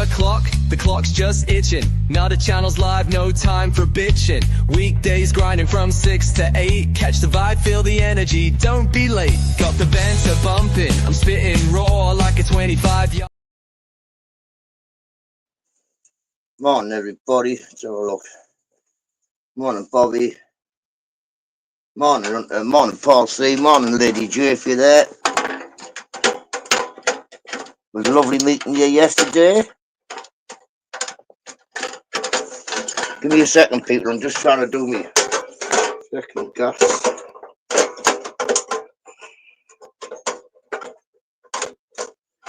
the clock's just itching. Now the channel's live, no time for bitching. Weekdays grinding from 6 to 8. Catch the vibe, feel the energy, don't be late. Got the banter bumping, I'm spitting raw like a 25-yard. Morning everybody, let's have a look. Morning Bobby. Morning morning Paul C. Morning Lady J if you're there. It was lovely meeting you yesterday. Give me a second, people. I'm just trying to do me second gas.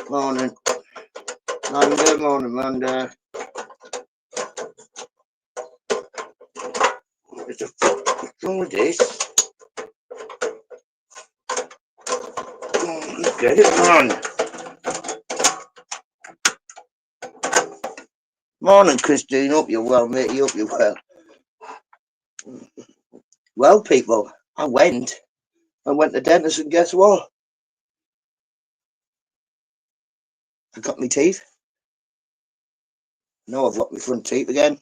Morning. Morning, Monday. What's wrong with this? Get it on. Morning, Christine. Hope you're well, mate. Hope you're well. Well, people, I went to the dentist, and guess what? I got my teeth. No, I've got my front teeth again.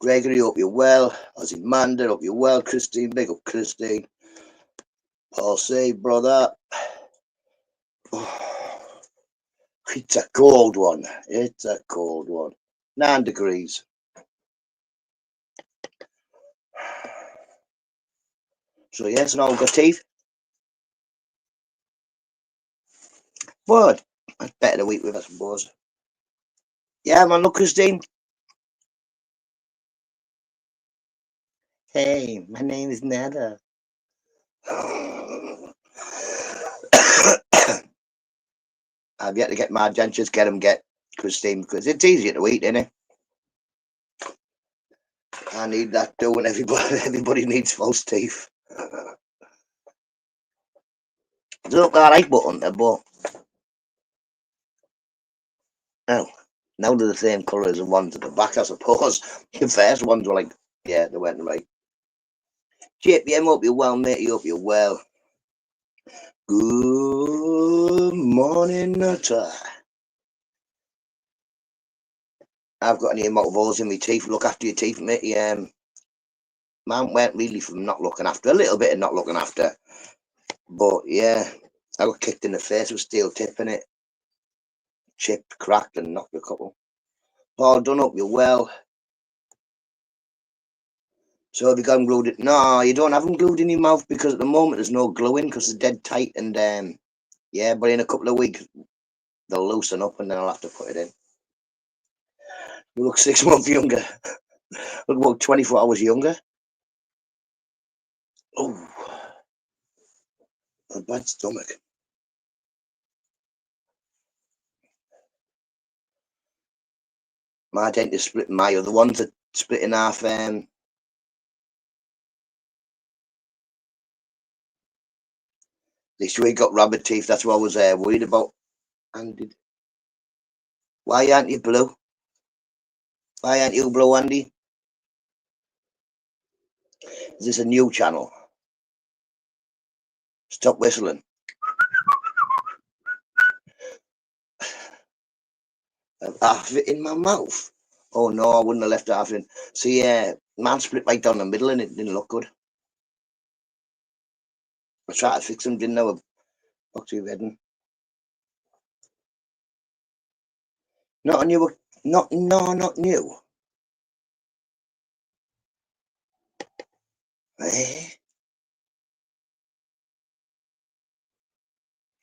Gregory, hope you're well. Ozymandias, hope you're well. Christine, big up Christine. Paul C, brother. It's a cold one. It's a cold one. 9 degrees. So yes, and all got teeth. What? That's better the week with, I suppose. Yeah, man, look, Christine. Hey, my name is NUTTA. I've yet to get my dentures, get Christine, because it's easier to eat, isn't it? I need that too, and everybody needs false teeth. They look alright, but oh, now they're the same colour as the ones at the back, I suppose. The first ones were like, yeah, they weren't right. JPM, hope you're well, mate. Hope you're well. Good morning, NUTTA. I've got any amount of holes in my teeth. Look after your teeth, mate. Mine weren't really from not looking after. A little bit of not looking after. But yeah, I got kicked in the face with steel tip in it. Chipped, cracked, and knocked a couple. Paul, done up, you're well. So have you got them glued in? No, you don't have them glued in your mouth because at the moment there's no glue in because they're dead tight. And yeah, but in a couple of weeks they'll loosen up and then I'll have to put it in. You look 6 months younger. Look about 24 hours younger. Oh, a bad stomach. My dentist split my other ones are split in half. This week got rabbit teeth. That's what I was worried about. Andy, why aren't you blue? Why aren't you blue, Andy? Is this a new channel? Stop whistling. Half of it in my mouth. Oh no, I wouldn't have left half in. See, man split right down the middle and it didn't look good. I tried to fix them, didn't know. Fuck you, Redden. Not new. Not new. Eh?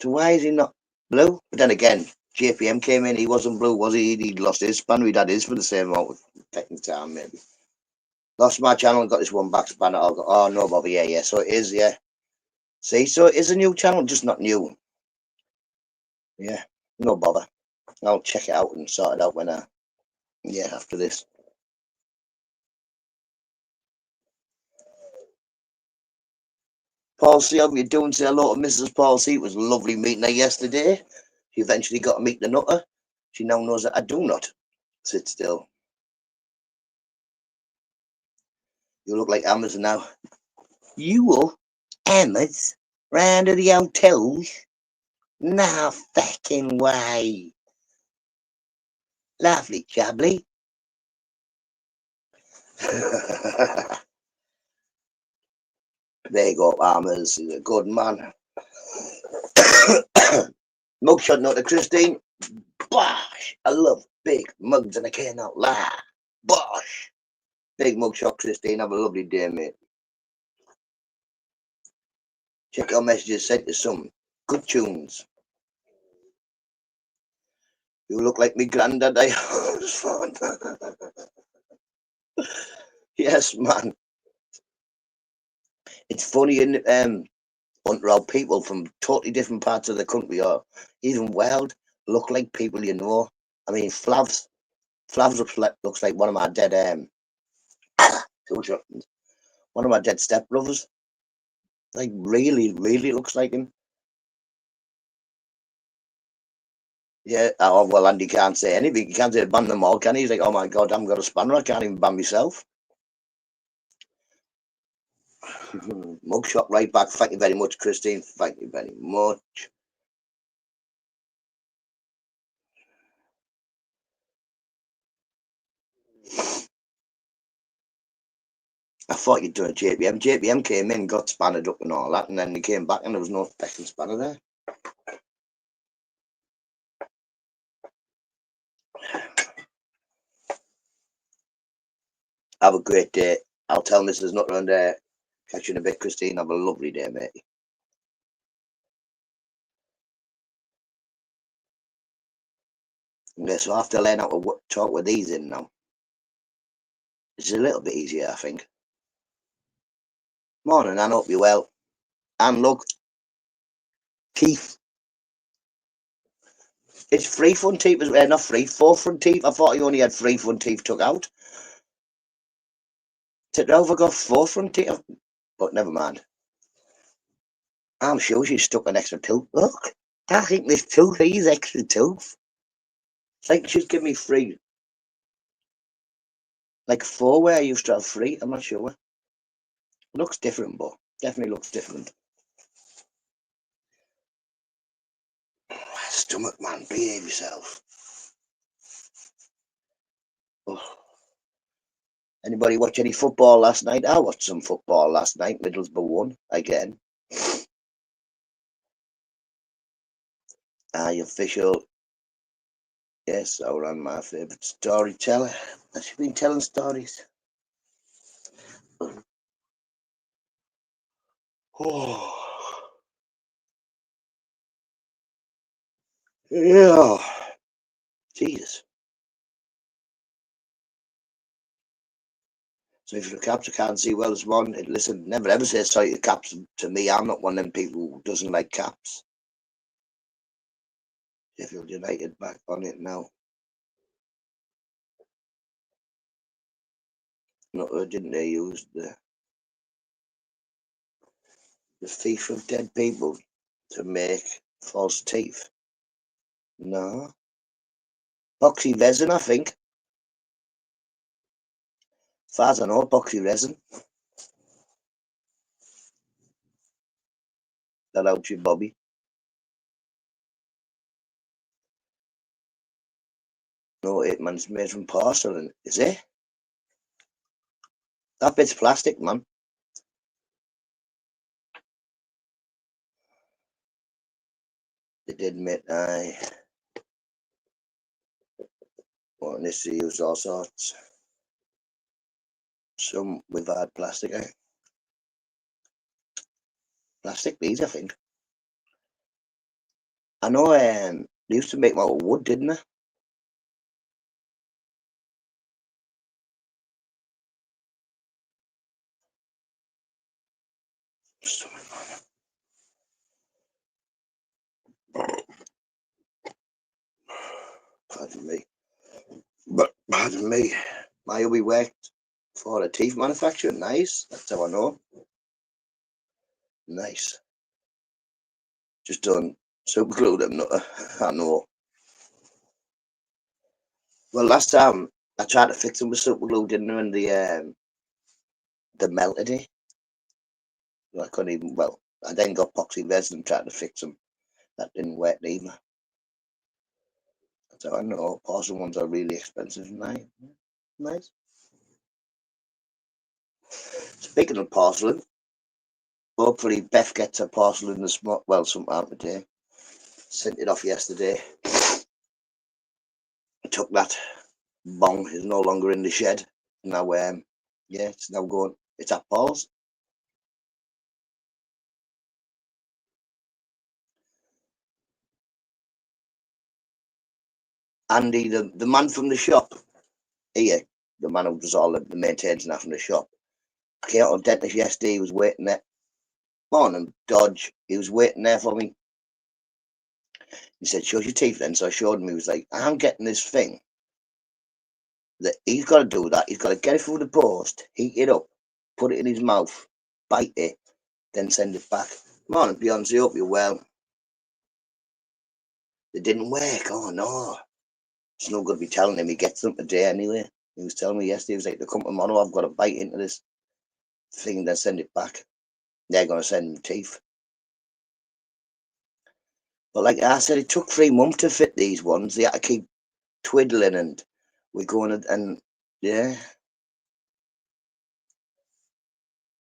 So why is he not blue? But then again, JPM came in. He wasn't blue, was he? He lost his span. We'd had his for the same amount of technical time, maybe. Lost my channel and got this one back span. I'll go, oh no, Bobby. Yeah. So it is, yeah. See, so it is a new channel, just not new. Yeah, no bother. I'll check it out and sort it out when after this. Paul C, how you doing? Say hello to Mrs. Paul C. It was lovely meeting her yesterday. She eventually got to meet the NUTTA. She now knows that I do not sit still. You look like Amazon now. You will Amaz round to the hotels. No fucking way. Lovely jubbly. There you go, Armors. He's a good man. Mugshot note to Christine. Bosh! I love big mugs and I cannot lie. Bosh! Big mugshot, Christine. Have a lovely day, mate. Check your messages. Sent you some good tunes. You look like me granddad. I was fun. Yes, man. It's funny in how people from totally different parts of the country or even world look like people you know. I mean, Flavs looks like one of my dead one of my dead stepbrothers. Like really looks like him. Yeah. Oh well, Andy can't say anything. He can't say ban them all, can he? He's like, oh my god, I haven't got a spanner. I can't even ban myself. Mugshot right back. Thank you very much, Christine. Thank you very much. I thought you'd done a JPM. JPM came in, got spanned up and all that, and then he came back and there was no fucking spanner there. Have a great day. I'll tell Mrs. Nutter and catch you in a bit, Christine. Have a lovely day, mate. Okay, so I have to learn how to talk with these in now. It's a little bit easier, I think. Morning, I hope you're well. And look, teeth. It's free front teeth as well, not free, 4 front teeth. I thought you only had 3 front teeth took out. Over got 4 front teeth, but never mind. I'm sure she's stuck an extra tooth. Look, I think this tooth is extra tooth. It's like she's giving me 3. Like 4 where I used to have 3. I'm not sure. Looks different, but definitely looks different. Stomach, man, behave yourself. Oh. Anybody watch any football last night? I watched some football last night. Middlesbrough won again. Official. Yes, I ran my favourite storyteller. She's been telling stories. Oh. Yeah. Jesus. So if you're a caps, I can't see well as one. Listen, never ever say sorry to caps to me. I'm not one of them people who doesn't like caps. Sheffield United back on it now. No, didn't they use the thief of dead people to make false teeth? No. Epoxy resin, I think. As far as I know, epoxy resin. That helps you, Bobby. No, it's made from porcelain, is it? That bit's plastic, man. They did make well, this they used all sorts. Some with hard plastic, Plastic these, I think. I know they used to make them out of wood, didn't they? Pardon me. But pardon me. My hubby worked for a teeth manufacturer. Nice. That's how I know. Nice. Just done super glue them. I know. Well, last time I tried to fix them with super glue, didn't I? And the melted it. I couldn't even. Well, I then got epoxy resin and tried to fix them, That didn't work either. So I know porcelain ones are really expensive. Nice. Speaking of porcelain, hopefully Beth gets her porcelain this sometime today. Sent it off yesterday. I took that. Bong is no longer in the shed. Now, yeah, it's now going. It's at Paul's. Andy, the man from the shop here, the man who does all the maintenance now from the shop, I came out of dentist yesterday. He was waiting there. Morning, Dodge. He was waiting there for me. He said, "Show your teeth then." So I showed him. He was like, "I'm getting this thing that he's got to do that. He's got to get it through the post, heat it up, put it in his mouth, bite it, then send it back." Morning, Beyonce. Hope you're well. They didn't work. Oh no. It's no good to be telling him. He gets them today anyway. He was telling me yesterday, he was like, "They come tomorrow, I've got to bite into this thing and then send it back." They're going to send him teeth. But like I said, it took 3 months to fit these ones. They had to keep twiddling and we're going and yeah.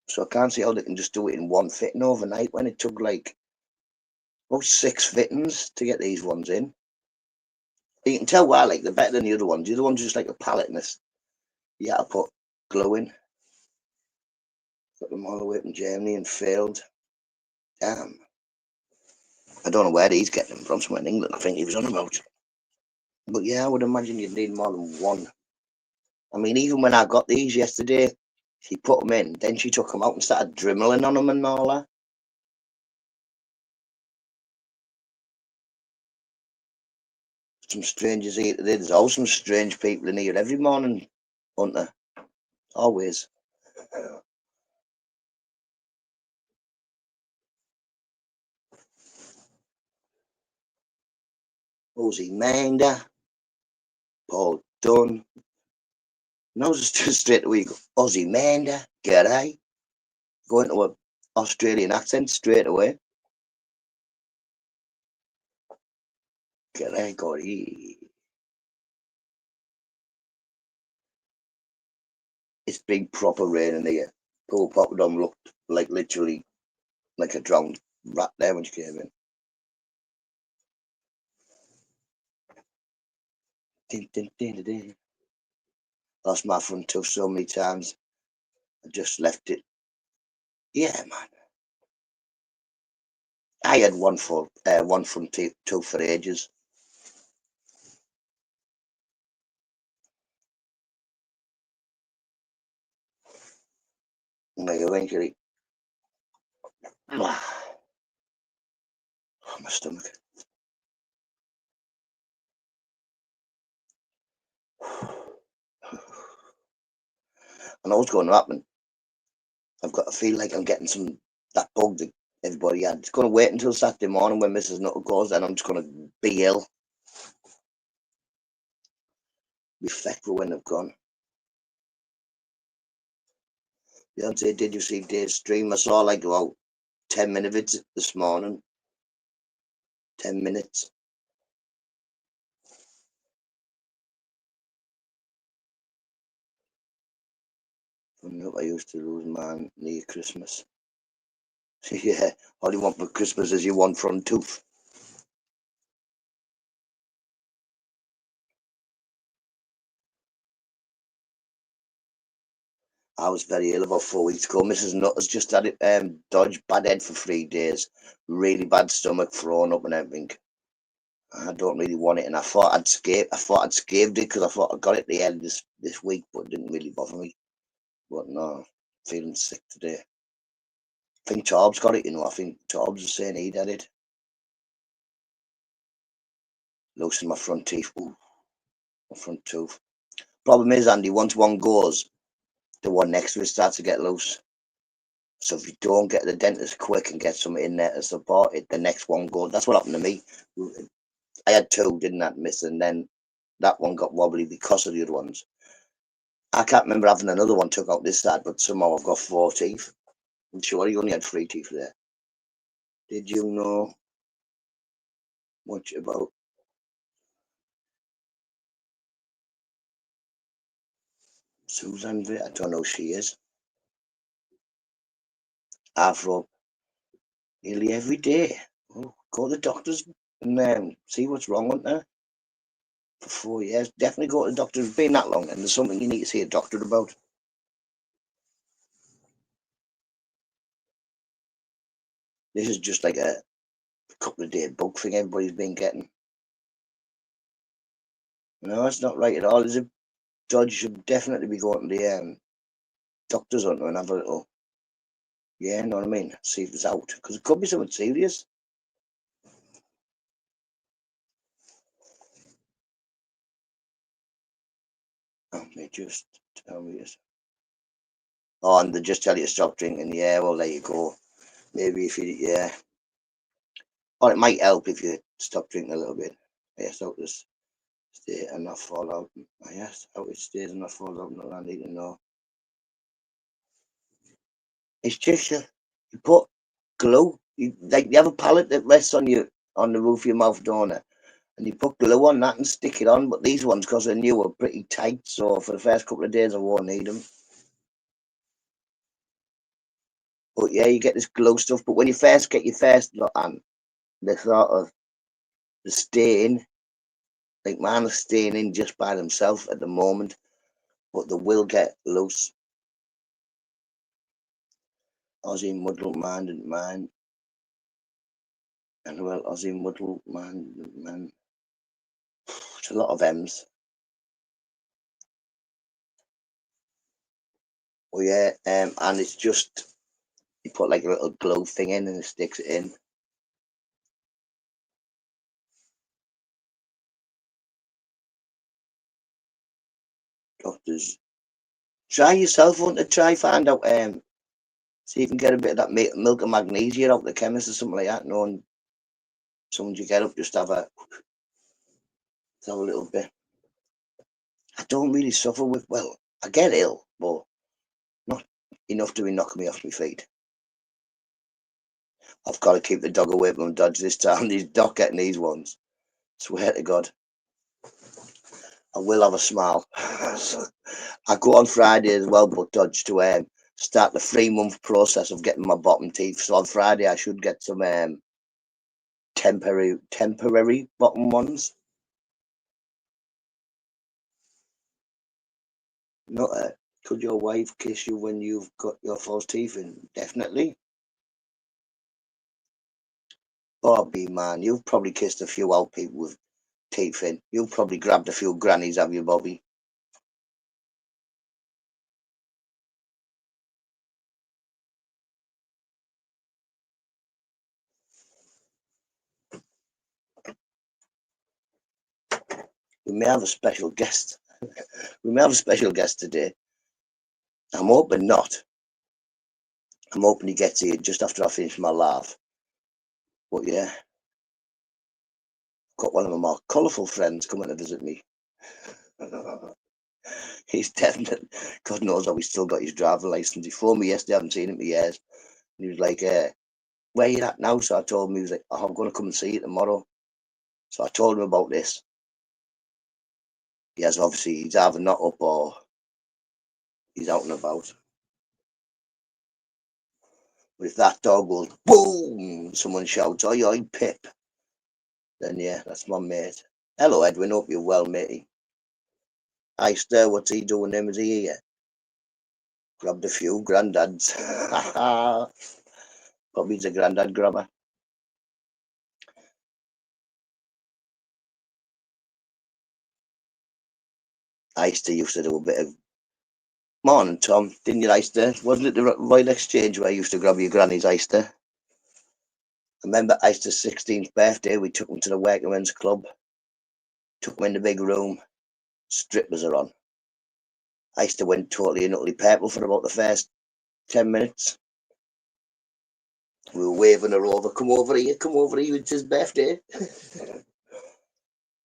So I can't see how they can just do it in one fitting overnight when it took like about 6 fittings to get these ones in. You can tell why, like, they're better than the other ones. The other one's just like a pallet and this. You had to put glue in. Got them all the way from Germany and failed. Damn. I don't know where he's getting them from. Somewhere in England, I think he was on about. But yeah, I would imagine you'd need more than one. I mean, even when I got these yesterday, she put them in, then she took them out and started dribbling on them and all that. Some strangers here today. There's always some strange people in here every morning, aren't there? Always. Ozzy Manda, Paul Dunn. No, just straight away. Ozzy Manda, g'day. Going to an Australian accent straight away. G'day, Gordy. It's been proper rain in here. Poor Papa Dom looked like literally like a drowned rat there when she came in. Ding, ding, ding, ding, ding. Lost my front tooth so many times. I just left it. Yeah, man. I had one front tooth for ages. Like eventually, my stomach. I know what's going to happen. I've got to feel like I'm getting that bug that everybody had. It's going to wait until Saturday morning when Mrs. Nutter goes, and I'm just going to be ill. Be for when they've gone. Beyonce, did you see Dave's stream? I saw like about 10 minutes of it this morning. 10 minutes. Funny up, I used to lose mine near Christmas. Yeah, all you want for Christmas is your one front tooth. I was very ill about 4 weeks ago. Mrs. Nutter's just had it dodged bad head for 3 days. Really bad stomach, throwing up and everything. I don't really want it, and I thought I'd scaved it because I thought I got it at the end this week, but it didn't really bother me. But no, feeling sick today. I think Torb's got it, I think Torb's was saying he'd had it. Loosen my front teeth. Ooh, my front tooth. Problem is, Andy, once one goes, the one next to it starts to get loose. So if you don't get the dentist quick and get something in there to support it, the next one goes. That's what happened to me. I had 2, didn't I, miss, and then that one got wobbly because of the other ones. I can't remember having another one took out this side, but somehow I've got 4 teeth. I'm sure you only had 3 teeth there. Did you know much about. Susan, I don't know who she is. Afro nearly every day. Oh, go to the doctors and see what's wrong with her. For 4 years, definitely go to the doctor. It's been that long, and there's something you need to see a doctor about. This is just like a couple of day bug thing everybody's been getting. No, it's not right at all. Is it? Judge should definitely be going to the doctors on and have a little, yeah, know what I mean? See if it's out, because it could be something serious. Oh, they just tell me this. Oh, and they just tell you to stop drinking. Yeah, well, there you go. Maybe if you, yeah. Or it might help if you stop drinking a little bit. Yes, out this stay and not fall out. Yes, how it stays and not fall out. Not I need to know. It's just you put glue. You have a pallet that rests on the roof of your mouth, don't it? And you put glue on that and stick it on. But these ones, because they're new, are pretty tight. So for the first couple of days, I won't need them. But yeah, you get this glue stuff. But when you first get your first lot on, the sort of the stain, like mine is staining just by themselves at the moment, but they will get loose. Aussie muddle minded man, and well, Aussie muddle man. It's a lot of M's. Oh yeah, and it's just you put like a little glue thing in and it sticks it in. Doctors, try yourself on to try find out see if you can get a bit of that milk and magnesia out the chemist or something like that. Knowing someone you get up, just have a little bit. I don't really suffer with, well, I get ill, but not enough to be knocking me off my feet. I've got to keep the dog away from Dodge this time. He's not getting these ones. Swear to God. I will have a smile. I go on Friday as well, but Dodge to start the 3 month process of getting my bottom teeth. So on Friday I should get some temporary bottom ones. Not could your wife kiss you when you've got your false teeth in? Definitely. Bobby, man, you've probably kissed a few old people with teeth in. You've probably grabbed a few grannies, have you, Bobby? We may have a special guest. We may have a special guest today. I'm hoping not. I'm hoping he gets here just after I finish my laugh. But yeah, I've got one of my more colourful friends coming to visit me. He's definitely, God knows how he's still got his driving licence. He phoned me yesterday, I haven't seen him for years. And he was like, where you at now? So I told him, he was like, oh, I'm going to come and see you tomorrow. So I told him about this. He has obviously, he's either not up or he's out and about. But if that dog goes boom, someone shouts, "Oi, oi, Pip," then yeah, that's my mate. Hello, Edwin. Hope you're well, matey. Hi, Stir. What's he doing? Is he here? Grabbed a few granddads. Probably he's a granddad grabber. I used to do a bit of morning, Tom. Didn't you, Ister? Wasn't it the Royal Exchange where I used to grab your granny's Ister? I remember Ister's 16th birthday. We took him to the Workmen's Club. Took him in the big room. Strippers are on. Ister went totally and utterly purple for about the first 10 minutes. We were waving her over. Come over here. Come over here. It's his birthday.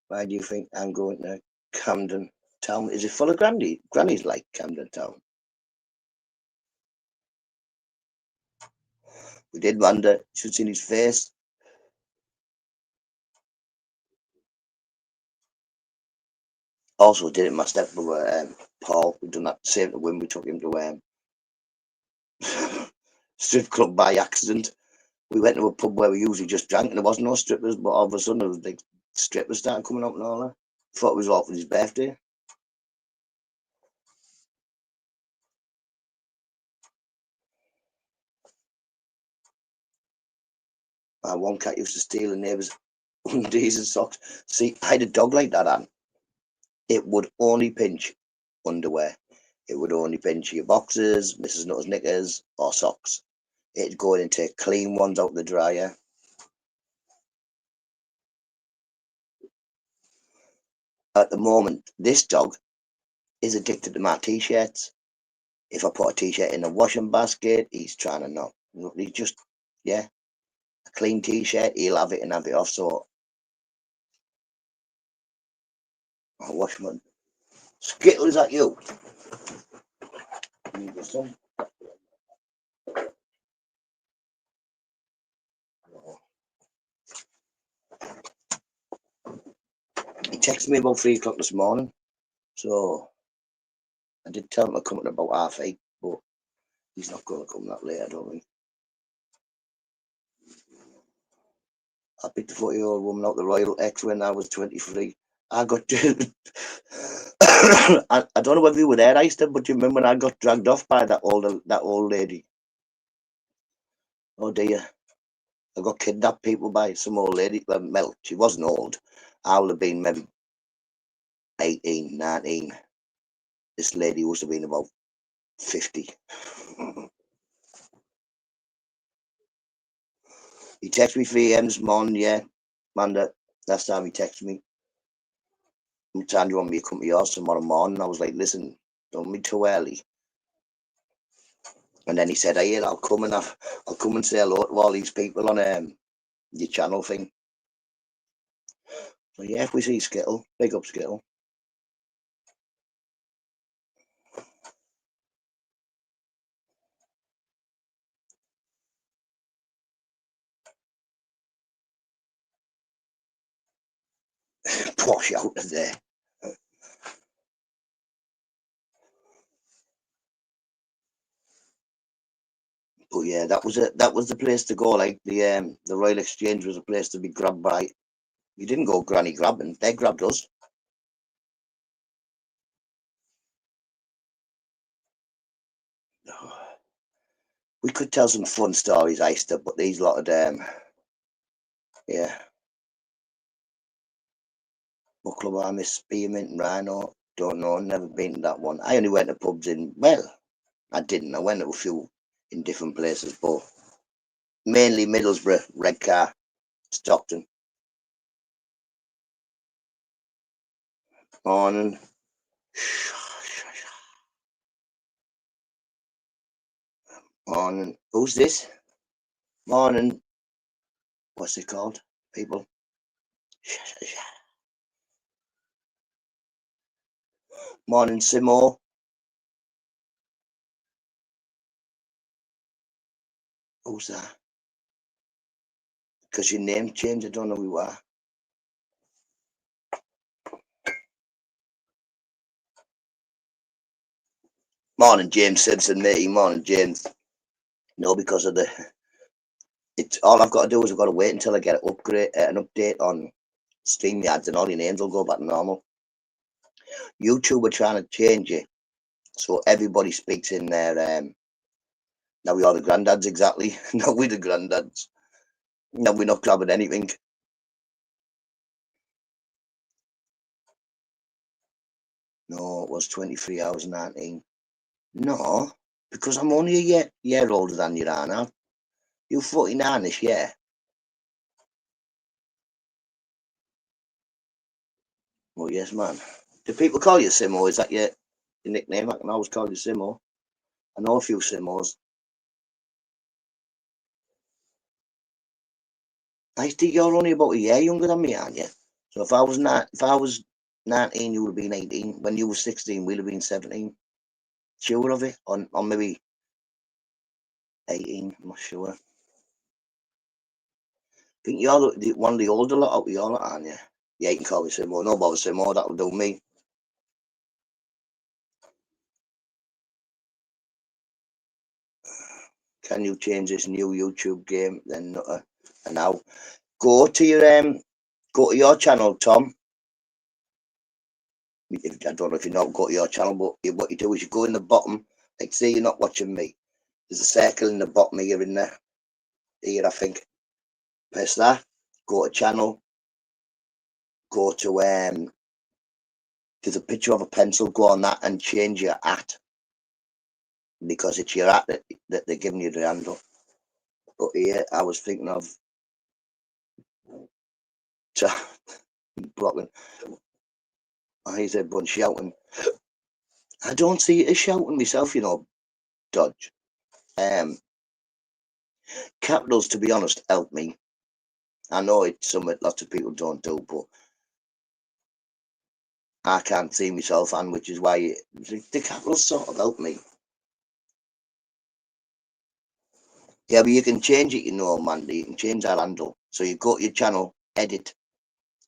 Why do you think I'm going to Camden Town? Is it full of grannies like Camden Town? We did wonder. Should have seen his face. Also did it my stepbrother, Paul. We done that same to him. We took him to strip club by accident. We went to a pub where we usually just drank and there wasn't no strippers, but all of a sudden there was big strippers started coming up and all that. Thought it was all for his birthday. One cat used to steal a neighbour's undies and socks. See, I had a dog like that, Anne. It would only pinch underwear. It would only pinch your boxers, Mrs. Nutter's knickers, or socks. It'd go in and take clean ones out of the dryer. At the moment, this dog is addicted to my t-shirts. If I put a t-shirt in a washing basket, he's trying to not. He just, yeah, a clean t-shirt, he'll have it and have it off. So I'll wash my Skittle. Is that you? Some. He texted me about 3 o'clock this morning, so I did tell him to come at about 8:30, but he's not going to come that late, I don't think. I picked a 40-year-old woman out the Royal X when I was 23. I got I don't know whether you were there, Easter, but you remember when I got dragged off by that old lady? Oh dear. I got kidnapped people by some old lady. Well, she wasn't old. I would have been maybe 18, 19. This lady must have been about 50. He texted me 3 a.m. this morning, yeah. Amanda, last time he texted me. What time do you want me to come to yours tomorrow morning? I was like, listen, don't be too early. And then he said, hey, I'll come and say hello to all these people on your channel thing. So yeah, if we see Skittle, big up Skittle. Posh out of there. But yeah, that was the place to go. Like the Royal Exchange was a place to be grabbed by. You didn't go granny grabbing; they grabbed us. We could tell some fun stories, Easter, but these lot of yeah. Book club, I miss Spearmint and Rhino. Don't know, never been to that one. I only went to pubs I didn't. I went to a few in different places, but mainly Middlesbrough, Redcar, Stockton. Morning. Morning. Who's this? Morning. What's it called? People. Morning, Simo. Who's that? Because your name changed, I don't know who you are. Morning, James Simpson, matey. Morning, James. No, because of it's all I've got to do is I've got to wait until I get an update on StreamYards, and all your names will go back to normal. YouTube are trying to change it so everybody speaks in their now we are the granddads, exactly. Now we're the granddads. Now we're not grabbing anything. No, it was 23 hours 19. No, because I'm only a year older than you are now. You're 49 this year. Oh yes, man. Do people call you Simo? Is that your nickname? I can always call you Simo. I know a few Simos. I think you're only about a year younger than me, aren't you? So if I was 19, you would have been 18. When you were 16, we'd have been 17. Sure of it? Or maybe 18, I'm not sure. I think you're one of the older lot out of your lot, aren't you? Yeah, you can call me Simo. No bother, Simo, that'll do me. Can you change this new YouTube game? Then NUTTA. And now go to your channel, Tom. I don't know if you know, go to your channel, but what you do is you go in the bottom, like say you're not watching me. There's a circle in the bottom here, in there. Here, I think. Press that. Go to channel. Go to there's a picture of a pencil. Go on that and change your @ because it's your @ that they're giving you the handle. But here, I was thinking of blocking. I said, but shouting. I don't see it as shouting myself, you know, Dodge. Capitals, to be honest, help me. I know it's something lots of people don't do, but I can't see myself, and which is why the capitals sort of help me. Yeah, but you can change it, you know, Mandy. You can change that handle. So you go to your channel, edit,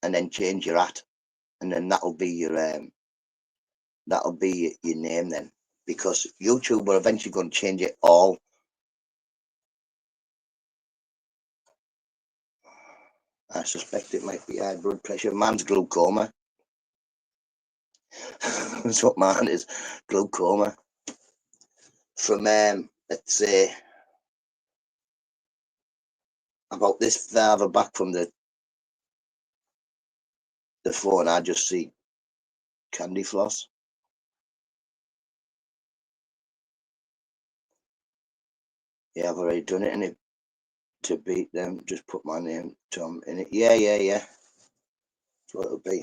and then change your @ and then that'll be your name then. Because YouTube are eventually going to change it all. I suspect it might be high blood pressure. Man's glaucoma. That's what mine is, glaucoma. From let's say about this further back from the phone, I just see candy floss. Yeah, I've already done it, and it to beat them, just put my name, Tom, in it. Yeah. That's what it'll be.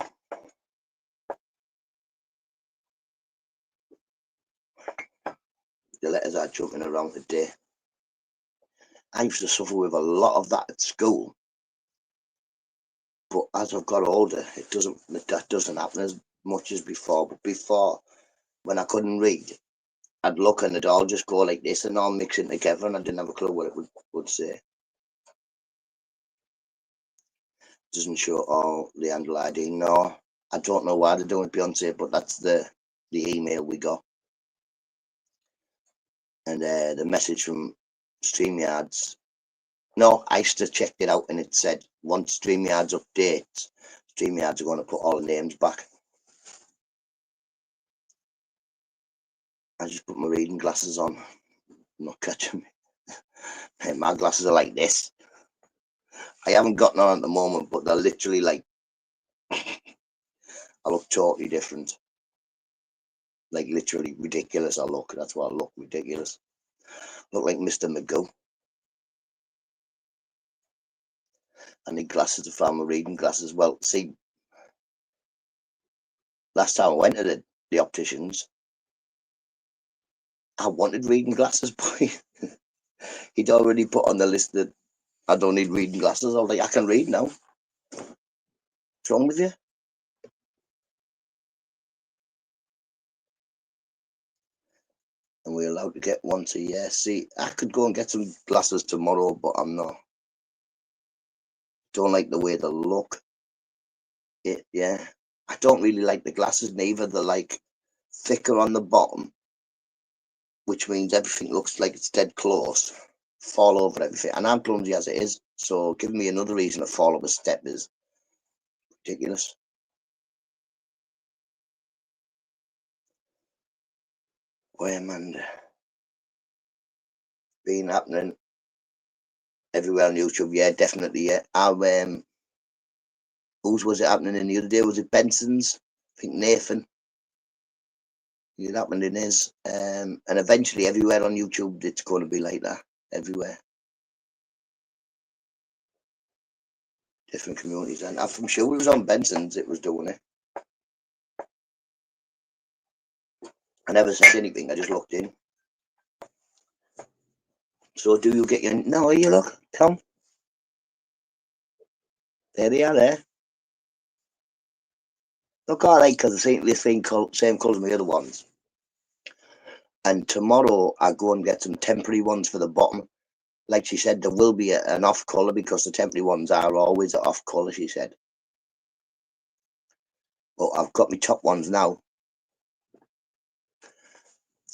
The letters are jumping around today. I used to suffer with a lot of that at school, but as I've got older, that doesn't happen as much as before. But before, when I couldn't read, I'd look and it'd all just go like this and all mixing together, and I didn't have a clue what it would say. Doesn't show all the handle ID. No, I don't know why they're doing Beyonce, but that's the email we got. And the message from StreamYards. No, I used to check it out, and it said once StreamYards updates, StreamYards are going to put all the names back. I just put my reading glasses on. Not catching me. My glasses are like this. I haven't got none at the moment, but they're literally like, I look totally different. Like literally ridiculous. I look. That's why I look ridiculous. Look like Mr. Magoo. I need glasses to find my reading glasses. Well, see, last time I went to the opticians, I wanted reading glasses, but he'd already put on the list that I don't need reading glasses. I was like, I can read now. What's wrong with you? And we're allowed to get once a year. See, I could go and get some glasses tomorrow, but I'm not. Don't like the way they look. Yeah. I don't really like the glasses neither. They're like thicker on the bottom, which means everything looks like it's dead close. Fall over everything. And I'm clumsy as it is. So giving me another reason to fall up a step is ridiculous. Where, man? Been happening everywhere on YouTube. Yeah, definitely. Yeah. Whose was it happening in the other day? Was it Benson's? I think Nathan. It happened in his. And eventually everywhere on YouTube it's going to be like that. Everywhere. Different communities. And I'm sure it was on Benson's it was doing it. I never said anything, I just looked in. So do you get your... No, you look, Tom. There they are there. Look alright, because the same colour as my other ones. And tomorrow I go and get some temporary ones for the bottom. Like she said, there will be an off colour because the temporary ones are always off colour, she said. But I've got my top ones now.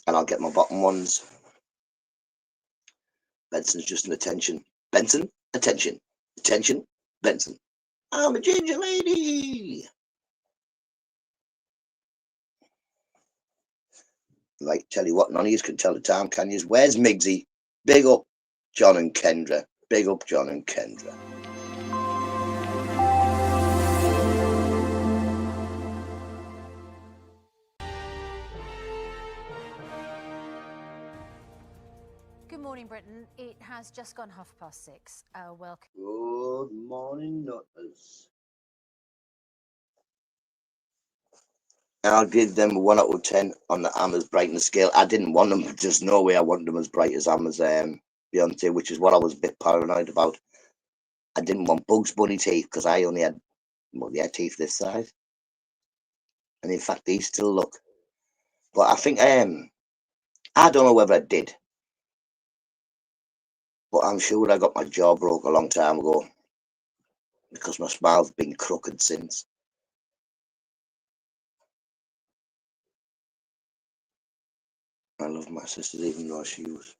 And I'll get my bottom ones Benson's just an attention. Benson, attention. Attention, Benson. I'm a ginger lady. Right, tell you what, none of you can tell the time, can you? Where's Miggsy? Big up John and Kendra. Big up John and Kendra. Good morning, Britain. It has just gone 6:30. Welcome. Good morning, nutters. I'll give them a 1 out of 10 on the Amma's brightness scale. I didn't want them, there's no way I wanted them as bright as Amma's Beyonce, which is what I was a bit paranoid about. I didn't want Bugs Bunny teeth because I only had, well, they had teeth this size. And in fact, these still look. But I think, I don't know whether I did. But I'm sure I got my jaw broke a long time ago. Because my smile's been crooked since. I love my sisters even though she was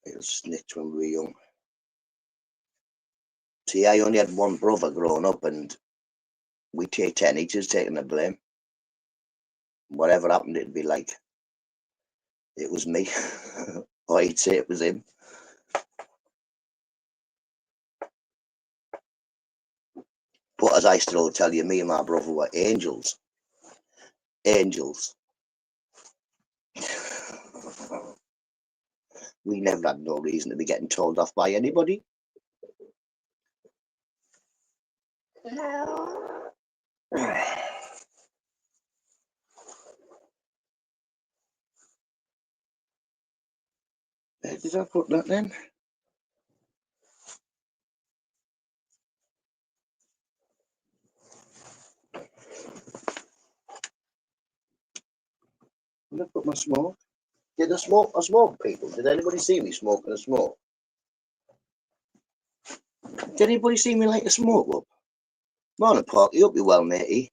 a little snitch when we were young. See, I only had one brother growing up and we take 10 each as taking the blame. Whatever happened, it'd be like, it was me. Or he'd say it was him. But as I still tell you, me and my brother were angels. Angels. We never had no reason to be getting told off by anybody. Where did I put that then? Where did I put my smoke? Did I smoke, people? Did anybody see me smoking a smoke? Did anybody see me light a smoke up? Morning, Parky. Hope you're well, matey.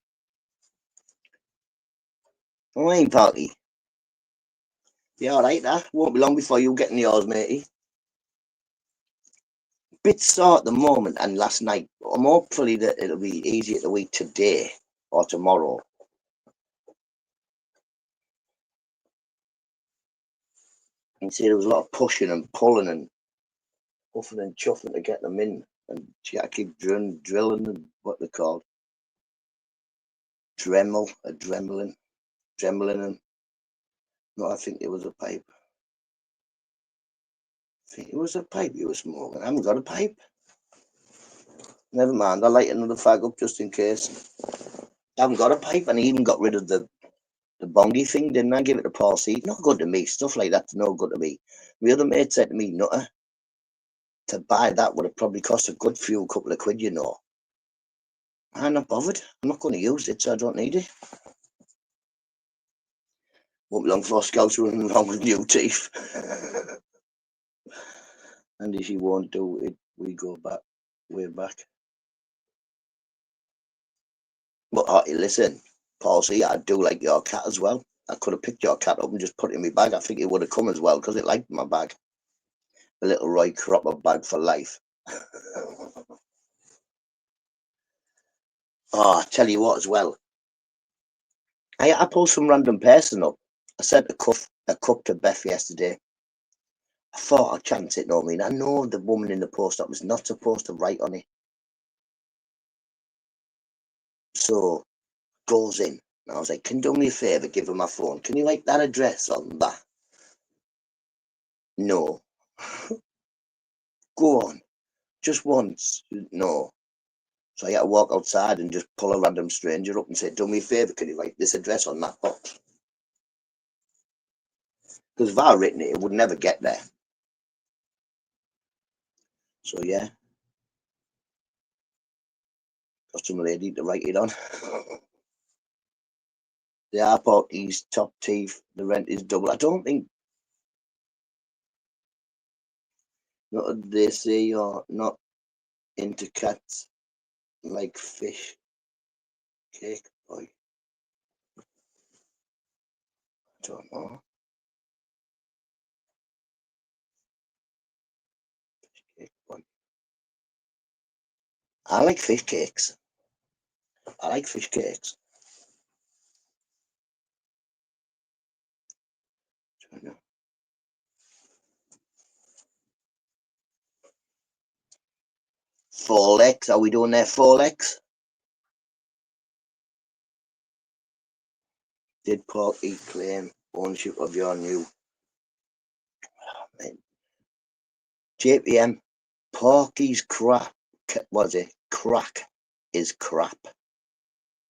Oh, ain't Parky. Yeah, alright, that. Won't be long before you get in yours, matey. Bit sore at the moment and last night. I'm hopefully that it'll be easier to eat today or tomorrow. You see, there was a lot of pushing and pulling and puffing and chuffing to get them in. And I keep drilling and what they're called. Dremling and no, I think it was a pipe. I think it was a pipe you were smoking. I haven't got a pipe. Never mind, I'll light another fag up just in case. I haven't got a pipe and I even got rid of the bongy thing, didn't I? Give it to Paul C. Not good to me. Stuff like that's no good to me. My other mate said to me, Nutta, to buy that would have probably cost a good few couple of quid, you know. I'm not bothered. I'm not going to use it, so I don't need it. Won't be long for scouts running around with new teeth. And if you won't do it, we go back, way back. But listen, Paul C, I do like your cat as well. I could have picked your cat up and just put it in my bag. I think it would have come as well because it liked my bag. A little Roy Cropper bag for life. Oh, I tell you what as well. I pulled some random person up. I sent a cup to Beth yesterday. I thought I'd chance it, no, I mean, I know the woman in the post office not supposed to write on it. So goes in. And I was like, can you do me a favour, give her my phone? Can you write that address on that? No. Go on. Just once. No. So I had to walk outside and just pull a random stranger up and say, do me a favour, can you write this address on that box? Because if I had written it, it would never get there. So yeah. Got some lady to write it on. The airport, he's top teeth, the rent is double. I don't think, not they say you're not into cats like fish. Cake boy. I don't know. I like fish cakes. I like fish cakes. Four legs. Are we doing there? Four legs? Did Porky claim ownership of your new JPM? Porky's crap. Was it crack? Is crap.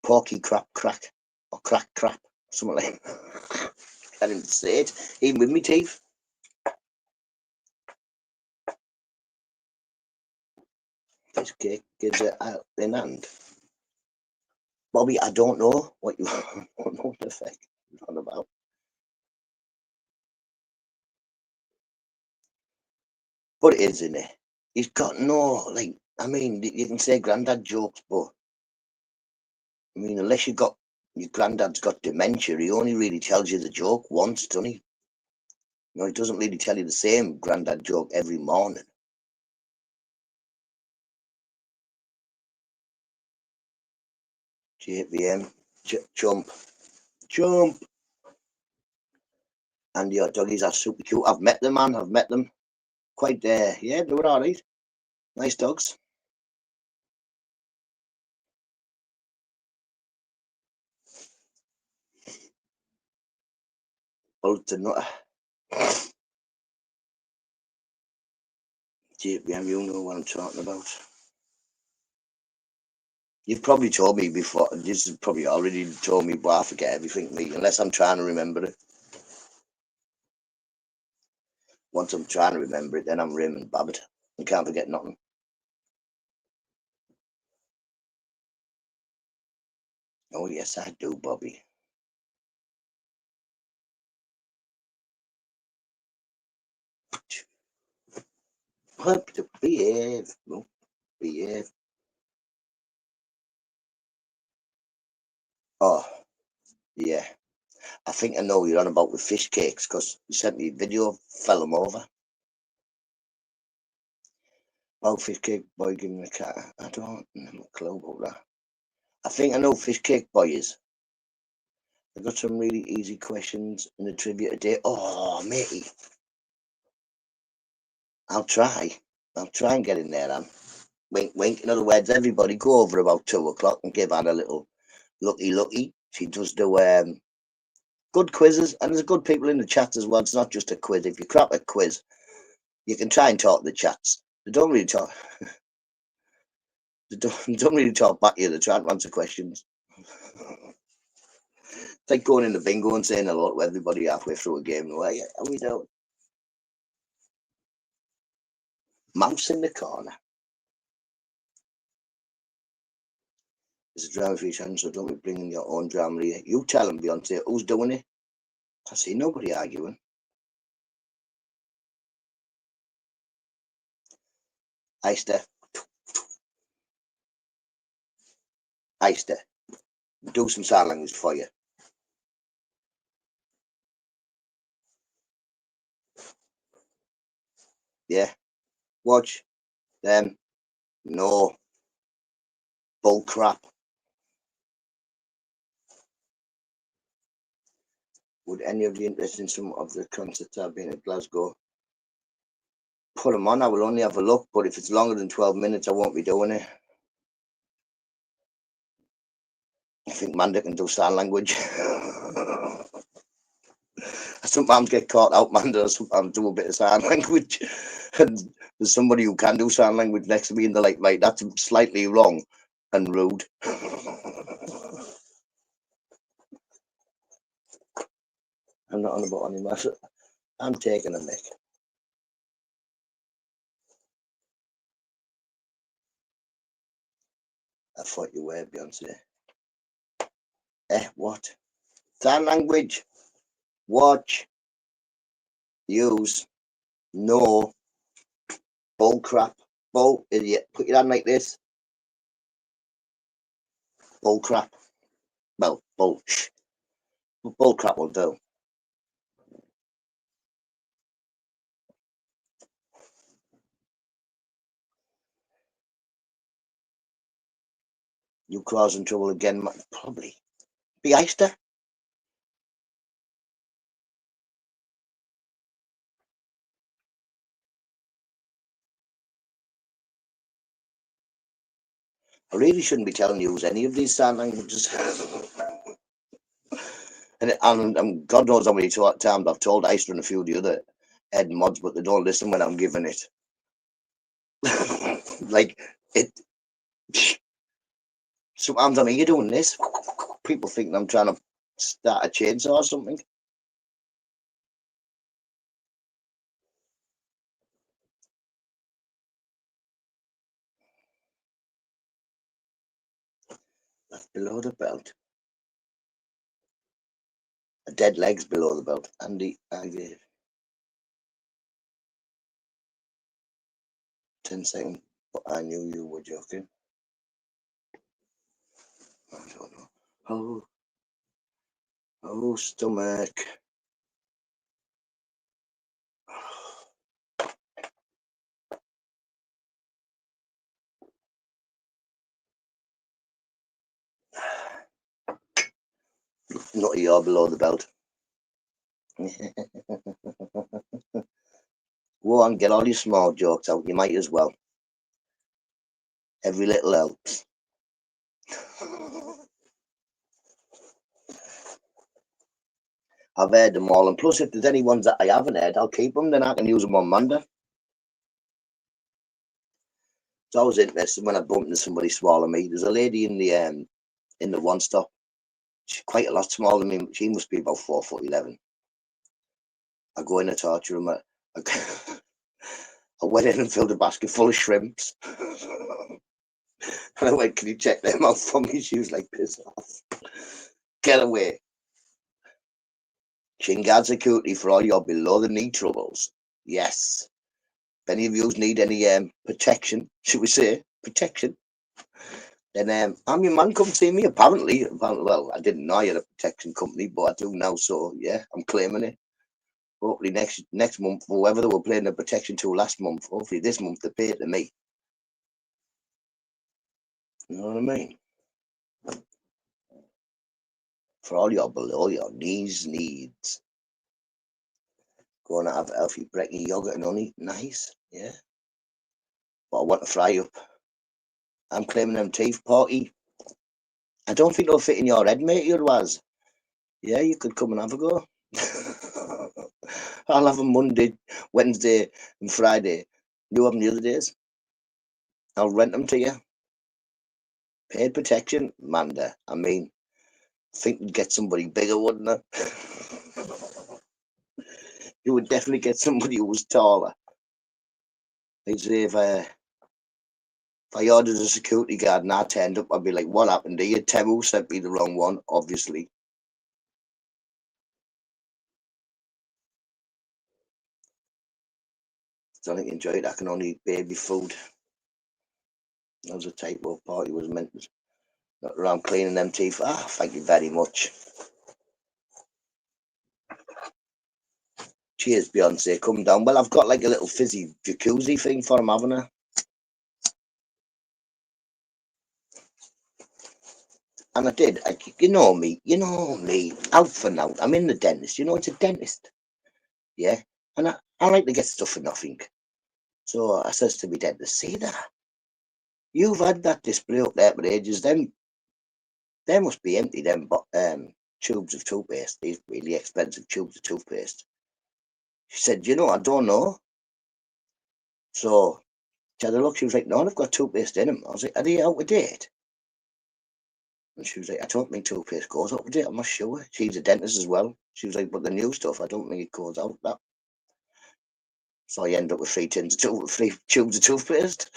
Porky crap crack or crack crap, something like that. Can't even say it, even with me teeth. This cake is out in hand. Bobby, I don't know what you don't know what the fuck you're on about. But it is, isn't it? He's got no, like, I mean, you can say granddad jokes, but I mean, unless you got your granddad's got dementia, he only really tells you the joke once, doesn't he? You know, he doesn't really tell you the same granddad joke every morning. JVM, jump. And your doggies are super cute. I've met them, man. I've met them. Quite, yeah, they were all right. Nice dogs. Well, to NUTTA. JVM, you know what I'm talking about. You've probably told me before. This is probably already told me, but I forget everything, me, unless I'm trying to remember it. Once I'm trying to remember it, then I'm Raymond Babbitt. I can't forget nothing. Oh, yes, I do, Bobby. Behave. No, behave. Oh, yeah. I think I know what you're on about with fish cakes, because you sent me a video, fell them over. Oh, fish cake boy giving a cat. I don't have a clue about that. I think I know fish cake boy is. I got some really easy questions in the trivia today. Oh, matey. I'll try. I'll try and get in there, then. Wink, wink. In other words, everybody go over about 2 o'clock and give Anne a little lucky. She does do good quizzes, and there's good people in the chat as well. It's not just a quiz. If you crap a quiz, you can try and talk to the chats. They don't really talk. They don't really talk back to you. They try and answer questions. It's like going in the bingo and saying hello to everybody halfway through a game. How we doing? Mouse in the corner. It's a drama free channel, so don't be bringing your own drama here. You tell them, Beyonce, who's doing it? I see nobody arguing. Hi, Steph. Hi, Steph. Do some sign language for you. Yeah. Watch them. No. Bull crap. Would any of you interested in some of the concerts I've been at Glasgow? Put them on. I will only have a look, but if it's longer than 12 minutes, I won't be doing it. I think Manda can do sign language. I sometimes get caught out, Manda. I sometimes do a bit of sign language. And there's somebody who can do sign language next to me, and they're like, right, that's slightly wrong and rude. I'm not on about any matter. I'm taking a mic. I thought you were, Beyonce. What? Sign language. Watch. Use. No. Bull crap. Bull idiot. Put your hand like this. Bull crap. Well, bull. Bull crap will do. You causing trouble again, probably. Be Easter. I really shouldn't be telling you any of these sign languages. and God knows how many times I've told Easter and a few of the other head mods, but they don't listen when I'm giving it. Like, it. Sometimes I mean, you're doing this. People think I'm trying to start a chainsaw or something. That's below the belt. A dead leg's below the belt. Andy, I gave 10 seconds, but I knew you were joking. I don't know. Oh, stomach. Not you're below the belt. Go on, get all your small jokes out. You might as well. Every little helps. I've heard them all, and plus, if there's any ones that I haven't heard, I'll keep them. Then I can use them on Monday. It's always interesting when I bump into somebody smaller than me. There's a lady in the one stop. She's quite a lot smaller than me. She must be about 4'11". I go in the torture room. I went in and filled a basket full of shrimps. And I went, "Can you check them out for me?" She was like, "Piss off. Get away." Shin Guard security for all your below the knee troubles. Yes. If any of you need any protection, should we say protection, then I'm your man. Come see me. Apparently, well, I didn't know you had a protection company, but I do now. So yeah, I'm claiming it. Hopefully next month, whoever they were playing the protection to last month, hopefully this month they pay it to me. You know what I mean? For all your below your knees needs. Going to have healthy brekkie yogurt and honey. Nice, yeah. But I want to fry up. I'm claiming them teeth, Porky. I don't think they'll fit in your head, mate. You was. Yeah, you could come and have a go. I'll have them Monday, Wednesday, and Friday. You have them the other days. I'll rent them to you. Paid protection, Manda. I mean, I think you'd get somebody bigger, wouldn't it? You would definitely get somebody who was taller. They'd say if I ordered a security guard and I turned up, I'd be like, "What happened to you? Temu sent me the wrong one, obviously." So I think you enjoyed it. I can only eat baby food. That was a typo. Party was meant to not around cleaning them teeth. Ah, thank you very much. Cheers, Beyonce. Come down. Well, I've got like a little fizzy jacuzzi thing for him, haven't I? And I did. You know me, out for now. I'm in the dentist. It's a dentist. Yeah. And I like to get stuff for nothing. So I says to me dentist, "See that? You've had that display up there for ages. Them they must be empty, them tubes of toothpaste, these really expensive tubes of toothpaste." She said, "I don't know." So she had a look. She was like, "No, they've got toothpaste in them." I was like, "Are they out of date?" And she was like, "I don't think toothpaste goes out of date. I'm not sure." She's a dentist as well. She was like, "But the new stuff, I don't think it goes out that." So I end up with three tubes of toothpaste.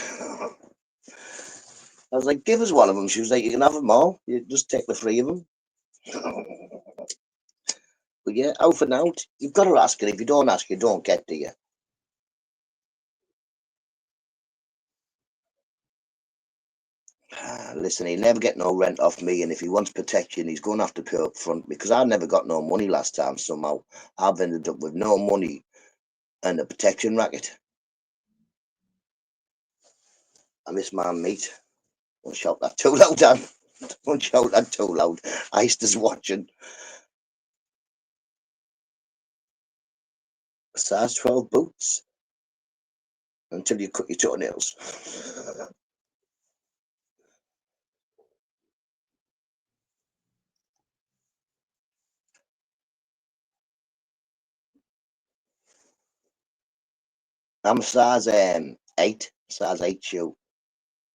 I was like, "Give us one of them." She was like, "You can have them all. You just take the three of them." But yeah, out and out. You've got to ask it. If you don't ask, you don't get, do you? Listen, he'll never get no rent off me, and if he wants protection, he's going to have to pay up front, because I never got no money last time. Somehow I've ended up with no money and a protection racket. I miss my meat. I'll shout that too loud, Dan. Don't shout that too loud. Ista's watching. Size 12 boots until you cut your toenails. I'm a size 8, size 8 shoe.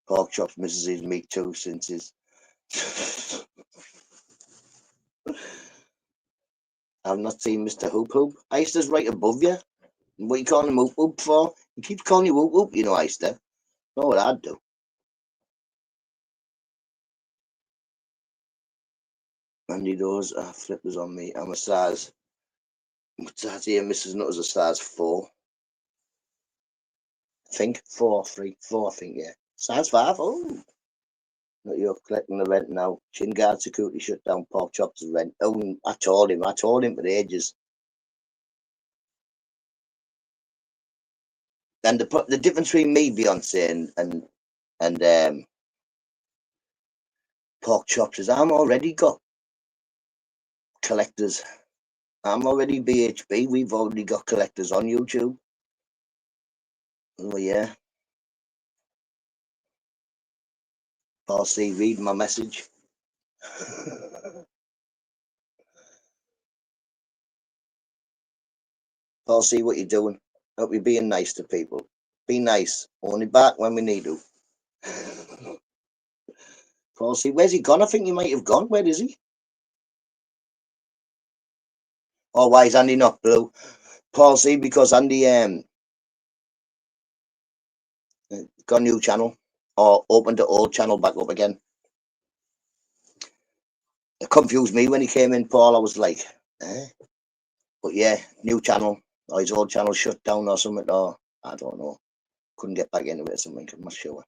Pork chops, Mrs. His meat too, since his. I've not seen Mr. Hoop Hoop. Ista's right above you. What are you calling him Hoop Hoop for? He keeps calling you Hoop Hoop, you know, Ista. Know what I'd do. Andy does flippers on me. I'm a size. What size here? Mrs. Nutter's a size 4. I think 4, 3, 4. I think yeah. Size 5. Oh, not you're collecting the rent now. Chin guard security shut down. Pork chops the rent. Oh, I told him for ages. And the difference between me, Beyonce, and pork chops is I'm already got collectors. I'm already BHB. We've already got collectors on YouTube. Oh yeah. Paul C, read my message. Paul C, what you doing? Hope you're being nice to people. Be nice. Only back when we need you. Paul C, where's he gone? I think he might have gone. Where is he? Oh, why is Andy not blue? Paul C, because Andy got a new channel or opened the old channel back up again. It confused me when he came in, Paul. I was like, eh? But yeah, new channel. Or his old channel shut down or something. Or I don't know. Couldn't get back into it or something. I'm not sure.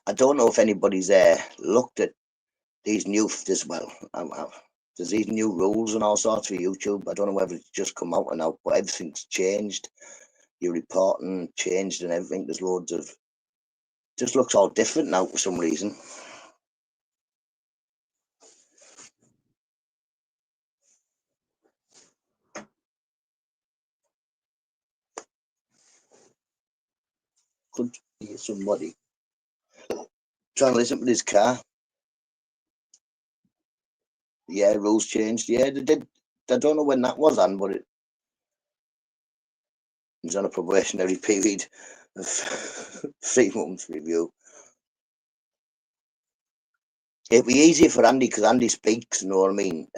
I don't know if anybody's looked at these new as well. There's these new rules and all sorts for YouTube. I don't know whether it's just come out or not, but everything's changed. Your reporting changed and everything. There's loads of. Just looks all different now for some reason. Could be somebody trying to listen to this car. Yeah, rules changed. Yeah, they did. I don't know when that was on, but it was on a probationary period of 3 months review. It'd be easier for Andy because Andy speaks, you know what I mean?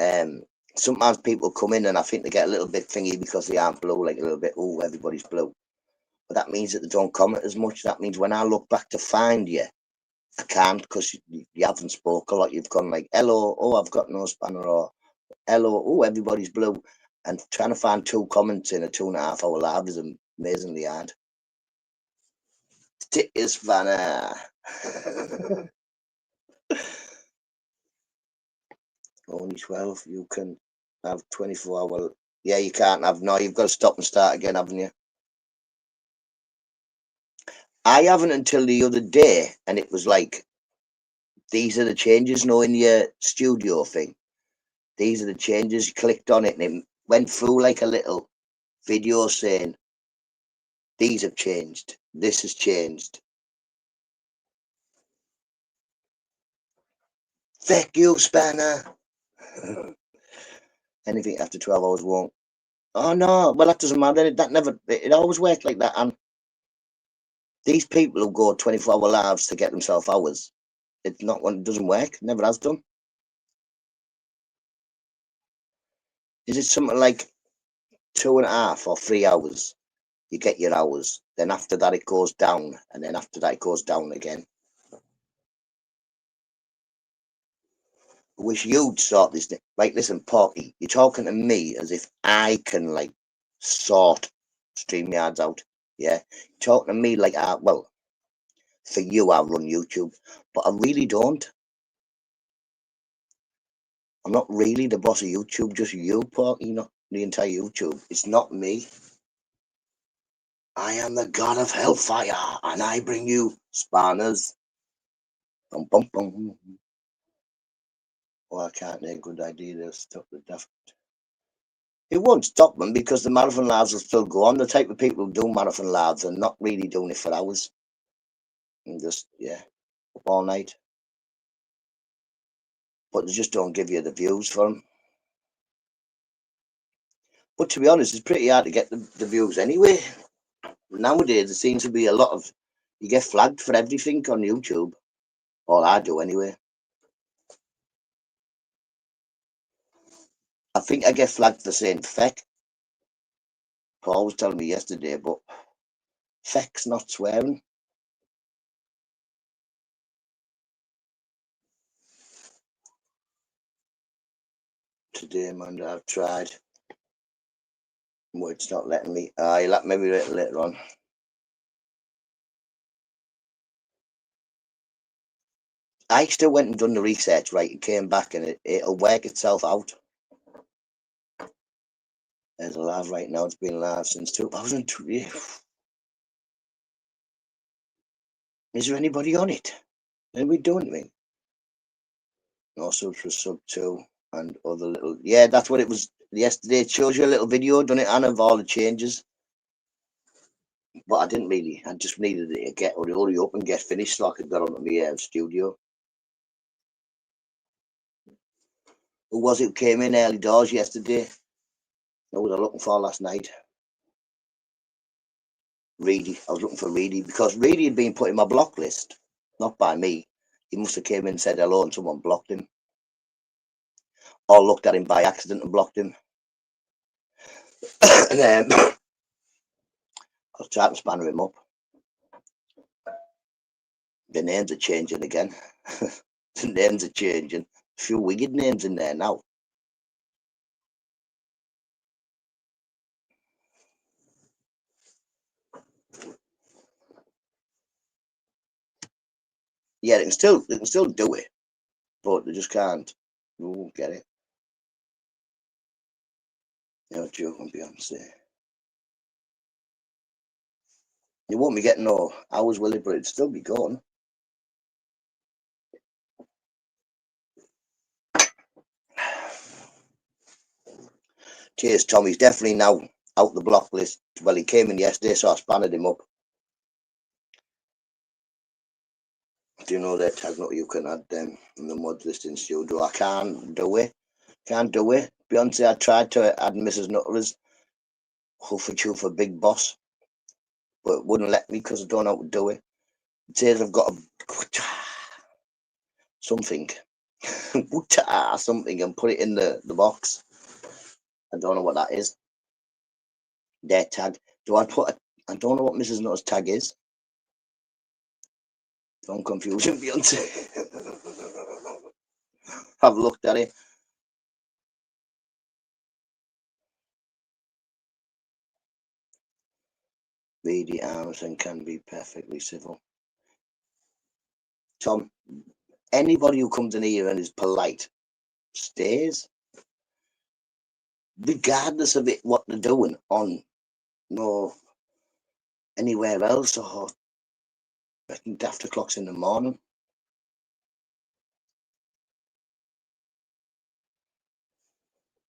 Sometimes people come in and I think they get a little bit thingy because they aren't blue, like a little bit, oh, everybody's blue. But that means that they don't comment as much. That means when I look back to find you, I can't because you haven't spoke a lot. You've gone like, hello, oh, I've got no spanner, or hello, oh, everybody's blue. And trying to find 2 comments in a 2.5 hour live is amazingly hard. It is spanner. Only 12. You can have 24 hour. Yeah, you can't have. No, you've got to stop and start again, haven't you? I haven't until the other day, and it was like, these are the changes, no, in your studio thing. These are the changes. You clicked on it, and it went through like a little video saying, these have changed. This has changed. Fuck you, Spanner. Anything after 12 hours won't. Oh no, well that doesn't matter. That never. It always worked like that. And these people who go 24-hour lives to get themselves hours, it's not when it doesn't work. Never has done. Is it something like 2.5 or 3 hours? You get your hours. Then after that it goes down, and then after that it goes down again. I wish you'd sort this thing. Like, listen, Porky, you're talking to me as if I can like sort StreamYards out. Yeah, you're talking to me like well, for you I run YouTube, but I really don't. I'm not really the boss of YouTube, just you, Porky, not the entire YouTube. It's not me. I am the god of hellfire, and I bring you spanners. Bum, bum, bum. Well, I can't make a good idea to stop the daft. It won't stop them because the marathon lads will still go on. The type of people who do marathon lads are not really doing it for hours. And just, yeah, up all night. But they just don't give you the views for them. But to be honest, it's pretty hard to get the views anyway. Nowadays, there seems to be a lot of, you get flagged for everything on YouTube. Or I do anyway. I think I get flagged for saying feck. Paul was telling me yesterday, but feck's not swearing. Today, man, I've tried. Well, it's not letting me. You'll let maybe later on. I still went and done the research, right? It came back and it'll work itself out. There's a live right now. It's been live since 2003. Is there anybody on it? Are we doing anything? No subs for sub 2 and other little. Yeah, that's what it was yesterday. It shows you a little video, done it, and of all the changes. But I didn't really. I just needed it to get hurry up and get finished so I could get onto my studio. Who was it who came in early doors yesterday? Who was I looking for last night? Reedy. I was looking for Reedy because Reedy had been put in my block list, not by me. He must have came in and said hello and someone blocked him. Or looked at him by accident and blocked him. And I was trying to spanner him up. The names are changing again. The names are changing. A few wicked names in there now. Yeah, they can still do it, but they just can't. You won't get it. No joke on Beyonce. You won't be getting no hours, will it? But it'd still be going. Cheers, Tom. He's definitely now out the block list. Well, he came in yesterday, so I spanned him up. Do you know that tag note you can add them in the mod list in studio? I can't do it. Can't do it. Beyonce, I tried to add Mrs. Nutter's Hoofer for Big Boss, but it wouldn't let me because I don't know how to do it. It says I've got a something, something, and put it in the box. I don't know what that is. Their tag. Do I put? I don't know what Mrs. Nutter's tag is. Don't confuse him, Beyonce. I've looked at it. Reedy Armstrong can be perfectly civil. Tom, anybody who comes in here and is polite stays, regardless of it, what they're doing on anywhere else or after clocks in the morning.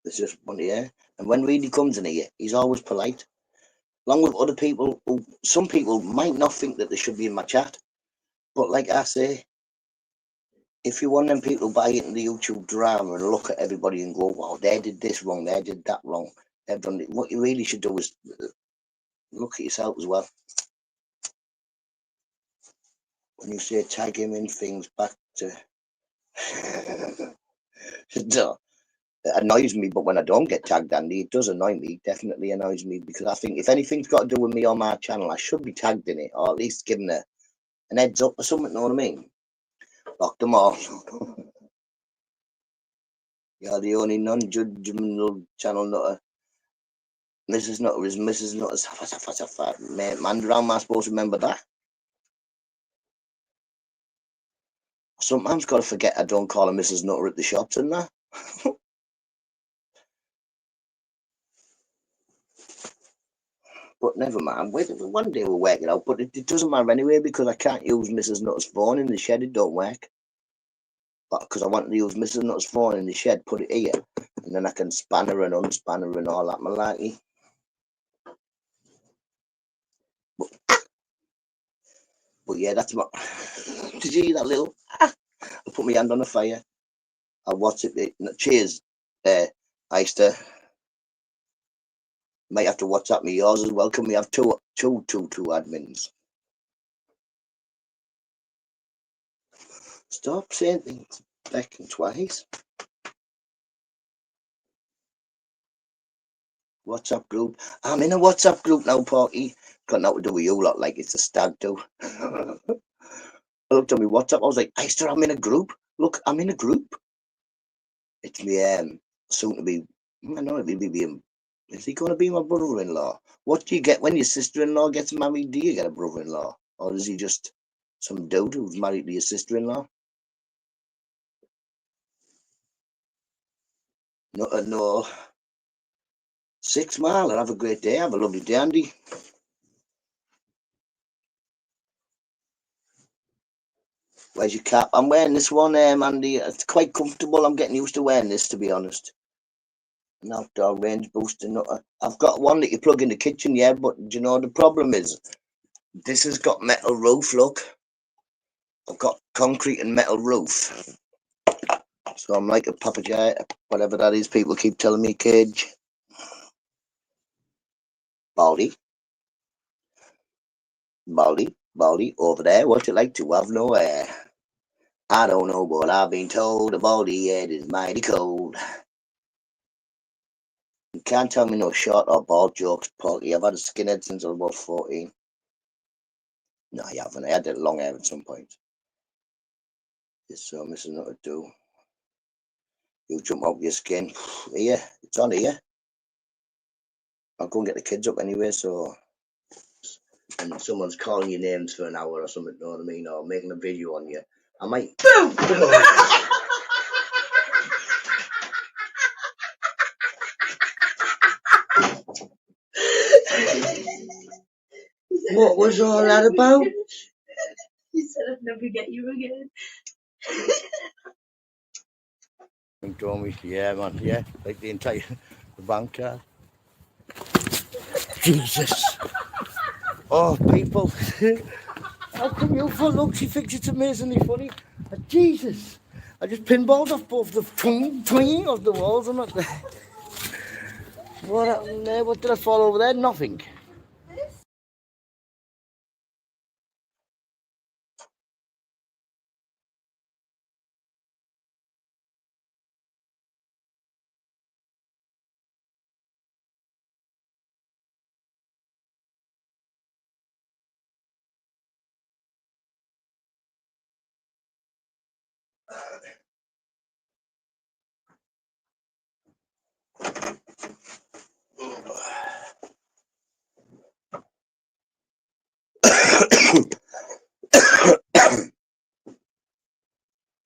It's just one here. And when Reedy comes in here, he's always polite. Along with other people who, some people might not think that they should be in my chat. But like I say, if you're one of them people who buy into the YouTube drama and look at everybody and go, wow, they did this wrong, they did that wrong, they've done it. What you really should do is look at yourself as well. When you say tag him in things back to... It annoys me, but when I don't get tagged, Andy, it does annoy me. It definitely annoys me because I think if anything's got to do with me on my channel, I should be tagged in it, or at least given an heads up or something, know what I mean? Lock them all. You're the only non-judgmental channel nutter. Mrs. Nutter is Mrs. Nutter. Man, how am I supposed to remember that? Sometimes got to forget I don't call her Mrs. Nutter at the shops and that. But never mind. Wait, one day we'll work it out. But it doesn't matter anyway because I can't use Mrs. Nutta's phone in the shed. It don't work. Because I want to use Mrs. Nutta's phone in the shed, put it here, and then I can span her and unspan her and all that malarkey. But yeah, that's what. Did you hear that little? I put my hand on the fire. I WhatsApp it. Cheers, Eister. Might have to WhatsApp me yours as well. Can we have two admins? Stop saying things back and twice. WhatsApp group. I'm in a WhatsApp group now, Porky. Got nothing to do with you lot, like it's a stag do. I looked at my WhatsApp. I was like, Eister, I'm in a group. Look, I'm in a group. It's me, soon to be. I know it'll be him. Is he going to be my brother-in-law? What do you get when your sister-in-law gets married? Do you get a brother-in-law, or is he just some dude who's married to your sister-in-law? No. 6 Mile, and have a great day. Have a lovely day, Andy. Where's your cap? I'm wearing this one, Andy. It's quite comfortable. I'm getting used to wearing this, to be honest. An outdoor range booster. I've got one that you plug in the kitchen, yeah, but you know, the problem is this has got metal roof, look. I've got concrete and metal roof. So I'm like a papagaya, whatever that is, people keep telling me, cage. Baldy, over there, what's it like to have no air? I don't know, but I've been told the baldy head is mighty cold. You can't tell me no short or bald jokes, Porky. I've had a skinhead since I was about 14. No, I haven't. I had it long hair at some point. It's so missing nothing to do. You jump out your skin. Here, it's on here. I'll go and get the kids up anyway, so. And someone's calling your names for an hour or something, you know what I mean? Or making a video on you. I might. Boom! What was all that about? He said I'd never get you again. Yeah, man, yeah. Like the entire bank card. Jesus. Oh, people. How come you for look? She thinks it's amazingly funny. Jesus. I just pinballed off both the twing of the walls. I'm not there. What happened there? What did I fall over there? Nothing.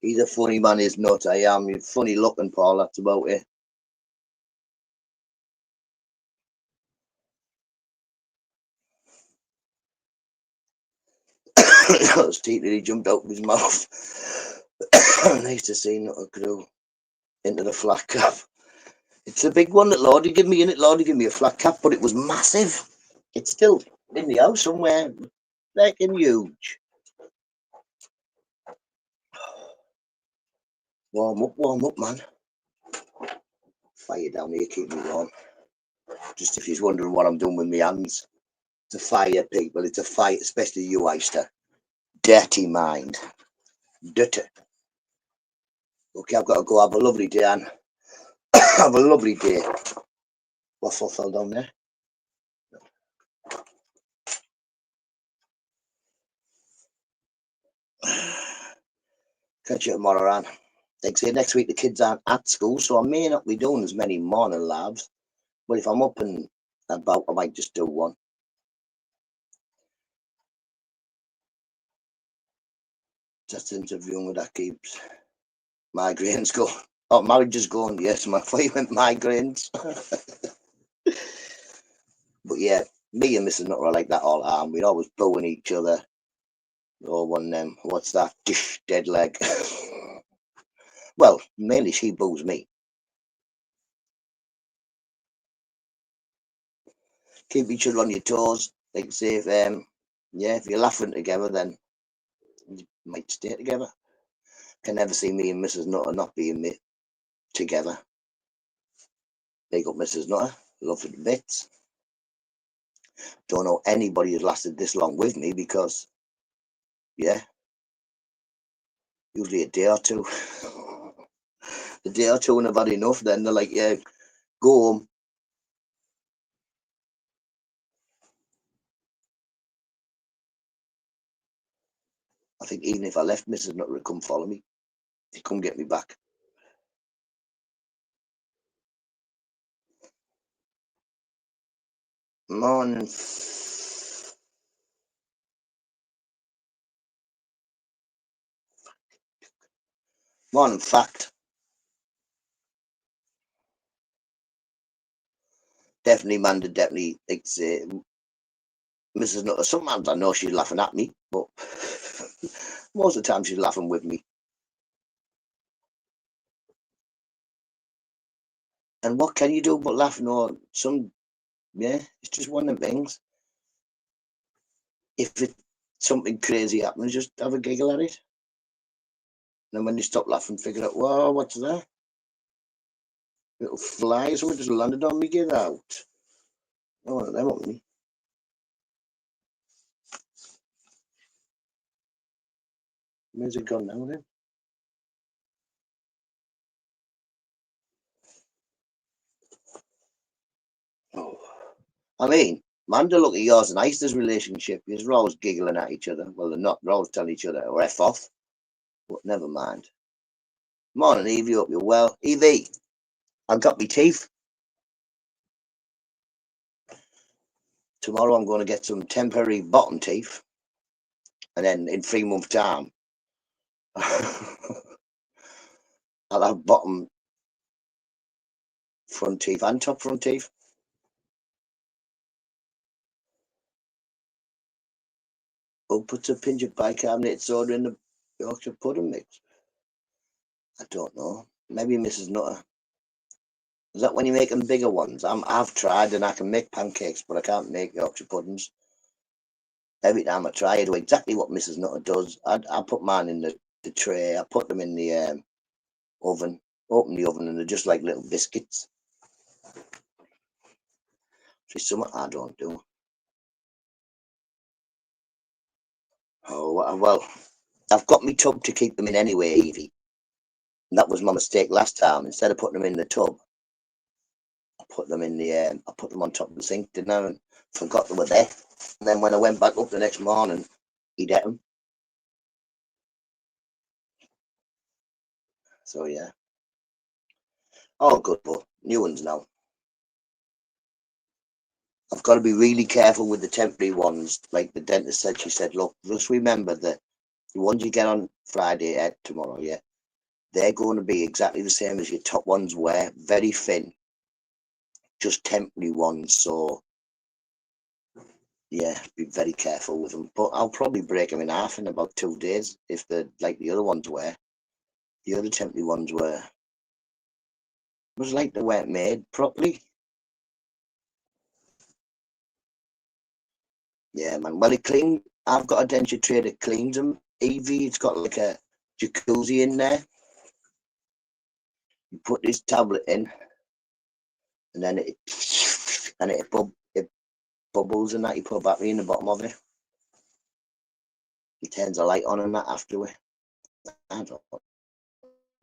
He's a funny man, is not. I am. You're funny looking, Paul. That's about it. His teeth nearly jumped out of his mouth. Nice to see Nutta grew into the flat cap. It's a big one that Lordy gave me in it. Lordy gave me a flat cap, but it was massive. It's still in the house somewhere. Freaking huge. Warm up, man. Fire down here, keep me warm. Just if you're wondering what I'm doing with my hands. It's a fire, people. It's a fire, especially you, Eister. Dirty mind. Dirty. Okay, I've got to go. Have a lovely day, Anne. Have a lovely day. Waffle fell down there. Catch you tomorrow, Anne. Like I say, next week the kids aren't at school, so I may not be doing as many morning labs. But if I'm up and about, I might just do one. Just interviewing with that keeps migraines going. Oh, marriage is going. Yes, my fight went migraines. But yeah, Me and Mrs. Nutter are like that all the time. We'd always booing each other. Or one of them, what's that? Dish, dead leg. Well, mainly she boos me. Keep each other on your toes. Like say if yeah, if you're laughing together, then you might stay together. Can never see me and Mrs. Nutter not being together. Big up Mrs. Nutter. Love her to bits. Don't know anybody who's lasted this long with me because, yeah, usually a day or two. A day or two and I've had enough, then they're like, yeah, go home. I think even if I left, Mrs. Nutter would come follow me. She'd come get me back. Morning. Morning fact. Definitely, man, definitely. It's Mrs. Nutter. Sometimes I know she's laughing at me, but most of the time she's laughing with me. And what can you do but laugh? No, yeah, it's just one of the things. If something crazy happens, just have a giggle at it. And then when you stop laughing, figure out, whoa, what's that? Little fly or something just landed on me, get out. No one of them on me. Where's it gone now then? Oh. I mean, man, to look at yours and Ice's relationship, you're always giggling at each other. Well, they're not, they're always telling each other, or F off. But never mind. Morning, Evie, hope you're well. Evie, I've got my teeth. Tomorrow I'm going to get some temporary bottom teeth. And then in 3 months' time, I'll have bottom front teeth and top front teeth. Who puts a pinch of bicarbonate soda in the Yorkshire pudding mix? I don't know. Maybe Mrs. Nutter. Is that when you make them bigger ones? I've tried and I can make pancakes, but I can't make Yorkshire puddings. Every time I try, I do exactly what Mrs. Nutter does. I put mine in the tray. I put them in the oven. Open the oven, and they're just like little biscuits. It's something I don't do. Oh well, I've got my tub to keep them in anyway, Evie. And that was my mistake last time. Instead of putting them in the tub, I put them in the I put them on top of the sink, didn't I? And forgot they were there. And then when I went back up the next morning, he'd ate them. So yeah, all good, but new ones now. I've got to be really careful with the temporary ones. Like the dentist said, she said, look, just remember that the ones you get on Friday tomorrow, yeah, they're going to be exactly the same as your top ones were, very thin, just temporary ones. So yeah, be very careful with them. But I'll probably break them in half in about 2 days if they're like the other ones were. The other temporary ones were. It was like they weren't made properly. Yeah, man. Well, it clean. I've got a denture tray that cleans them. Evie, it's got like a jacuzzi in there. You put this tablet in, and then it bubbles and that. You put a battery in the bottom of it. It turns a light on and that afterward. I don't know.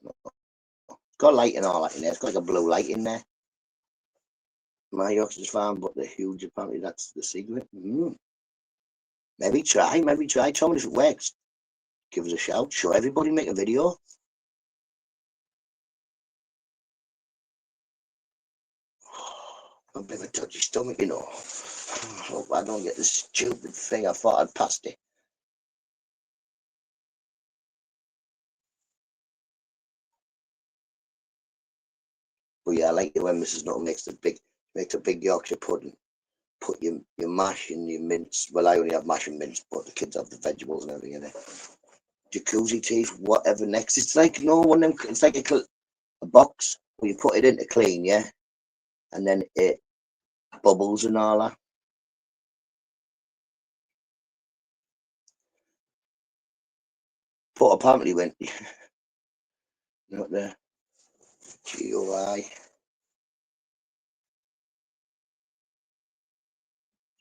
It's got a light and all that in there. It's got like a blue light in there. My Yorkshire's fine, but they're huge. Apparently, that's the secret. Maybe try. Tell me if it works. Give us a shout. Show everybody. Make a video. A bit of a touchy stomach, you know. Hope I don't get this stupid thing. I thought I'd passed it. But yeah, I like it when Mrs. Nutter makes a big Yorkshire pudding. put your mash and your mince. Well, I only have mash and mince, but the kids have the vegetables and everything in it. Jacuzzi teeth, whatever next. It's like no one of them. It's like a box where you put it in to clean, yeah, and then it bubbles and all that. But apparently went not the GUI.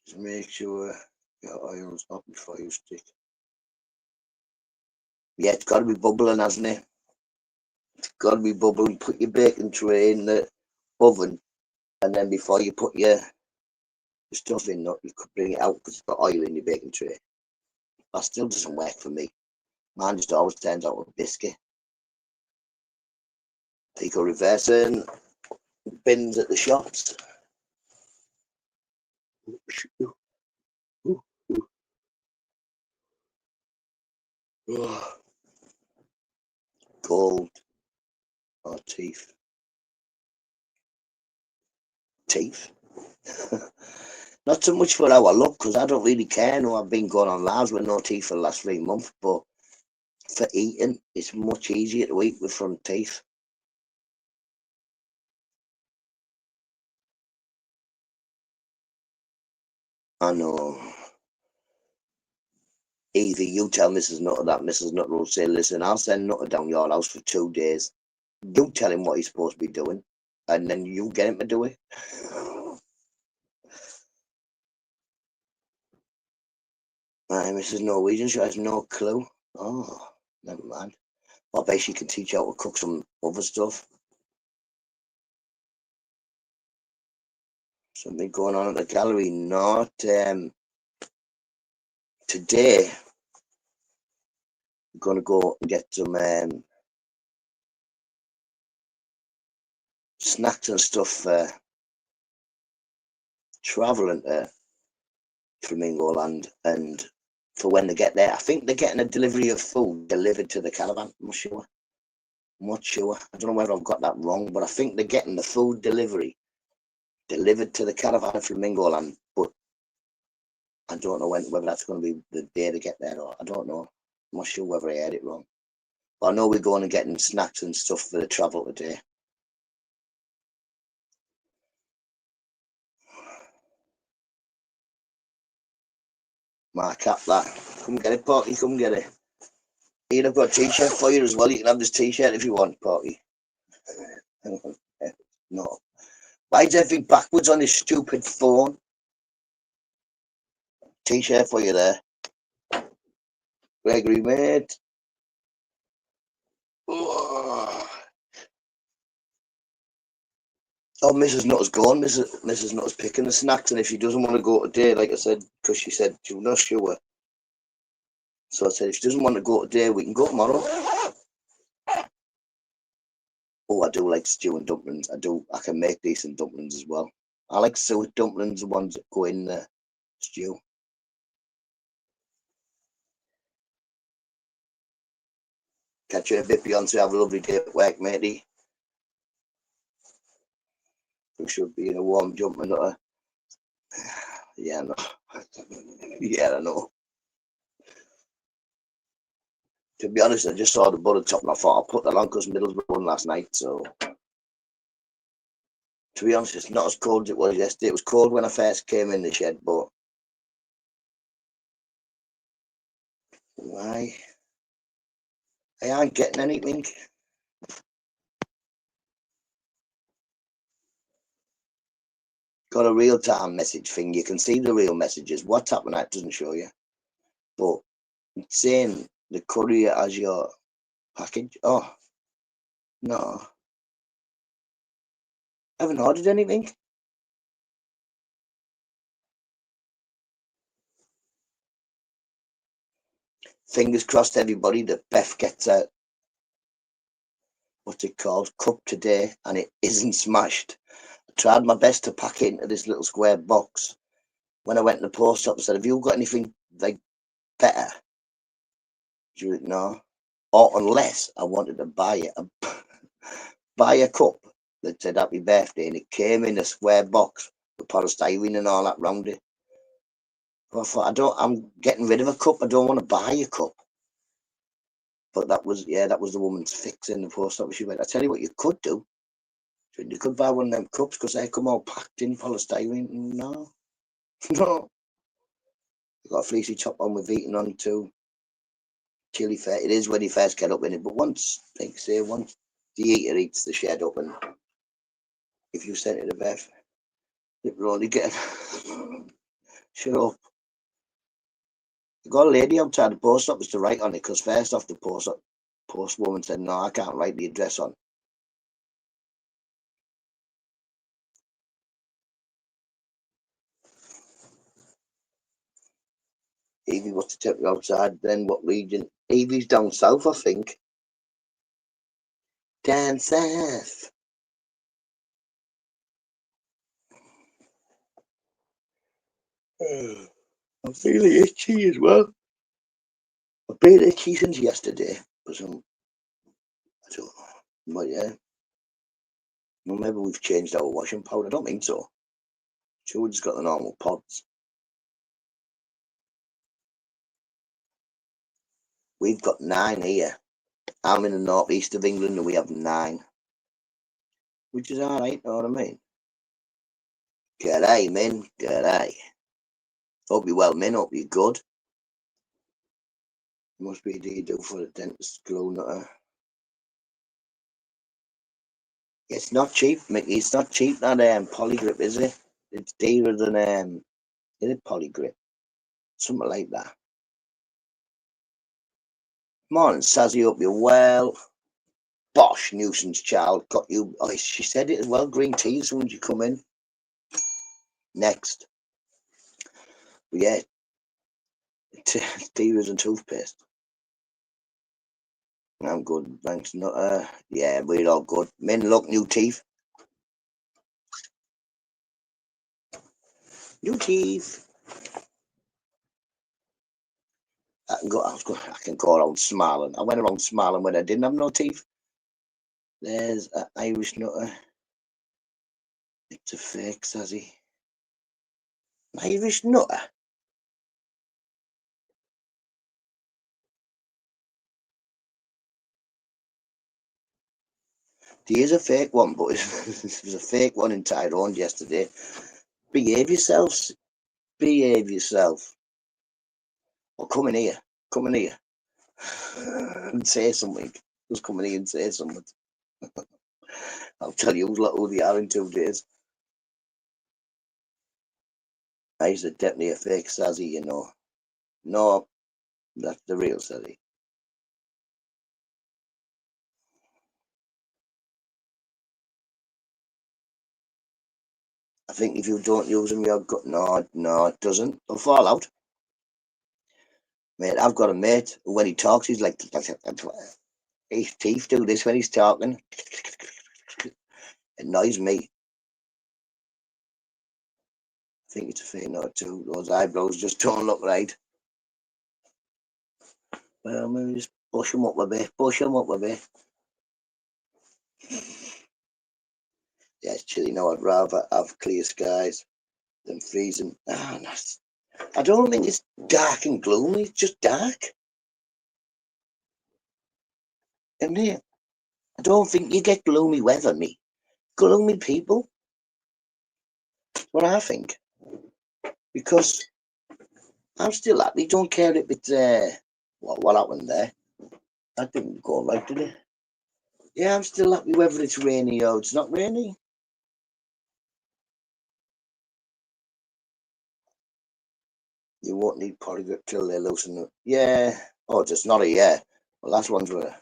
Just make sure your oil's up before you stick. Yeah, it's got to be bubbling, hasn't it? It's got to be bubbling. Put your baking tray in the oven, and then before you put your stuff in, you could bring it out because it's got oil in your baking tray. That still doesn't work for me. Mine just always turns out a biscuit. Pico reversing bins at the shops. Gold or teeth. Teeth. Not so much for our look, because I don't really care. No, I've been going on lives with no teeth for the last 3 months, but for eating, it's much easier to eat with front teeth. I know. Either you tell Mrs. Nutter that Mrs. Nutter will say, listen, I'll send Nutter down your house for 2 days. You tell him what he's supposed to be doing, and then you get him to do it. Mrs. Norwegian, she has no clue. Oh, never mind. I bet she can teach you how to cook some other stuff. Something going on at the gallery. Not today. I'm gonna go and get some snacks and stuff for traveling to Flamingo Land, and for when they get there. I think they're getting a delivery of food delivered to the caravan. I'm not sure. I don't know whether I've got that wrong, but I think they're getting the food delivery delivered to the caravan of Flamingo Land. But I don't know whether that's going to be the day they get there, or I don't know. I'm not sure whether I heard it wrong. But I know we're going and getting snacks and stuff for the travel today. Mark up that. Come get it, Porky. Come get it. Here, I've got a t-shirt for you as well. You can have this t-shirt if you want, Porky. No. Why is everything backwards on this stupid phone? T-shirt for you there. Gregory, mate. Oh, Mrs. Nutter's gone. Mrs. Nutter's picking the snacks, and if she doesn't want to go today, like I said, because she said she was not sure. So I said, if she doesn't want to go today, we can go tomorrow. Oh, I do like stew and dumplings. I can make decent dumplings as well. I like suet dumplings, the ones that go in the stew. Catch you a bit, Beyonce. Have a lovely day at work, matey. We should be in a warm jumper, not a... Yeah, no. Yeah, I know. To be honest, I just saw the butter top and I thought I'll put that on because Middlesbrough won last night. So, to be honest, it's not as cold as it was yesterday. It was cold when I first came in the shed, but why? I ain't getting anything. Got a real-time message thing. You can see the real messages. WhatsApp and that doesn't show you. But it's saying the courier has your package. Oh, no. I haven't ordered anything. Fingers crossed, everybody, that Beth gets a, what's it called, cup today, and it isn't smashed. I tried my best to pack it into this little square box. When I went to the post office, I said, have you got anything like better? She went, no. Or unless I wanted to buy it, buy a cup that said happy birthday, and it came in a square box the polystyrene and all that round it. I thought, I'm getting rid of a cup. I don't want to buy a cup. But that was the woman's fix in the post office. She went, I tell you what you could do. She went, you could buy one of them cups because they come all packed in polystyrene. No, no. You got a fleecy top on with eating on too. Chilly fair. It is when you first get up in it. But once, like I say, once the eater eats the shed up, and if you send it to bed, it will only get shut up. I got a lady outside the post office to write on it because first off the postwoman said, no, I can't write the address on. Evie, what's the temperature outside then? What region? Evie's down south, I think. Down south. I'm feeling itchy as well. I've been itchy since yesterday. But I don't know. But yeah. Well, maybe we've changed our washing powder. I don't think so. Sure, we just got the normal pods. We've got 9 here. I'm in the northeast of England and we have 9. Which is alright, know what I mean? G'day, Min. G'day. Hope you're well, Min. Hope you're good. Must be do you do for the dentist glue nutter. It's not cheap, Mickey. It's not cheap, that Polygrip, is it? It's dearer than is it Polygrip? Something like that. Morning, Sazzy, hope you're well. Bosh, nuisance child, got you. Oh, she said it as well. Green tea as soon as you come in. Next. But yeah, dearer than toothpaste. I'm good, thanks. Yeah, we're all good. Min, look, new teeth. New teeth. I can go around smiling. I went around smiling when I didn't have no teeth. There's an Irish nutter. It's a fake, says he. Irish nutter. There is a fake one, but there's a fake one in Tyrone yesterday. Behave yourselves. Behave yourself. Or come in here. Come in here. And say something. Just come in here and say something. I'll tell you who they are in 2 days. He's definitely a fake Sazzy, you know. No, that's the real Sazzy. I think if you don't use them, you're good. No, it doesn't. They'll fall out. Mate, I've got a mate who, when he talks, he's like, his teeth do this when he's talking. It annoys me. I think it's a fake note too. Those eyebrows just don't look right. Well, maybe just push them up a bit. Push them up a bit. Yeah, it's chilly now. I'd rather have clear skies than freezing. I don't think it's dark and gloomy. It's just dark. And yeah, I don't think you get gloomy weather, me. Gloomy people. That's what I think. Because I'm still happy. Don't care if it's what happened there. That didn't go right, did it? Yeah, I'm still happy whether it's rainy or it's not rainy. You won't need Polygrip till they loosen it. Yeah. Oh, just not a year. Well, last ones were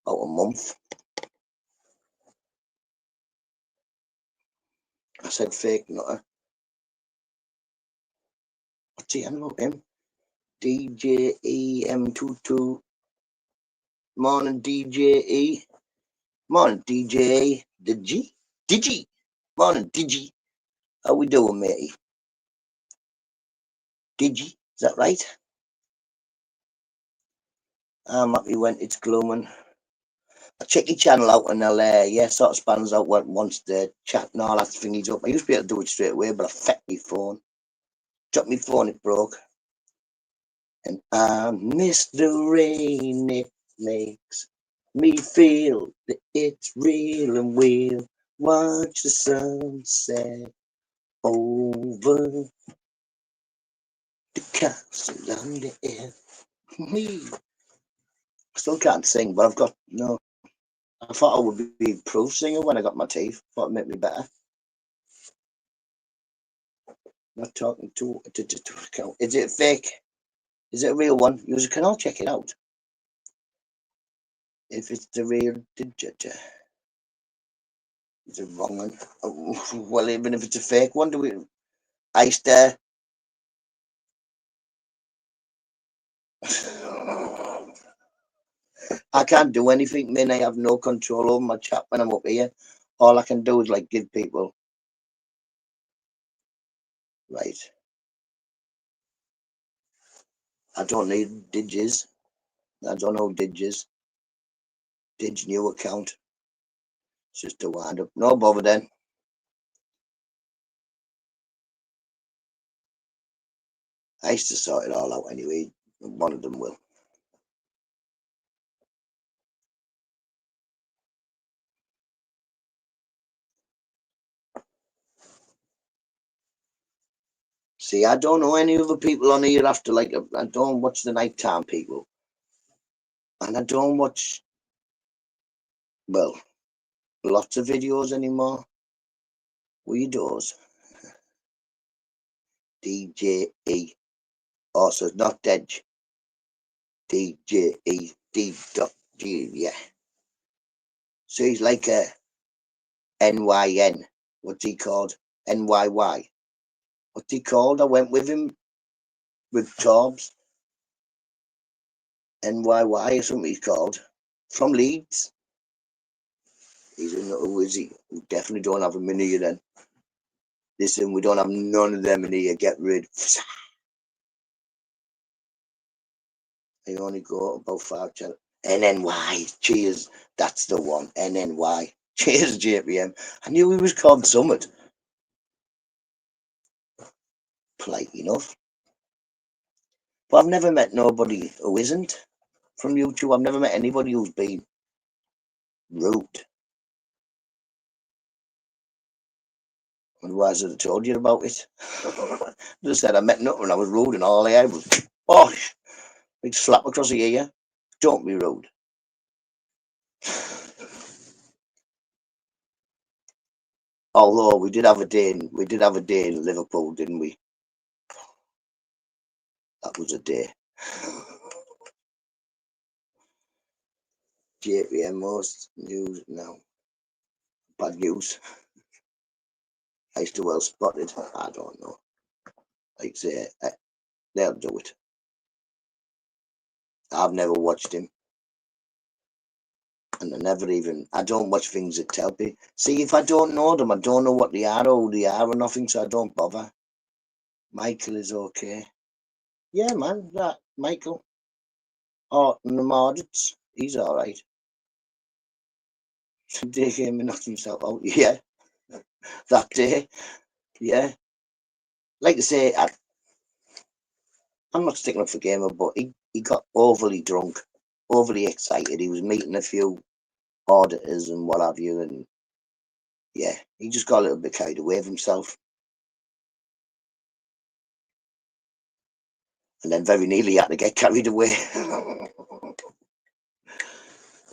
about a month. I said fake nutter. What's he about him? DJEM22. Morning, DJE. Morning, DJE. Digi. Morning, Digi. How we doing, matey? Digi, is that right? I'm happy when it's glooming. check your channel out and I'll yeah, sort of spans out once the chat and all that thingy's up. I used to be able to do it straight away, but I fecked my phone. Dropped my phone, it broke. And I miss the rain, it makes me feel that it's real, and we'll watch the sunset over the castle on the hill. Me. I still can't sing, but I've got no. I thought I would be a pro singer when I got my teeth. Thought it'd make me better. Not talking to account. Is it fake? Is it a real one? User can all check it out. If it's the real, it's a wrong one. Well, even if it's a fake one, do we? I stare. I can't do anything, man. I have no control over my chat when I'm up here. All I can do is like give people. Right. I don't need Digis. I don't know Digis. Dig new account. It's just a wind up. No bother then. I used to sort it all out anyway. One of them will. See, I don't know any other people on here after, like, I don't watch the nighttime people. And I don't watch, well, lots of videos anymore. Weirdos. DJE. Also, not Dedge. DJE. D.G. Yeah. So he's like a NYN. What's he called? NYY. What's he called? I went with him with Torbs. NYY or something he's called. From Leeds. He's a, who is he? We definitely don't have him in here then. Listen, we don't have none of them in here. Get rid. I only got about 5 channels. NNY. Cheers. That's the one. NNY. Cheers, JPM. I knew he was called Summit. Polite enough. But I've never met nobody who isn't from YouTube. I've never met anybody who's been rude. Otherwise, I'd have told you about it. Just said I met nothing and I was rude, and all I had was, bosh, big slap across the ear. Don't be rude. Although we did have a day in Liverpool, didn't we? That was a day. JPM most news now. Bad news. I used to well spotted. I don't know. Like say, they'll do it. I've never watched him. And I don't watch things that tell me. See, if I don't know them, I don't know what they are or who they are or nothing, so I don't bother. Michael is okay. Yeah, man, that Michael. Oh, and the Mardits, he's alright. Day came and knocked himself out. Yeah, that day. Yeah. Like I say, I'm not sticking up for Gamer, but he got overly drunk, overly excited. He was meeting a few auditors and what have you, and yeah, he just got a little bit carried away with himself. And then very nearly had to get carried away.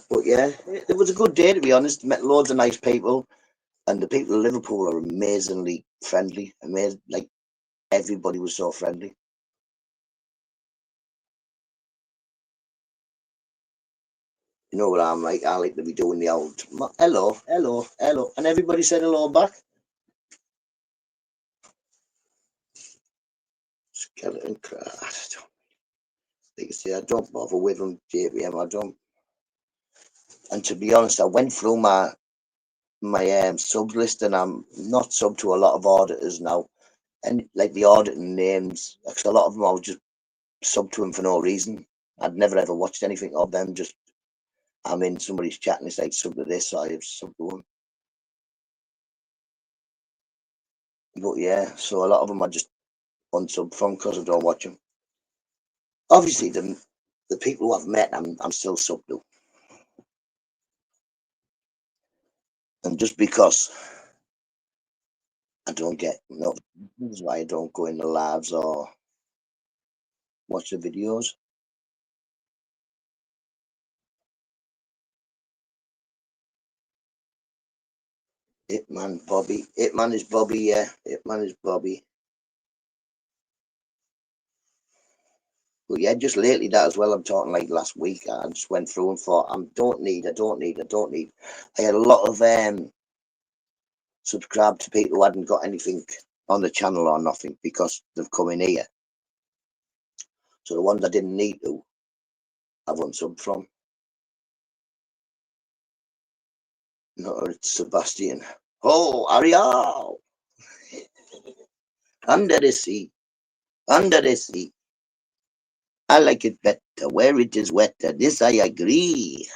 But yeah, it was a good day, to be honest. Met loads of nice people, and the people of Liverpool are amazingly friendly. Amazing, like everybody was so friendly. You know what I'm like? I like to be doing the old hello, hello, hello, and everybody said hello back. Skeleton craft. Like I say, I don't bother with them, JPM. I don't. And to be honest, I went through my sub list, and I'm not sub to a lot of auditors now. And like the auditing names, because a lot of them I was just sub to them for no reason. I'd never ever watched anything of them. Just I'm in somebody's chat and it's like sub to this, so I have sub to one. But yeah, so a lot of them I just unsub from because I don't watch them. Obviously, the people who I've met, I'm still sub to. And just because I don't get notifications, why I don't go in the lives or watch the videos. Hitman Bobby. Hitman is Bobby, yeah. Hitman is Bobby. But yeah, just lately that as well. I'm talking like last week. I just went through and thought, I don't need. I had a lot of subscribed to people who hadn't got anything on the channel or nothing because they've come in here. So the ones I didn't need to, I've unsubbed from. No, it's Sebastian. Oh, Ariel! Under the sea. Under the sea. I like it better where it is wetter. This I agree.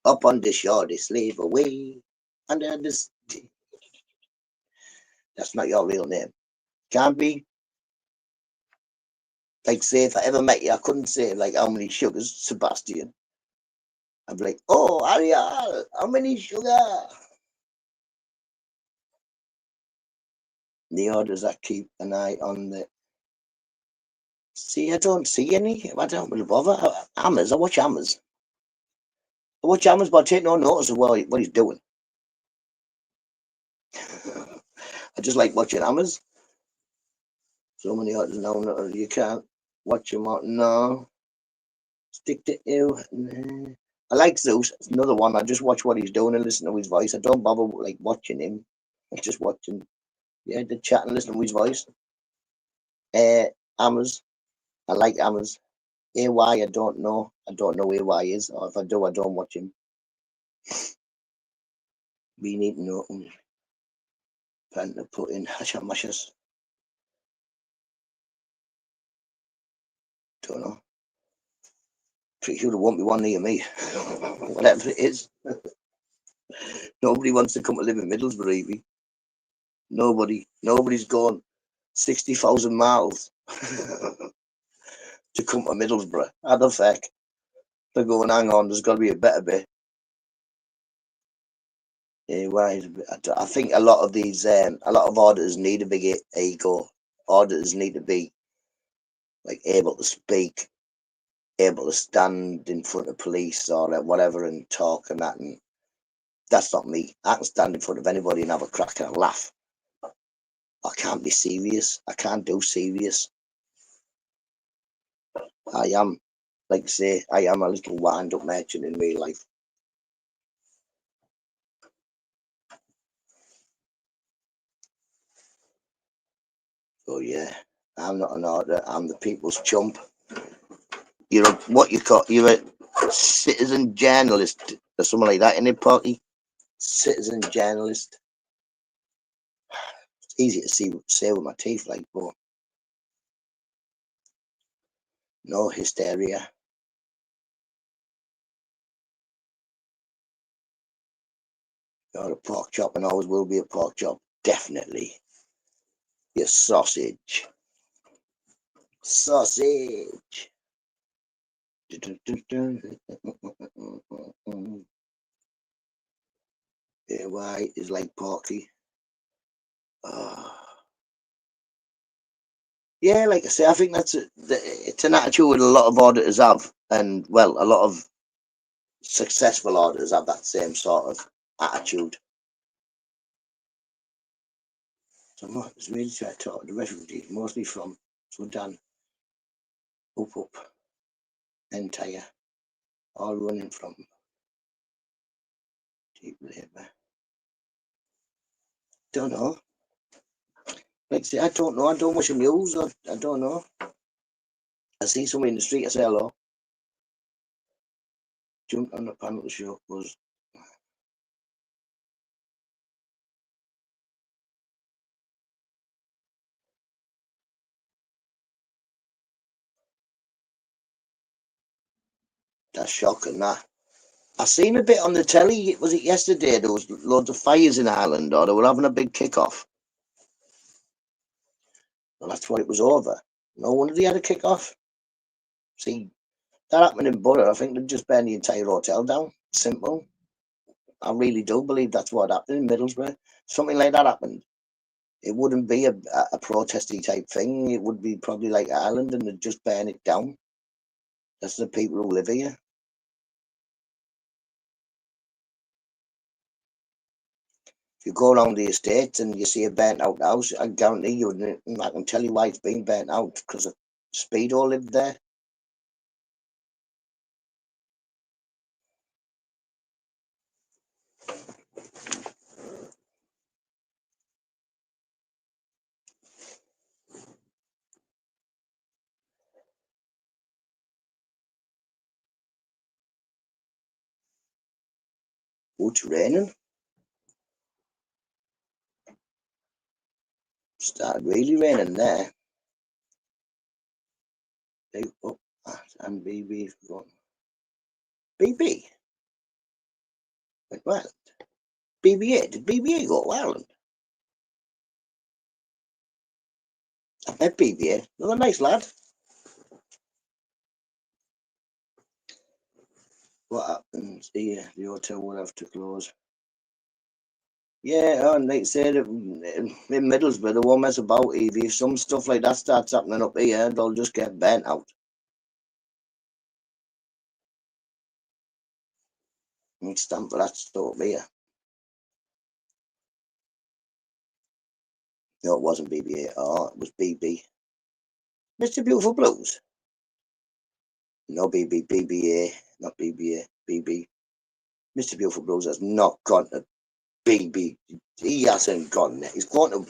Up on the shore they slave away. Under the sea. That's not your real name. Can't be. Like, say, if I ever met you, I couldn't say, like, how many sugars, Sebastian. I'd be like, oh, Ariel, how many sugar? The orders I keep an eye on the. See, I don't see any. I don't really bother. Hammers, I watch Hammers. But I take no notice of what he's doing. I just like watching Hammers. So many others now, you can't watch them out. No. Stick to you. Nah. I like Zeus. It's another one. I just watch what he's doing and listen to his voice. I don't bother like watching him. I'm just watching. Yeah, the chat and listen to his voice. Hammers. I like Hammers. AY, I don't know. I don't know who AY is. Or if I do, I don't watch him. We need to know. Trying to put in hashamashes. Don't know. Pretty sure there won't be one near me. Whatever it is. Nobody wants to come to live in Middlesbrough. Nobody's gone 60,000 miles to come to Middlesbrough. How the fuck? They're going, hang on, there's got to be a better bit. Yeah, why? I think a lot of these, a lot of auditors need a big ego. Auditors need to be like able to speak, able to stand in front of police or whatever and talk and that. And that's not me. I can stand in front of anybody and have a crack and a laugh. I can't be serious. I can't do serious. I am, like say, I am a little wind-up merchant in real life. So yeah, I'm not an auditor. I'm the people's chump. You're what you call, you're a citizen journalist or something like that in it, Parky. Citizen journalist. It's easy to say with my teeth, like, but no hysteria. You're a pork chop and always will be a pork chop. Definitely. Your sausage. Sausage. Yeah, why is like Porky? Yeah, like I say, I think it's an attitude that a lot of auditors have, and well, a lot of successful auditors have that same sort of attitude. So it's really trying to talk to the refugees, mostly from Sudan, up, entire, all running from cheap labour. Don't know. Like I say, I don't know. I don't watch the news. I don't know. I see somebody in the street. I say hello. Jumped on the panel show was. That's shocking. That I seen a bit on the telly. Was it yesterday? There was loads of fires in Ireland, or they were having a big kick-off. Well, that's what it was over. No wonder they had a kick-off. See, that happened in Borough. I think they'd just burn the entire hotel down. Simple. I really do believe that's what happened in Middlesbrough. Something like that happened. It wouldn't be a protesty type thing. It would be probably like Ireland, and they'd just burn it down. That's the people who live here. If you go around the estate and you see a burnt out house, I guarantee you, I can tell you why it's been burnt out, because of Speedo lived there. Oh, it's raining. Started really raining there. Oh, and BB. BB went to Ireland. BBA, did BBA go to Ireland? I met BBA. Another nice lad. What happens here? The hotel will have to close. Yeah, and like I said, in Middlesbrough, they won't mess about, Evie. If some stuff like that starts happening up here, they'll just get burnt out. And stand for that stuff up here. No, it wasn't BBA. Oh, it was BB. Mr. Beautiful Blues. No, BBA, not BBA, BB. Mr. Beautiful Blues has not gone to BB. He hasn't gone there. He's going to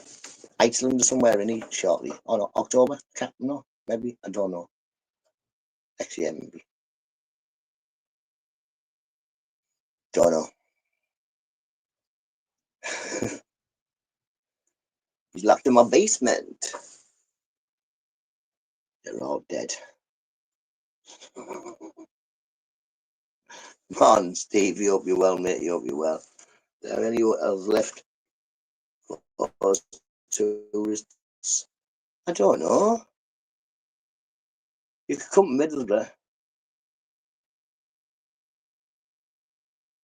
Iceland or somewhere, isn't he, shortly? Oh, no, October? Can't know. Maybe. I don't know. Next year, maybe. Don't know. He's locked in my basement. They're all dead. Come on, Steve. You hope you're well, mate. You hope you're well. Are there any hotels left for us tourists? I don't know. You could come to Middlesbrough.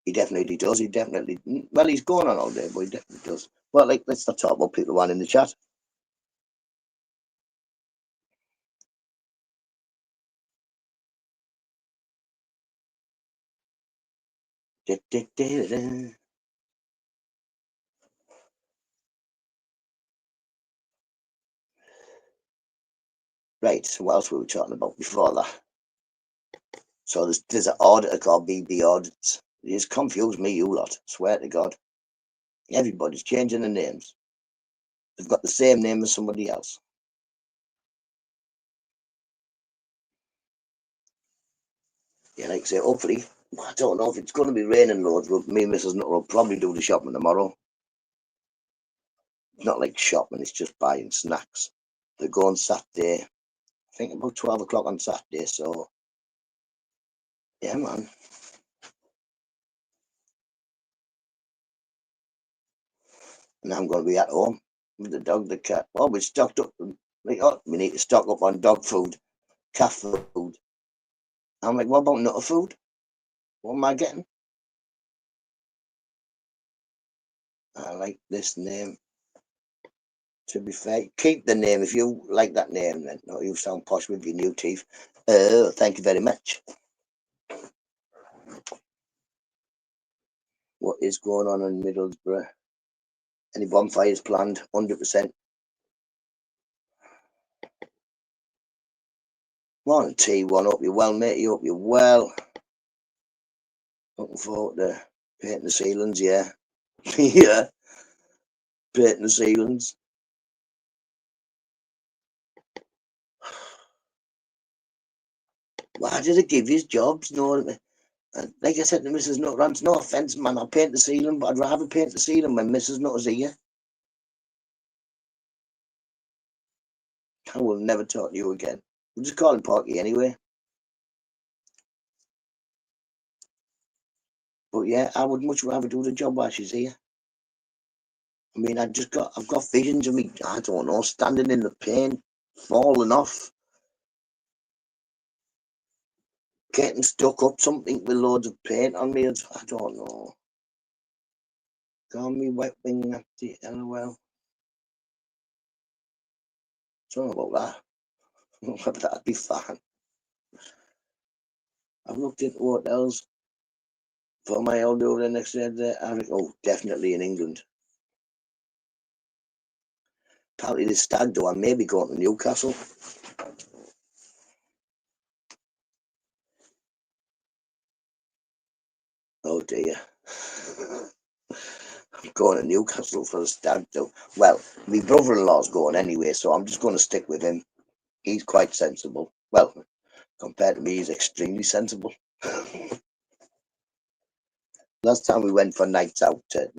He definitely does. He definitely. Well, he's going on all day, but he definitely does. Well, like, let's not talk about people who aren't in the chat. Right, so what else were we talking about before that? So there's an auditor called BB Audits. It's confused me, you lot. Swear to God. Everybody's changing the names. They've got the same name as somebody else. Yeah, like I say, hopefully, I don't know if it's going to be raining loads, but me and Mrs. Nutter will probably do the shopping tomorrow. It's not like shopping, it's just buying snacks. They go on Saturday, I think about 12 o'clock on Saturday, so yeah, man. And I'm going to be at home with the dog, the cat. Oh, we stocked up. Like, oh, we need to stock up on dog food, cat food. I'm like, what about Nutter food? What am I getting? I like this name. To be fair, keep the name if you like that name. Then, no, you sound posh with your new teeth. Thank you very much. What is going on in Middlesbrough? Any bonfires planned? 100%. Morning, T1. Hope you're well, mate. You hope you're well. Looking forward to painting the ceilings, yeah. Yeah, painting the ceilings. Why did it give you jobs? No, like I said to Mrs. Nutter, no offence, man. I'll paint the ceiling, but I'd rather paint the ceiling when Mrs. Nutter's here. I will never talk to you again. We'll just call him Porky anyway. But yeah, I would much rather do the job while she's here. I mean, I've got visions of me, I don't know, standing in the pain, falling off, getting stuck up something with loads of paint on me. I don't know. Call me wet wing at the LOL. Don't know about that. That'd be fine. I've looked into hotels for my elder the next day. Oh, definitely in England. Apparently this stag do. I may be going to Newcastle. Oh dear. I'm going to Newcastle for the stag do. Well, my brother-in-law's going anyway, so I'm just going to stick with him. He's quite sensible. Well, compared to me, he's extremely sensible. Last time we went for nights out to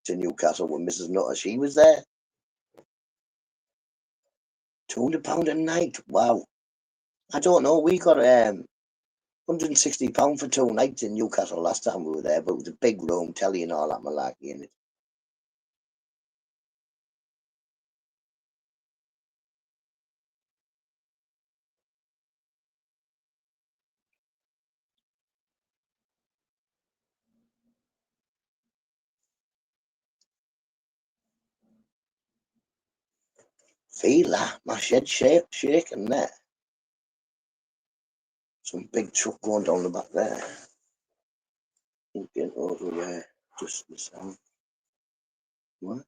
Newcastle with Mrs. Nutter, she was there. £200 a night. Wow. I don't know. We got £160 for 2 nights in Newcastle last time we were there, but it was a big room, telly and all that malarkey in it. Feel that? My shed shaking there. Some big truck going down the back there. Getting over there. Just the sound. What?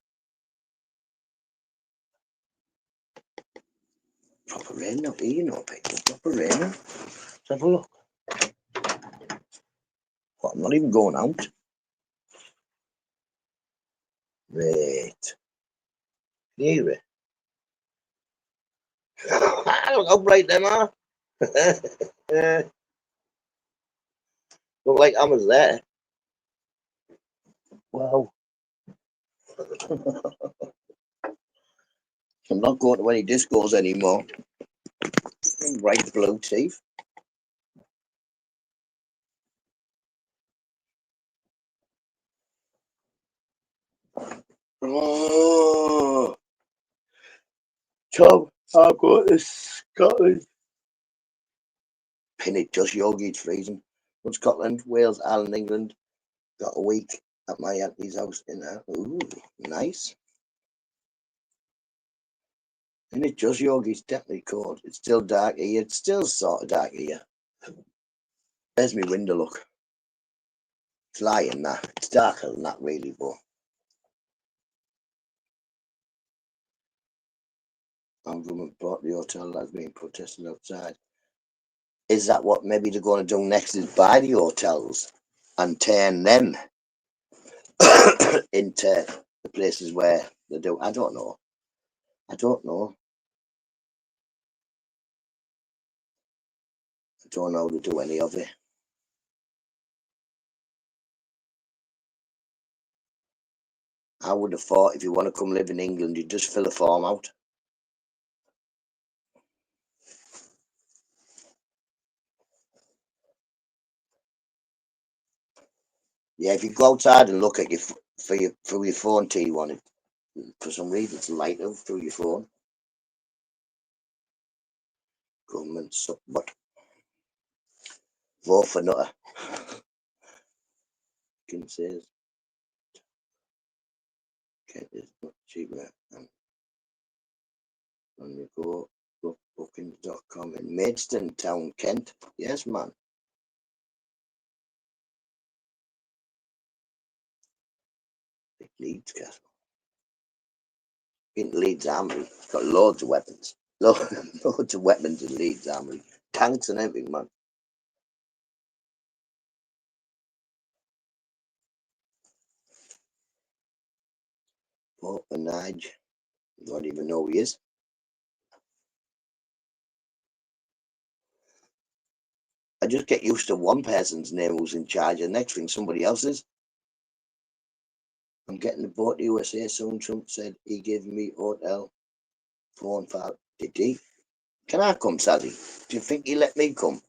Proper rain out here, you know, people. Proper rain. Let's have a look. What, I'm not even going out. Right. Can you hear it? Look how bright them are. Look like hammers there. Wow. I'm not going to any discos anymore. Bright blue teeth. Oh, Tom, I've got to Scotland. Pin it, just yogi, it's freezing. From Scotland, Wales, Ireland, England. Got a week at my auntie's house in there. Ooh, nice. And it just yogi, it's definitely cold. It's still dark here. It's still sort of dark here. There's my window, look. It's lying that. It's darker than that, really, but our government bought the hotel that's being protested outside. Is that what maybe they're going to do next? Is buy the hotels and turn them into the places where they do? I don't know. I don't know. I don't know how to do any of it. I would have thought if you want to come live in England, you just fill a form out. Yeah, if you go outside and look at your through your phone T1, for some reason it's light up through your phone. Government support. Vote for Nutter. Can say Kent is not cheaper and when you go bookings.com in Maidstone Town, Kent. Yes, man. Big Leeds Castle. In Leeds Armory. Got loads of weapons. Loads of weapons in Leeds Armory. Tanks and everything, man. Pope and Nige. Don't even know who he is. I just get used to one person's name who's in charge, and the next thing somebody else is. I'm getting the boat to USA soon. Trump said he gave me hotel phone for. Did he? Can I come, Sazzy? Do you think he let me come?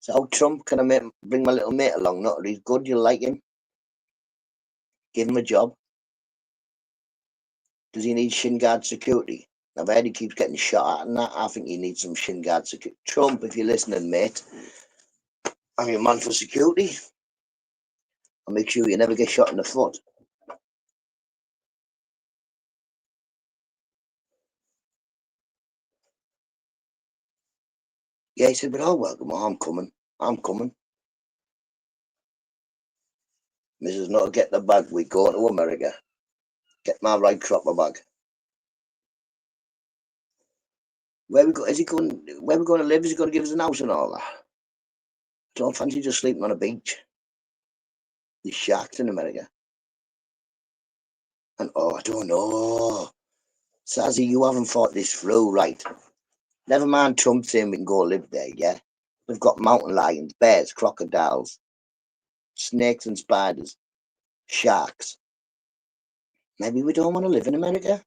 So Trump, can I bring my little mate along? Not he's good, you like him? Give him a job. Does he need shin guard security? I've heard he keeps getting shot at and that. I think he needs some shin guard security. Trump, if you're listening, mate, I'm your man for security. I'll make sure you never get shot in the foot. Yeah, he said, but I'll welcome her. I'm coming. I'm coming. Mrs. Nutter, get the bag. We go to America. Get my right cropper bag. Where we go? Is he going? Where we going to live? Is he going to give us an house and all that? I don't fancy just sleeping on a beach. There's sharks in America. And oh, I don't know. Sazzy, you haven't thought this through, right? Never mind Trump saying we can go live there, yeah? We've got mountain lions, bears, crocodiles, snakes and spiders, sharks. Maybe we don't want to live in America.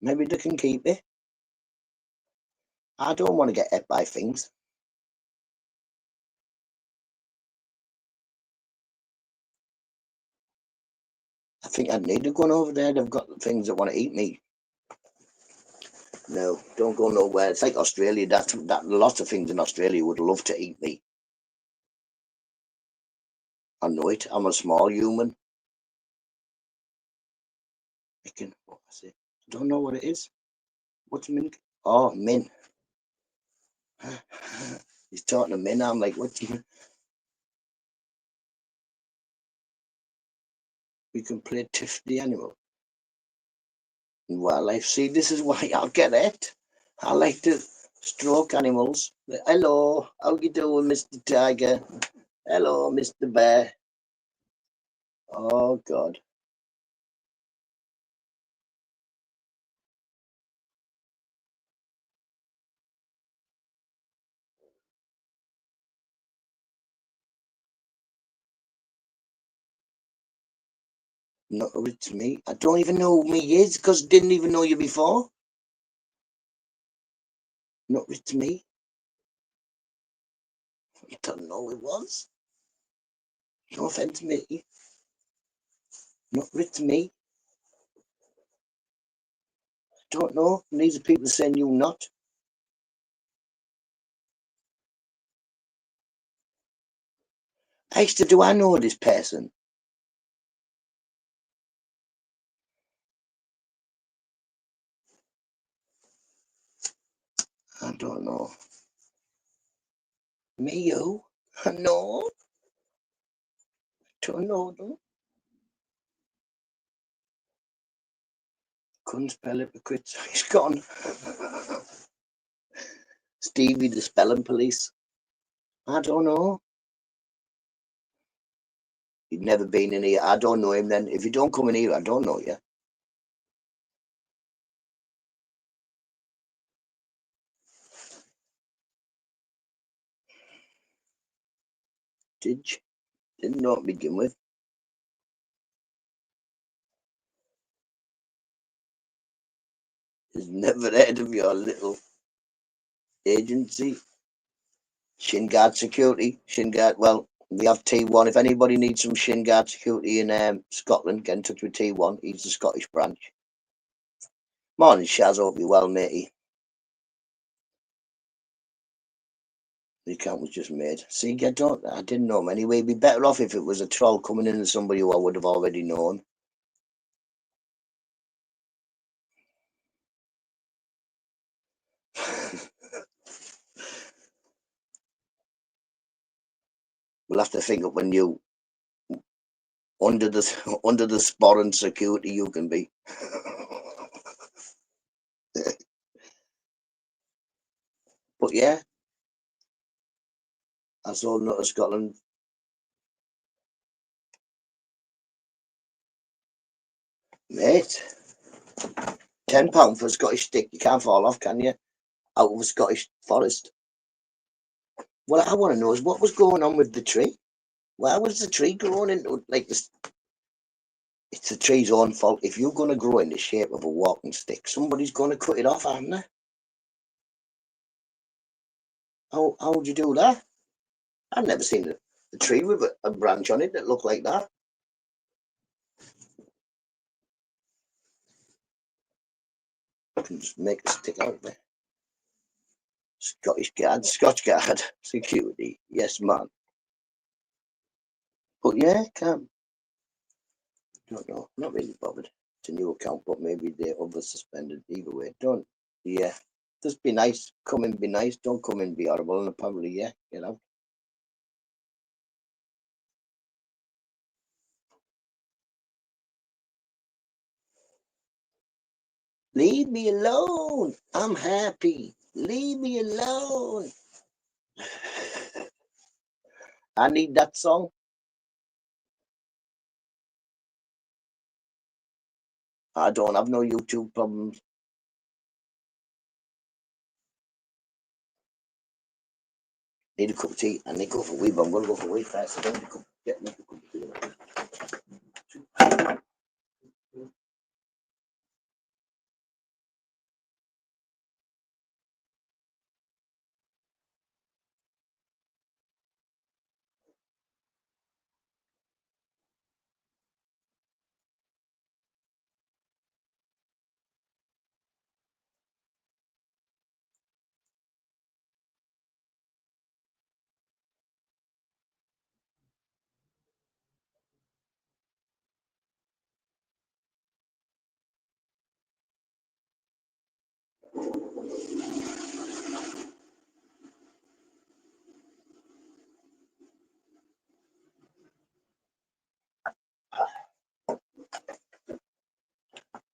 Maybe they can keep it. I don't want to get hit by things. I think I'd need to go over there. They've got things that want to eat me. No, don't go nowhere. It's like Australia. That lots of things in Australia would love to eat me. I know it. I'm a small human. What is it? I don't know what it is. What's min? Oh, min. He's talking to min. I'm like, what? We can play Tiff the animal in wildlife. See, this is why I'll get it. I like to stroke animals. Hello, how you doing, Mr. Tiger? Hello, Mr. Bear. Oh God. Not it's me. I don't even know who me is because I didn't even know you before. Not it's me. I don't know who it was. No offense, me. Not it's me. Don't know. And these are people saying you not. Esther, do I know this person? I don't know. Me, you? No. Don't know them. Couldn't spell hypocrites. He's gone. Stevie, the spelling police. I don't know. You've never been in here. I don't know him then. If you don't come in here, I don't know you. Did you? Didn't know to begin with. He's never heard of your little agency. Shin Guard Security. Shin Guard. Well, we have T1. If anybody needs some Shin Guard Security in Scotland, get in touch with T1. He's the Scottish branch. Morning, Shaz. Hope you're well, matey. The account was just made. See, I didn't know him anyway. It'd be better off if it was a troll coming in and somebody who I would have already known. We'll have to think up a new under the spot and security you can be. But yeah, that's all NUTTA Scotland. Mate, £10 for a Scottish stick. You can't fall off, can you? Out of a Scottish forest. What I want to know is what was going on with the tree. Why was the tree growing into like this? It's the tree's own fault. If you're going to grow in the shape of a walking stick, somebody's going to cut it off, aren't they? How would you do that? I've never seen a tree with a branch on it that looked like that. I can just make it stick out there. Scottish Guard, Scotch Guard, security. Yes, man. But yeah, Cam. Don't know. Not really bothered. It's a new account, but maybe the others suspended. Either way, don't. Yeah. Just be nice. Come in, be nice. Don't come in, be horrible. And apparently, yeah, get out. Leave me alone. I'm happy. Leave me alone. I need that song. I don't have no YouTube problems. Need a cup of tea. I need to go for a wee, but I'm going to go for a wee first. I don't need to get me a cup of tea.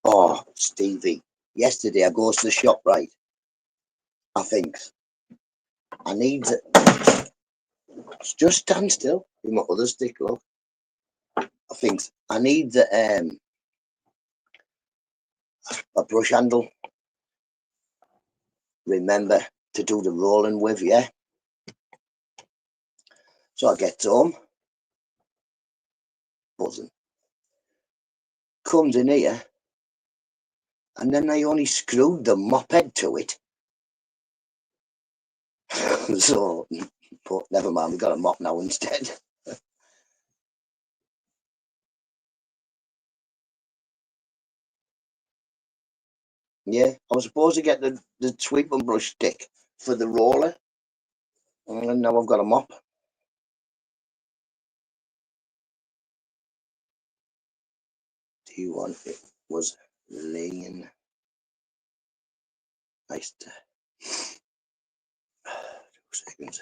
Oh, Stevie. Yesterday I goes to the shop, right? I think I need to just stand still with my other stick, look. I think I need a brush handle. Remember to do the rolling with, yeah? So I get home, buzzing. Comes in here, and then I only screwed the mop head to it. So, but never mind, we got a mop now instead. Yeah, I was supposed to get the sweep and brush stick for the roller, and now I've got a mop. T1, it was laying nice to 2 seconds.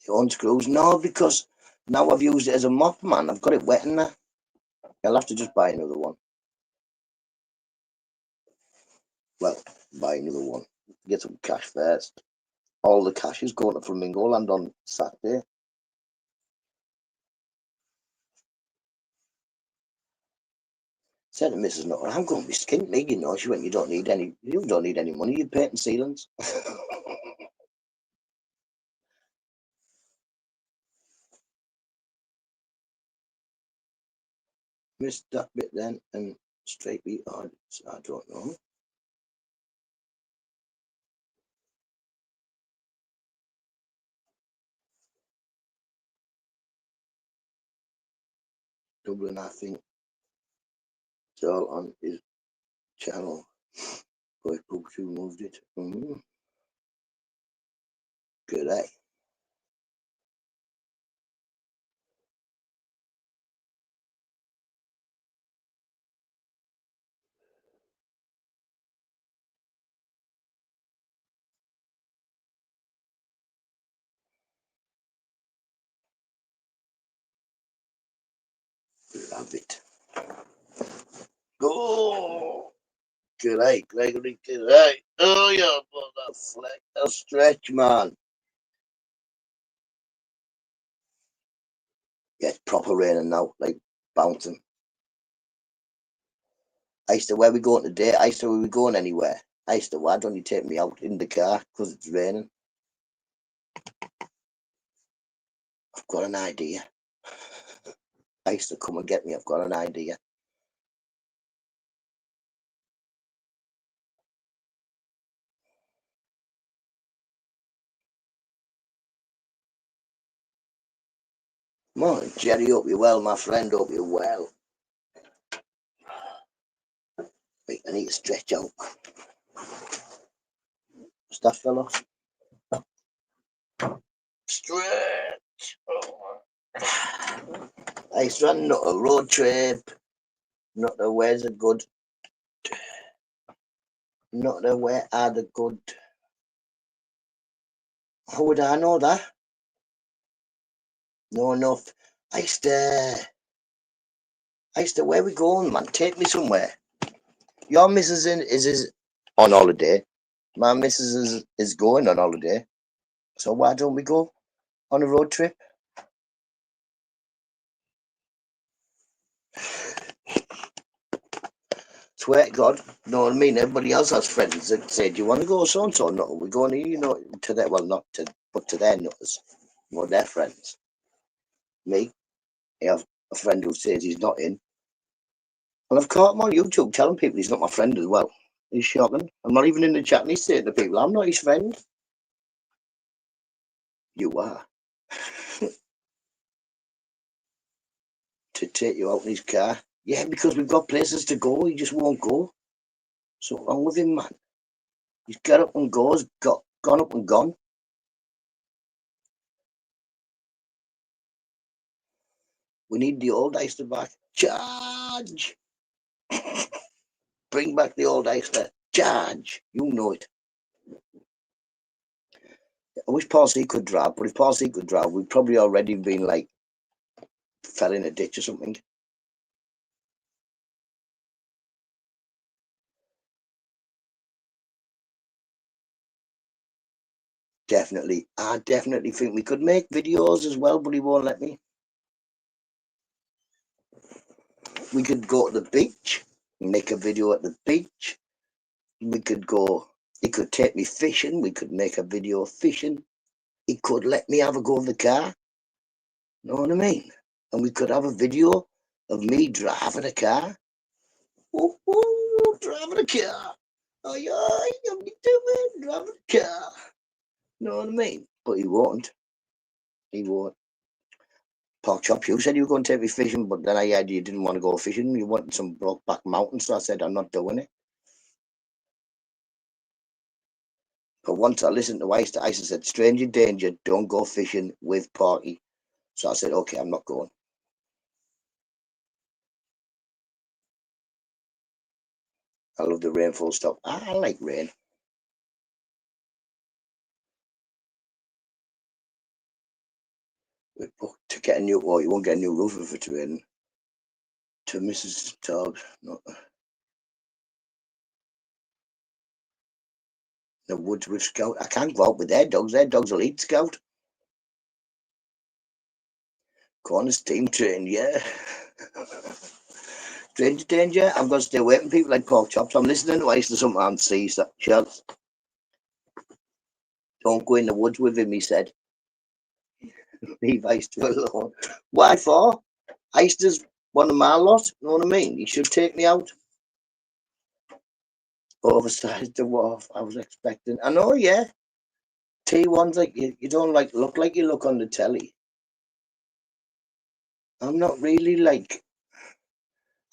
It unscrews. No, because now I've used it as a mop, man. I've got it wet in there. I'll have to just buy another one. Well, buy another one. Get some cash first. All the cash is going to Flamingo Land on Saturday. Said to Mrs. Nutter, I'm going to be skint me, you know. She went, you don't need any money, you're painting ceilings. Missed that bit then, and straight beat on. I don't know. Dublin, I think. It's all on his channel. Boy, Books who moved it. Good, eh? Love it. Oh, good, eh? Gregory, good, eh? Oh, yeah, but that fleck, that stretch, man. Yeah, it's proper raining now, like bouncing. I used to, where we going today? I used to, were we going anywhere? I used to, why don't you take me out in the car? Because it's raining. I've got an idea. I used to come and get me. I've got an idea. Morning, Jerry. Hope you're well, my friend. Hope you're well. Wait, I need to stretch out. Stuff fell off. Stretch. I used to run a road trip. Not the where's a good. Not the where are the good. How would I know that? No enough. I used to, where we going, man? Take me somewhere. Your missus is on holiday. My missus is going on holiday. So why don't we go on a road trip? Swear to God, know what I mean? Everybody else has friends that say, do you want to go so and so? No, we're going to, to their, well, not to, but to their nutters. Well, their friends. Me, I have a friend who says he's not in. And I've caught him on YouTube telling people he's not my friend as well. He's shocking. I'm not even in the chat and he's saying to people, I'm not his friend. You are. To take you out in his car. Yeah, because we've got places to go. He just won't go. So what's wrong with him, man? He's got up and gone up and gone. We need the old Easter back. Charge! Bring back the old Easter. Charge! You know it. I wish Paul C could drive, but if Paul C could drive, we'd probably already been like fell in a ditch or something. Definitely. I definitely think we could make videos as well, but he won't let me. We could go to the beach, make a video at the beach. We could go, he could take me fishing. We could make a video of fishing. He could let me have a go of the car. Know what I mean? And we could have a video of me driving a car. Ooh, ooh, driving a car. Oh, yeah, I'm doing driving a car. Know what I mean? But he won't. He won't. Pork chop, you said you were going to take me fishing, but then I heard you didn't want to go fishing. You wanted some Brokeback Mountain, so I said, I'm not doing it. But once I listened to Ice said, stranger danger, don't go fishing with Porky. So I said, okay, I'm not going. I love the rainfall stuff. I like rain. To get a new, well, you won't get a new roof if it's raining. To Mrs. Todd, no. The woods with Scout. I can't go out with their dogs. Their dogs will eat Scout. Corners team train, yeah. Stranger danger. I'm going to stay away from people like pork chops. I'm listening to Ice to something and sees that. Charles, don't go in the woods with him, he said. Leave Ice to alone. Why for? Ice is one of my lot. You know what I mean? He should take me out. Oversized dwarf. I was expecting. I know, yeah. T1's like you don't look like you look on the telly. I'm not really like.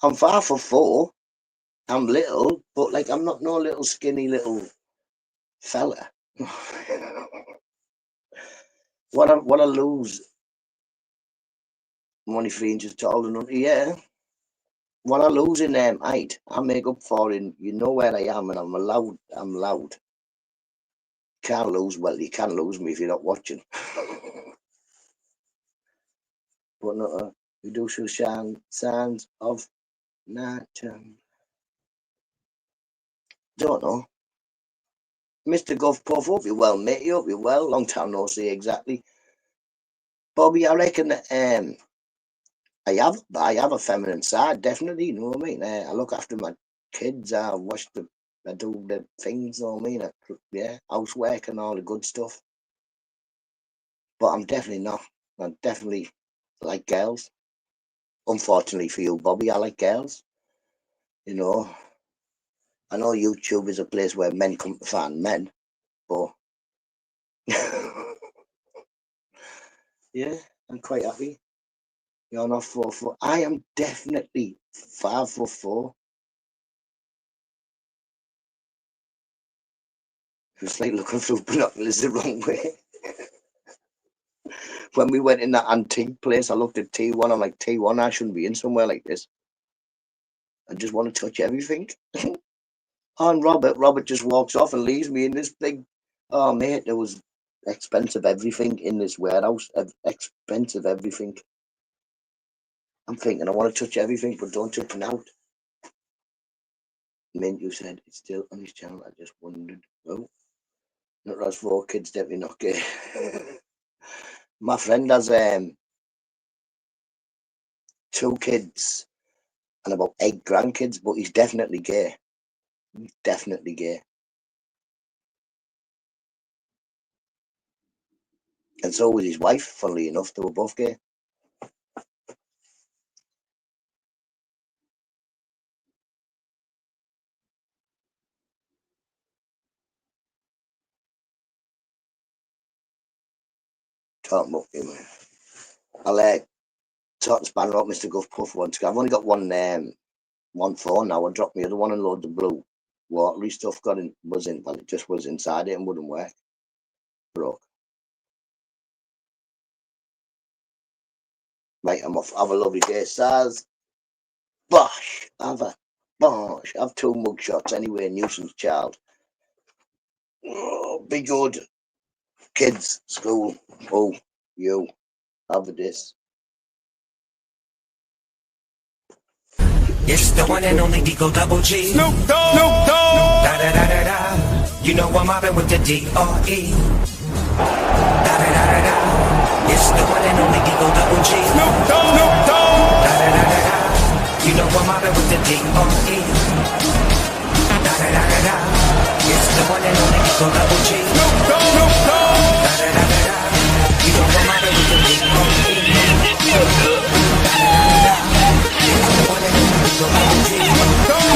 I'm 5'4". I'm little, but like I'm not no little skinny little fella. What I lose? I'm only 3 inches taller than yeah. What I lose in height, I make up for in. You know where I am, and I'm loud. I'm loud. Can't lose. Well, you can lose me if you're not watching. But not we do show signs of night. Don't know. Mr. Gov Puff, hope you're well, mate. Hope you're well. Long time no see, exactly. Bobby, I reckon I have a feminine side, definitely. You know what I mean? I look after my kids. I do the things. You know what I mean? Yeah, housework and all the good stuff. But I'm definitely not. I definitely like girls. Unfortunately for you, Bobby, I like girls. You know, I know YouTube is a place where men come to find men, but yeah, I'm quite happy. You're not 4'4". I am definitely 5'4". It's like looking through binoculars the wrong way. When we went in that antique place, I looked at T1. I'm like, T1, I shouldn't be in somewhere like this. I just want to touch everything. And Robert just walks off and leaves me in this big. Oh, mate, there was expensive everything in this warehouse. Expensive everything. I'm thinking, I want to touch everything, but don't touch it out. Mint, you said it's still on his channel. I just wondered. Oh, not those 4 kids, definitely not gay. My friend has 2 kids and about 8 grandkids, but he's definitely gay. He's definitely gay. And so was his wife, funnily enough. They were both gay. Talking about him. I'll talk to Spanner up Mr. Guff Puff once. I've only got one phone now. I dropped my other one and load the blue watery stuff well, it just was inside it and wouldn't work. Broke. Right, I'm off. Have a lovely day, Saz. Bosh. Bosh. Have 2 mugshots anyway, nuisance child. Oh, be good. Kids, school. Oh, you. Have a this. It's the one and only Digo Double G. Snoop Dogg. Snoop Dogg. Da da da da da. You know I'm mobbing with the D.R.E. Da da da da da. It's the one and only Digo Double G. Snoop Dogg. Snoop Dogg. Da da da da da. You know I'm mobbing with the D.R.E. Da da da da da. It's the one and only Digo Double G. Snoop Dogg. Snoop Dogg. Da da da da da. You know I'm mobbing with the D.R.E. Da da da da da. It's the one and only Digo Double G.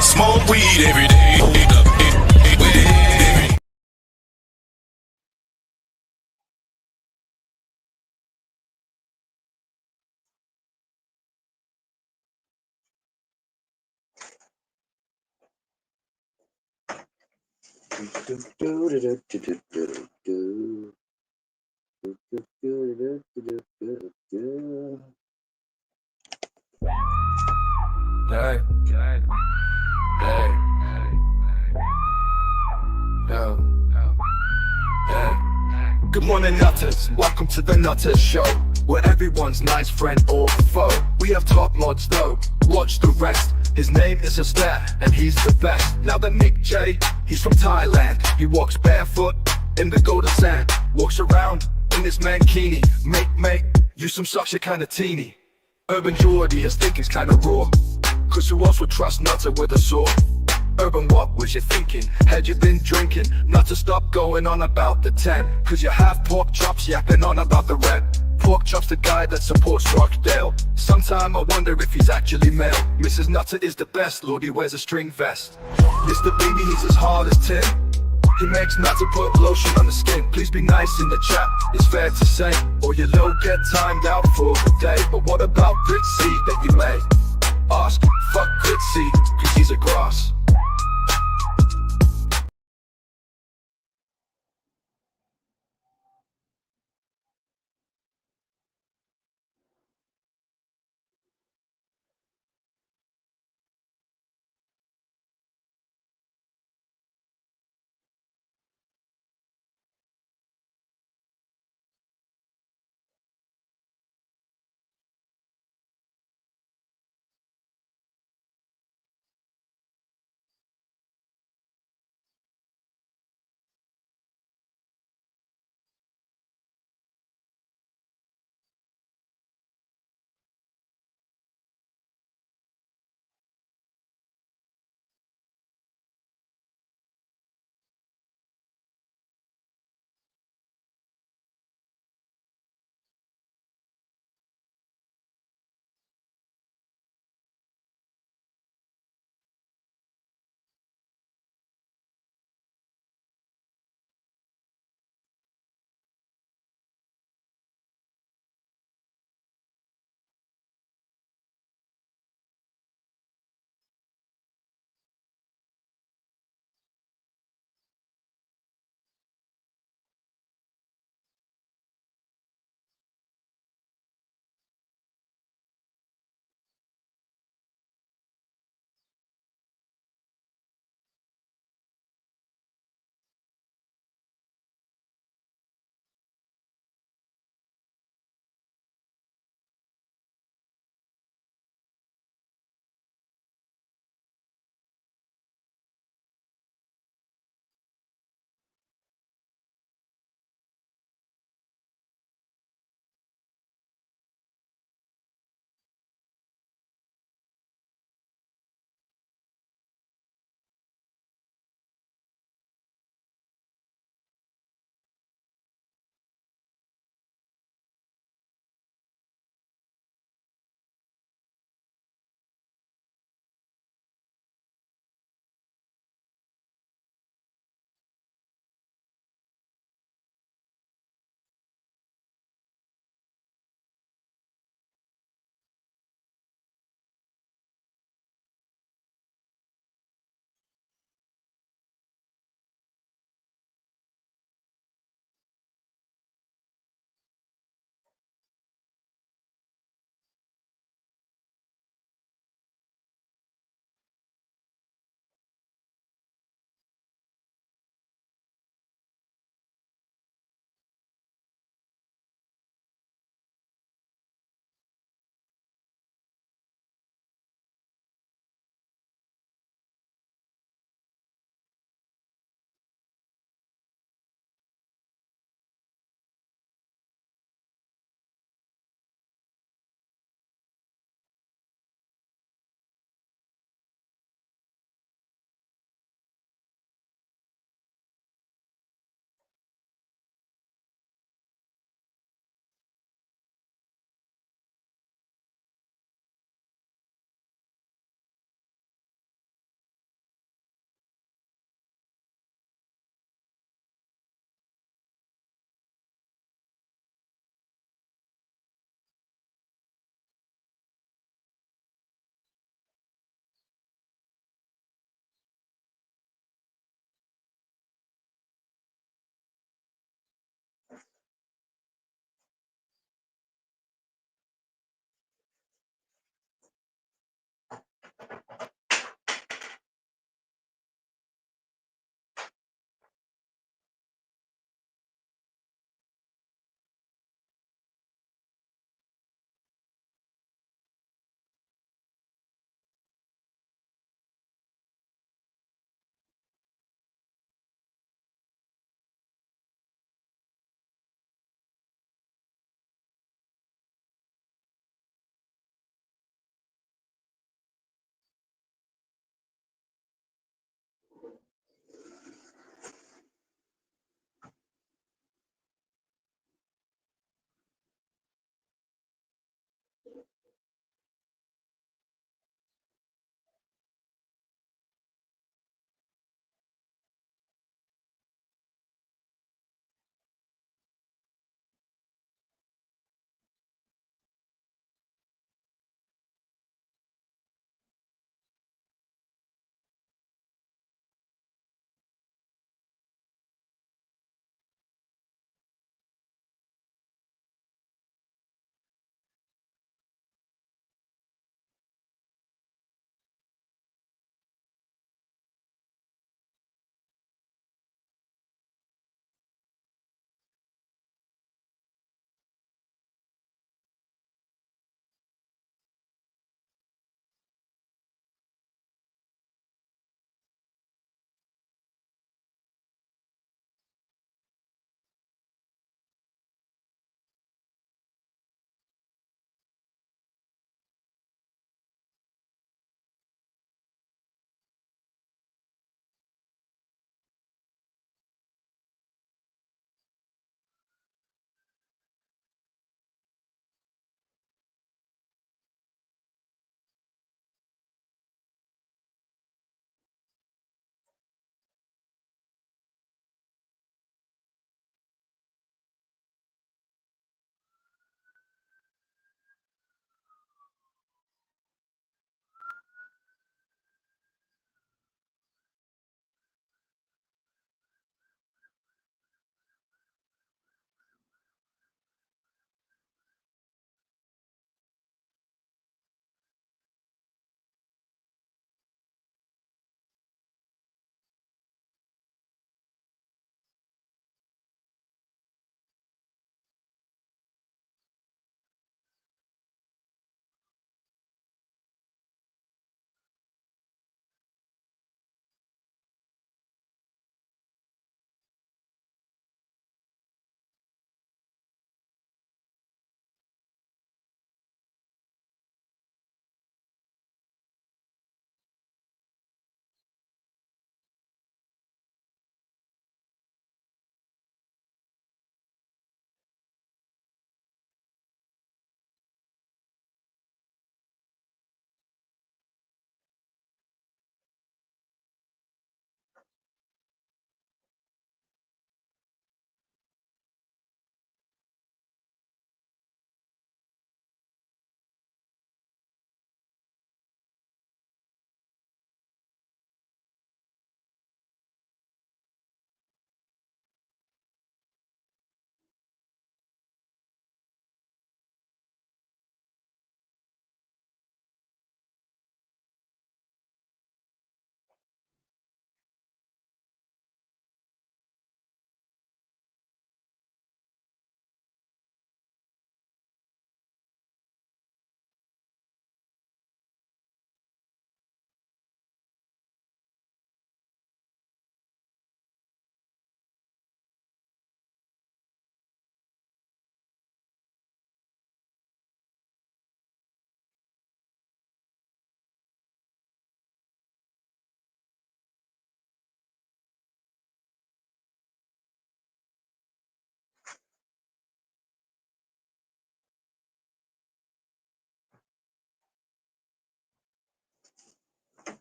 Smoke weed every day. Hey, hey, hey, yo, hey. Good morning, nutters. Welcome to the Nutters Show, where everyone's nice friend or foe. We have top mods though. Watch the rest. His name is a stat, and he's the best. Now the Nick J, he's from Thailand. He walks barefoot in the golden sand. Walks around in his mankini. Make you some socks, you're kinda teeny. Urban Geordie, his thinking's kinda raw. Cause who else would trust Nutter with a sword? Urban, what was you thinking? Had you been drinking? Not to stop going on about the 10. Cause you have pork chops yapping on about the red. Pork chops the guy that supports Rockdale. Sometime I wonder if he's actually male. Mrs. Nutter is the best, Lord, he wears a string vest. Mr. Baby, he's as hard as tin. He makes Nutter put lotion on the skin. Please be nice in the chat, it's fair to say, or you'll get timed out for the day. But what about Gritzy that you may ask? Fuck Gritzy, cause he's a grass.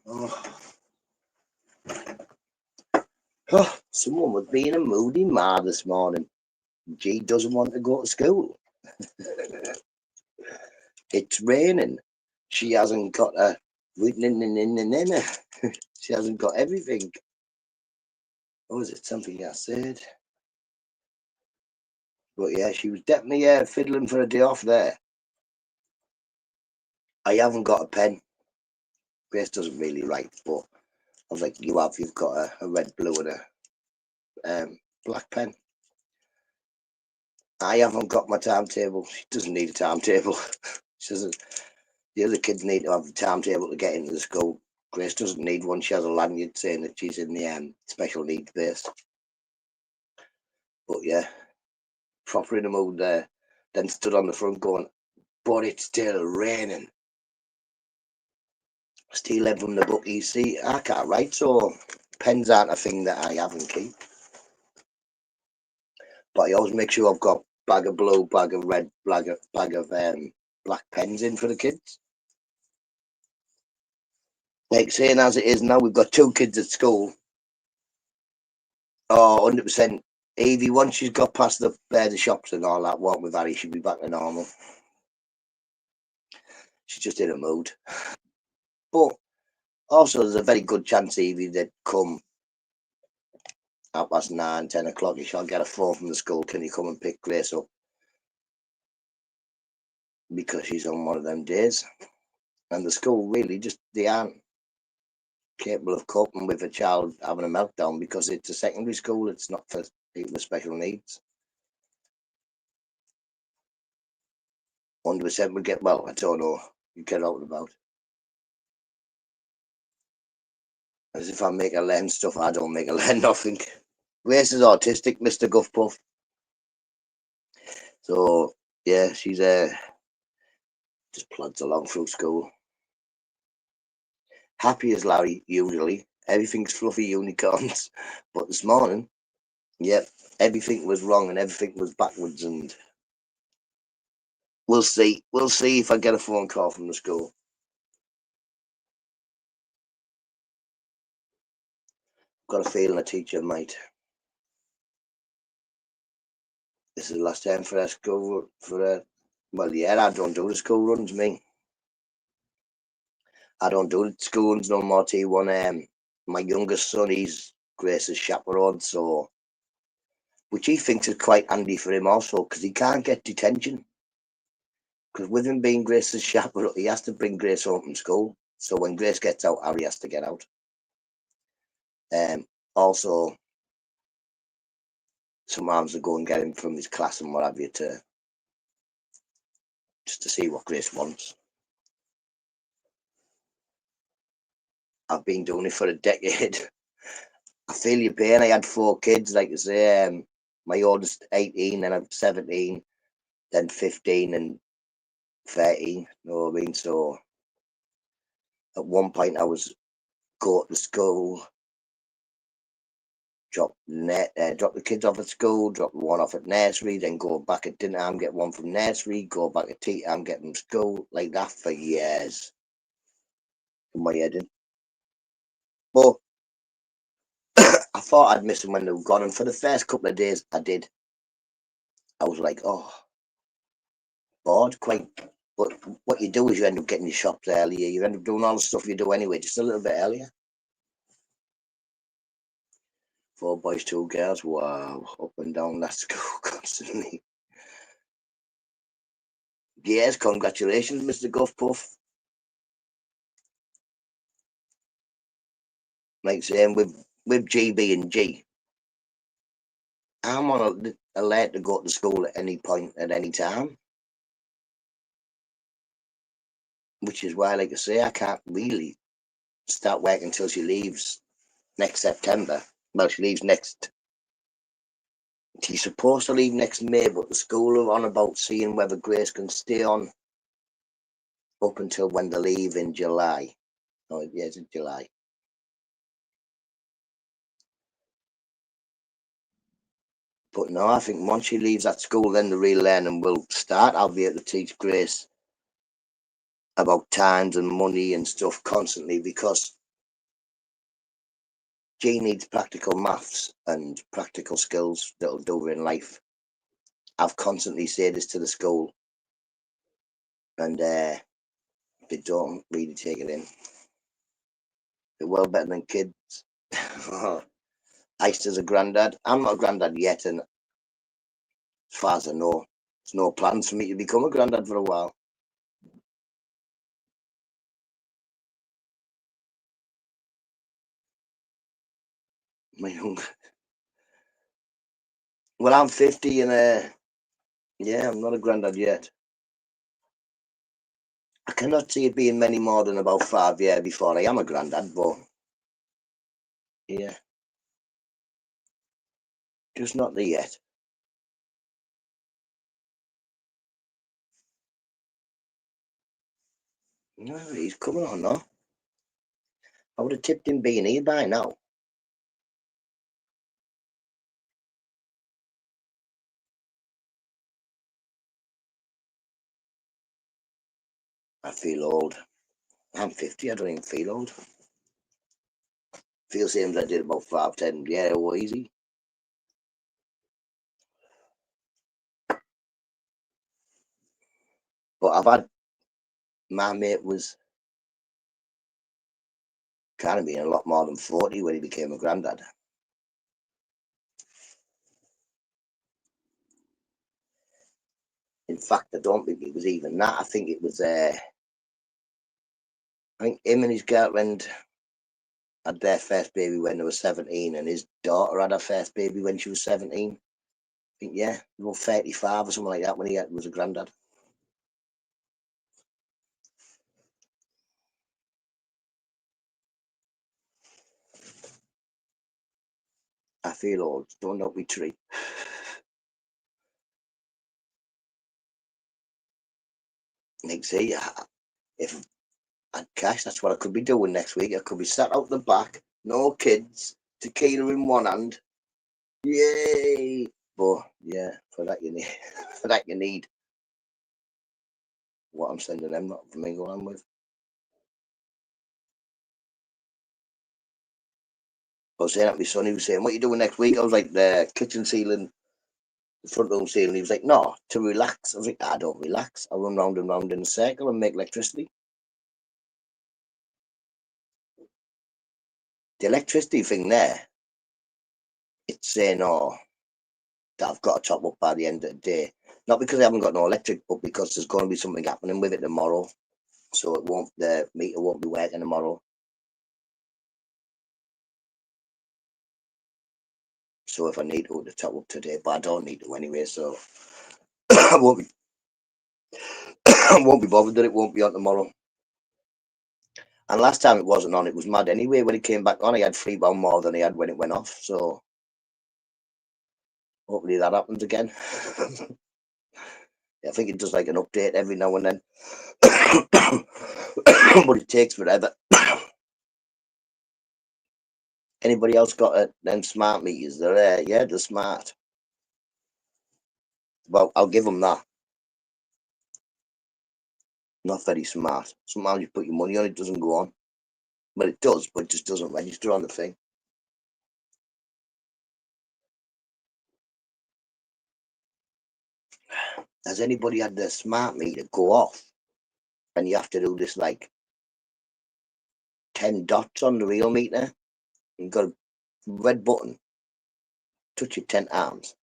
Oh, someone was being a moody ma this morning. G doesn't want to go to school. It's raining. She hasn't got a. She hasn't got everything. Or was it something I said? But yeah, she was definitely fiddling for a day off there. I haven't got a pen. Grace doesn't really write, but I was like, you've got a red, blue, and a black pen. I haven't got my timetable. She doesn't need a timetable. She doesn't. The other kids need to have a timetable to get into the school. Grace doesn't need one. She has a lanyard saying that she's in the special needs base. But yeah, proper in the mood there. Then stood on the front going, but it's still raining. Still live from the book. You see, I can't write, so pens aren't a thing that I haven't keep. But I always make sure I've got bag of blue, bag of red, bag of black pens in for the kids. Like saying as it is now, we've got 2 kids at school. Oh, 100%. Evie, once she's got past the shops and all that, walk with Harry, she'll be back to normal. She's just in a mood. But also, there's a very good chance, Evie, that come 9:30, 10 o'clock, you shall get a phone from the school. Can you come and pick Grace up? Because she's on one of them days. And the school really they aren't capable of coping with a child having a meltdown because it's a secondary school. It's not for people with special needs. 100% would get, well, I don't know, you get out and about. As if I make her learn stuff, I don't make her learn nothing. Grace is autistic, Mr. Guffpuff. So, yeah, she's just plods along through school. Happy as Larry, usually. Everything's fluffy unicorns. But this morning, yep, everything was wrong and everything was backwards, and we'll see. We'll see if I get a phone call from the school. Got a feeling a teacher might. This is the last time for a school well, yeah, I don't do the school runs, me. I don't do the school runs no more. T1. My youngest son, he's Grace's chaperone, so which he thinks is quite handy for him also, because he can't get detention. Because with him being Grace's chaperone, he has to bring Grace home from school. So when Grace gets out, Harry has to get out. Also, sometimes they go and get him from his class and what have you, just to see what Grace wants. I've been doing it for a decade. I feel your pain. I had 4 kids, like I say. My oldest 18, then I'm 17, then 15 and 13. You know what I mean? So at one point I was go to school, drop the kids off at school, drop one off at nursery, then go back at dinner time, get one from nursery, go back at tea time, get them school, like that for years. In my head in. But I thought I'd miss them when they were gone, and for the first couple of days I did. I was like, oh, bored, quite. But what you do is you end up getting your shops earlier. You end up doing all the stuff you do anyway, just a little bit earlier. 4 boys, 2 girls. Wow, up and down that school constantly. Yes, congratulations, Mr. Guffpuff. Like saying with GB and G, I'm on alert to go to school at any point, at any time. Which is why, like I say, I can't really start work until she leaves next September. Well, she leaves she's supposed to leave next May, but the school are on about seeing whether Grace can stay on up until when they leave in July. Oh, yeah, it's in July. But no, I think once she leaves that school, then the real learning will start. I'll be able to teach Grace about times and money and stuff constantly, because G needs practical maths and practical skills that'll do her in life. I've constantly said this to the school, and they don't really take it in. They're well better than kids. Iced as a granddad. I'm not a granddad yet, and as far as I know, there's no plans for me to become a granddad for a while. My young. Well, I'm 50, and yeah, I'm not a granddad yet. I cannot see it being many more than about 5 years before I am a granddad, but yeah, just not there yet. No, he's coming on now. I would have tipped him being here by now. I feel old. I'm 50, I don't even feel old. Feel same as I did about 5, 10 years ago, easy. But I've had, my mate was kind of being a lot more than 40 when he became a granddad. In fact, I don't think it was even that. I think it was, I think him and his girlfriend had their first baby when they were 17, and his daughter had her first baby when she was 17. I think, yeah, they were 35 or something like that when he was a granddad. I feel old. Don't knock me tree. Like, see, if I had cash, that's what I could be doing next week. I could be sat out the back, no kids, tequila in one hand. Yay! But yeah, for that you need, for that you need what I'm sending them, not for me going on with. I was saying that my son, he was saying, "What are you doing next week?" I was like, "The kitchen ceiling, the front room ceiling." He was like, "No, to relax." I was like, "I don't relax. I run round and round in a circle and make electricity." The electricity thing there, it's saying, "Oh, that I've got to top up by the end of the day." Not because I haven't got no electric, but because there's going to be something happening with it tomorrow. So it won't, the meter won't be working tomorrow. So if I need to top up today, but I don't need to anyway, so I won't be I won't be bothered that it won't be on tomorrow. And last time it wasn't on, it was mad anyway. When it came back on, I had £3 more than I had when it went off. So hopefully that happens again. I think it does like an update every now and then. But it takes forever. Anybody else got them smart meters? They're yeah, they're smart. Well, I'll give them that. Not very smart. Sometimes you put your money on it, doesn't go on. But it does, but it just doesn't register on the thing. Has anybody had their smart meter go off and you have to do this like 10 dots on the real meter? You've got a red button, touch it 10 times,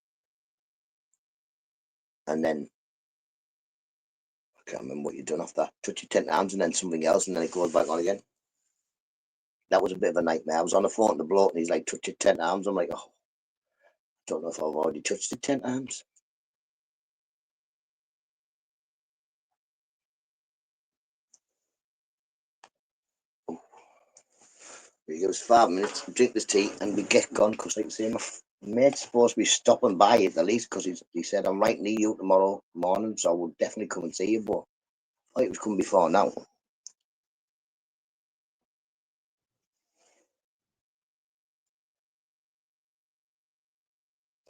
and then I can't remember what you've done after that. Touch it 10 times and then something else, and then it goes back on again. That was a bit of a nightmare. I was on the phone to the bloke and he's like, touch it 10 times. I'm like, oh, I don't know if I've already touched it 10 times. It was 5 minutes, drink this tea, and we get gone because, like I say, my mate's supposed to be stopping by at the least because he said, I'm right near you tomorrow morning, so I will definitely come and see you. But I thought it was coming before now.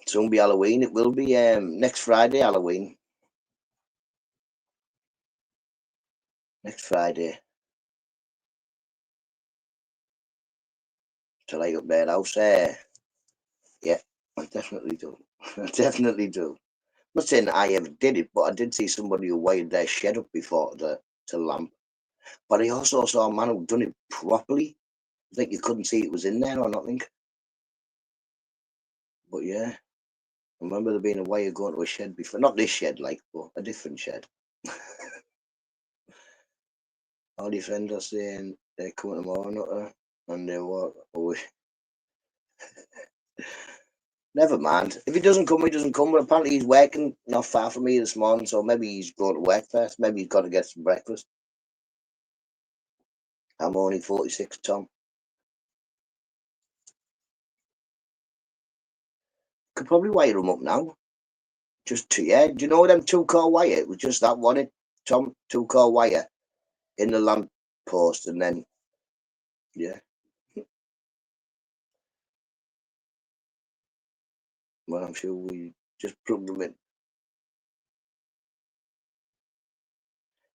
Soon be Halloween. It will be next Friday, Halloween. Next Friday. to light up their house. Yeah, I definitely do. I definitely do. I'm not saying that I ever did it, but I did see somebody who wired their shed up before to lamp. But I also saw a man who done it properly. I think you couldn't see it was in there or nothing. But yeah, I remember there being a wire going to a shed before. Not this shed, like, but a different shed. All your friends are saying they're coming tomorrow, NUTTA, and they walk away. Never mind. If he doesn't come, he doesn't come. But apparently he's working not far from me this morning, so maybe he's going to work first. Maybe he's got to get some breakfast. I'm only 46, Tom. Could probably wire him up now. Just two, yeah. Do you know them 2-core wire? It was just that one, it, Tom. 2-core wire in the lamp post, and then yeah. Well, I'm sure we just plug them in.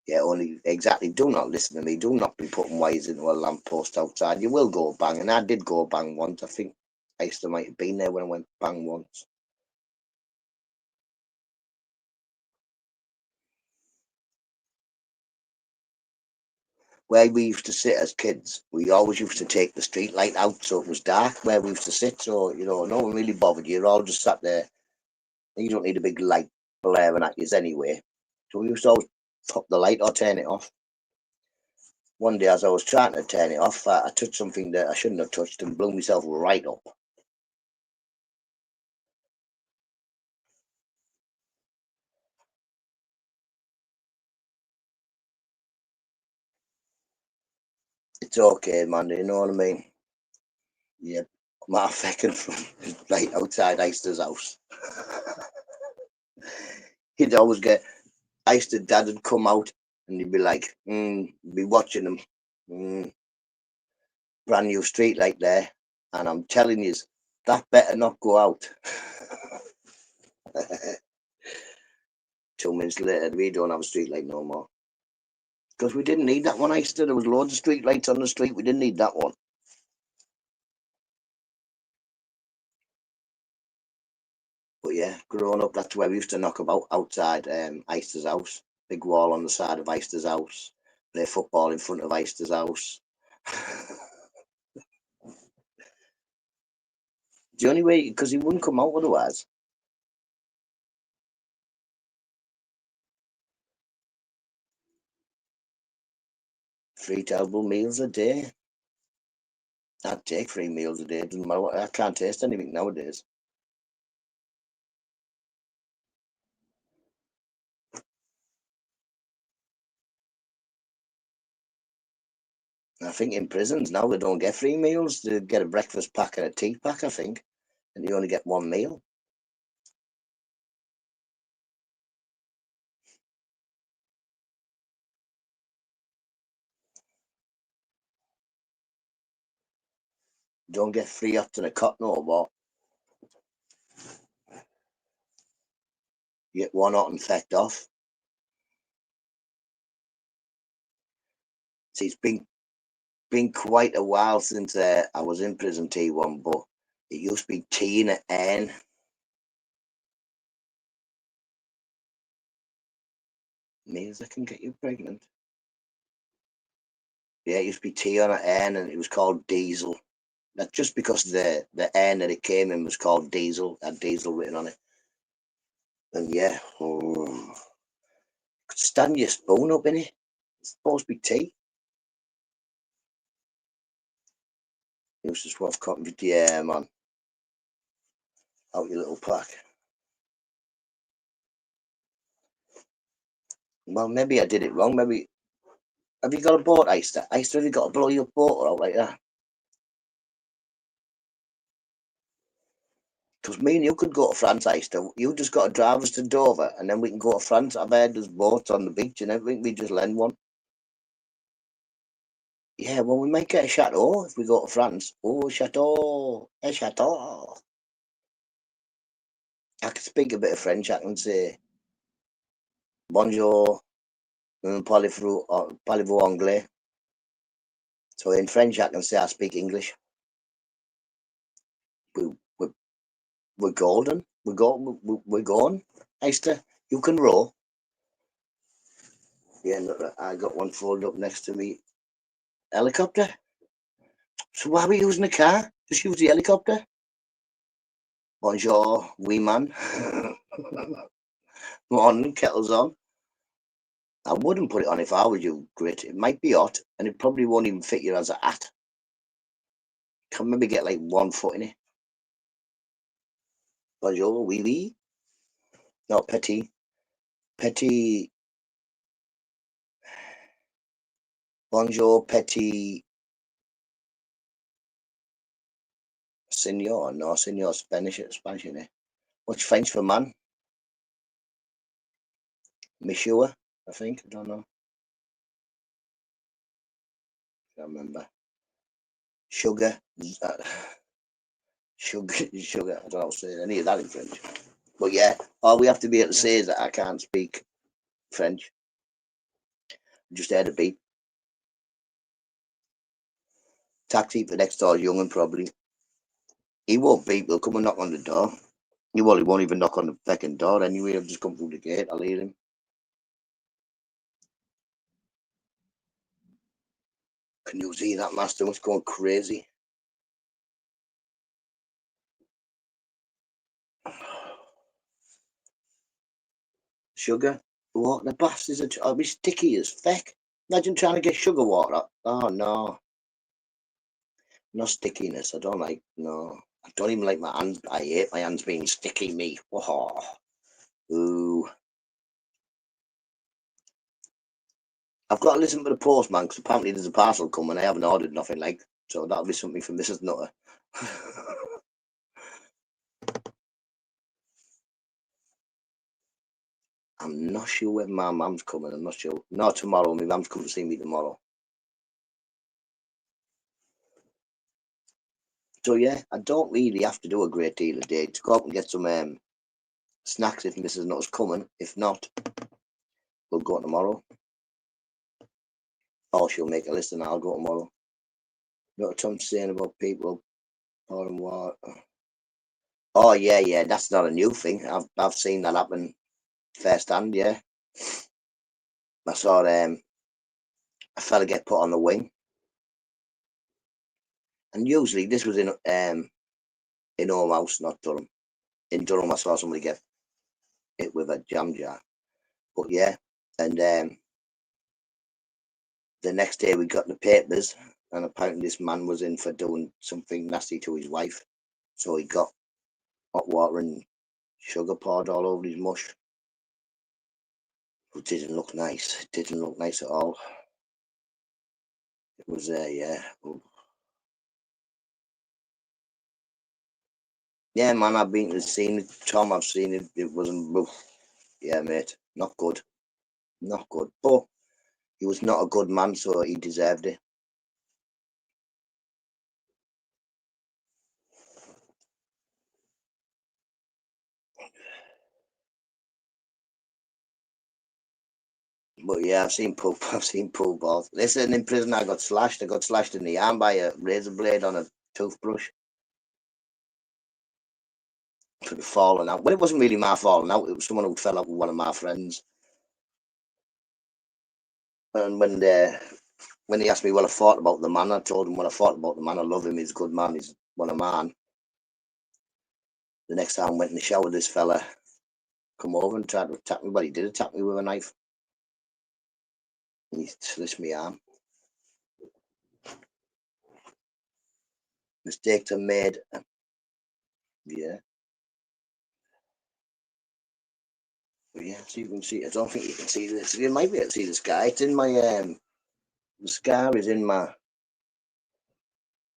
Yeah, only exactly. Do not listen to me. Do not be putting wires into a lamp post outside. You will go bang, and I did go bang once. I think I used to might have been there when I went bang once. Where we used to sit as kids, we always used to take the street light out so it was dark where we used to sit. So, you know, no one really bothered you. You're all just sat there. You don't need a big light blaring at you anyway. So we used to always pop the light or turn it off. One day, as I was trying to turn it off, I touched something that I shouldn't have touched and blew myself right up. It's okay, man. You know what I mean? Yeah. My fucking right outside Eister's house. He'd always get Eister dad would come out and he'd be like, be watching him. Brand new street light there. And I'm telling you, that better not go out. 2 minutes later, we don't have a street light no more. Because we didn't need that one, Eister. There was loads of street lights on the street. We didn't need that one. But yeah, growing up, that's where we used to knock about outside Eister's house. Big wall on the side of Eister's house. Play football in front of Eister's house. The only way, because he wouldn't come out otherwise. 3 terrible meals a day. I'd take 3 meals a day. Doesn't matter what. I can't taste anything nowadays. I think in prisons now they don't get 3 meals. They get a breakfast pack and a tea pack, I think, and you only get 1 meal. Don't get 3 hot and a cot no more. You get 1 hot and fecked off. See, it's been quite a while since I was in prison T1, but it used to be tea in an urn. Means I can get you pregnant. Yeah, it used to be tea on an urn, and it was called diesel. That's just because the urn that it came in was called diesel, had diesel written on it. And yeah, could stand your spoon up in it. It's supposed to be tea. It was just worth cotton. Yeah, man. Out your little pack. Well, maybe I did it wrong. Maybe. Have you got a boat, Eister? Eister, have you got to blow your boat out like that? Because me and you could go to France, Eister. You just got to drive us to Dover, and then we can go to France. I've heard there's boats on the beach and everything. We just lend one. Yeah, well, we might get a chateau if we go to France. Oh, chateau, a chateau. I can speak a bit of French. I can say bonjour, parlez-vous anglais. So in French, I can say I speak English. we're golden. We're going. Esther, you can row. Yeah, look, I got one folded up next to me. Helicopter. So why are we using a car? Just use the helicopter. Bonjour, wee man. Morning, kettle's on. I wouldn't put it on if I were you, Grit. It might be hot, and it probably won't even fit you as a hat. Can maybe get like 1 foot in it. Bonjour, wee wee. No, petit. Petit. Bonjour, petit. Senor. No, senor, Spanish, in it. What's French for man? Monsieur, I think. I don't know. Can't remember. Sugar. Sugar. I don't know how to say any of that in French. But yeah, all we have to be able to say is that I can't speak French. Just heard a beep. Taxi for next door, young'un probably. He won't beep. He'll come and knock on the door. He won't even knock on the fucking door anyway. He'll just come through the gate. I'll hear him. Can you see that master was going crazy? Sugar? What? The bastards are I'll be sticky as feck. Imagine trying to get sugar water. Oh no. No stickiness. I don't like, no. I don't even like my hands. I hate my hands being sticky, me. Oh. Ooh. I've got to listen to the postman because apparently there's a parcel coming. I haven't ordered nothing, like, so that'll be something from Mrs. Nutter. I'm not sure when my mum's coming. I'm not sure. No, tomorrow. My mum's coming to see me tomorrow. So yeah, I don't really have to do a great deal a day to go out and get some snacks if Mrs. Nutter's coming. If not, we'll go tomorrow. Or she'll make a list and I'll go tomorrow. You know what I'm saying about people pouring water? Oh yeah, that's not a new thing. I've seen that happen firsthand. Yeah, I saw a fella get put on the wing, and usually this was in home house, not Durham. In Durham, I saw somebody get hit with a jam jar. But yeah, and the next day we got the papers, and apparently this man was in for doing something nasty to his wife, so he got hot water and sugar poured all over his mush. It didn't look nice. It didn't look nice at all. It was yeah. Yeah, man, I've been to seen it. Tom, I've seen it. It wasn't. Yeah, mate, not good. Not good. But he was not a good man, so he deserved it. But yeah, I've seen pool balls. Listen, in prison, I got slashed. I got slashed in the arm by a razor blade on a toothbrush. For falling out. Well, it wasn't really my falling out. It was someone who fell out with one of my friends. And when he asked me what I thought about the man, I told him what I thought about the man. I love him. He's a good man. He's one of mine. The next time I went in the shower, this fella come over and tried to attack me, but he did attack me with a knife. He sliced my arm. Mistakes are made. Yeah. But yeah, so you can see. I don't think you can see this. You might be able to see the scar. It's in my the scar is in my.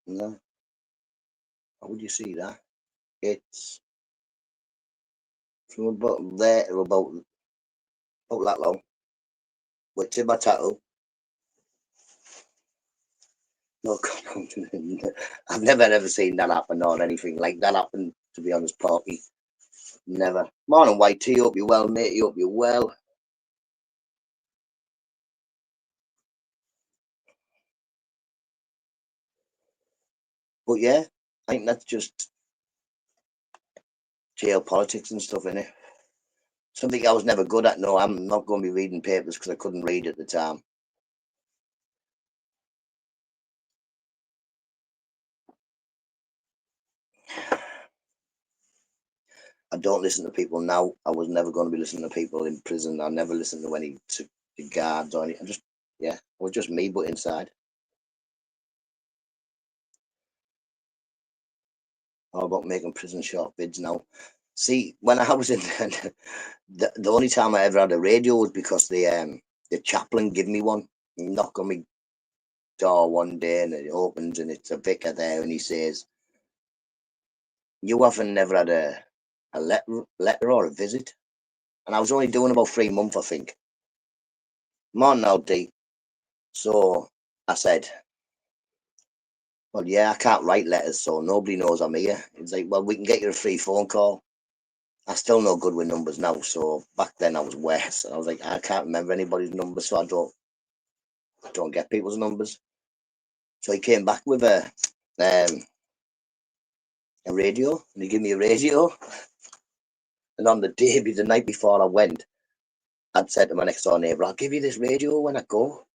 No. How would you see that? It's from about there to about that long. But it's in my tattoo. No, I've never ever seen that happen or anything like that happen. To be honest, Porky, never. Morning, White Tea. Hope you're well, mate. Hope you're well. But yeah, I think that's just jail politics and stuff in it. Something I was never good at. No, I'm not going to be reading papers because I couldn't read at the time. I don't listen to people now. I was never going to be listening to people in prison. I never listened to any guards or anything. It was just me, but inside. All about making prison short vids now. See, when I was in the only time I ever had a radio was because the chaplain gave me one. He knocked on my door one day and it opens and it's a vicar there and he says, "You haven't never had a letter or a visit?" And I was only doing about 3 months, I think. Morning, now, D. So I said, "Well, yeah, I can't write letters, so nobody knows I'm here." He's like, "Well, we can get you a free phone call." I still no good with numbers now, so back then I was worse. I was like, I can't remember anybody's numbers, so I don't get people's numbers. So he came back with a radio, and he gave me a radio. And on the day, the night before I went, I'd said to my next door neighbour, "I'll give you this radio when I go."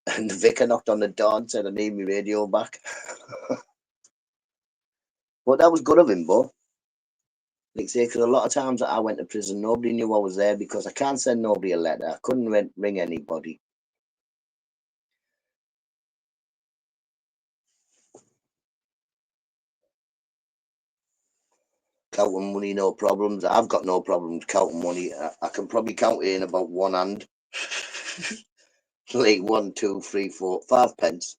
And the vicar knocked on the door and said, "I need my radio back." But that was good of him, Bo. Like say, because a lot of times that I went to prison, nobody knew I was there because I can't send nobody a letter. I couldn't ring anybody. Counting money, no problems. I've got no problems counting money. I can probably count it in about one hand. Like 1, 2, 3, 4, 5 pence.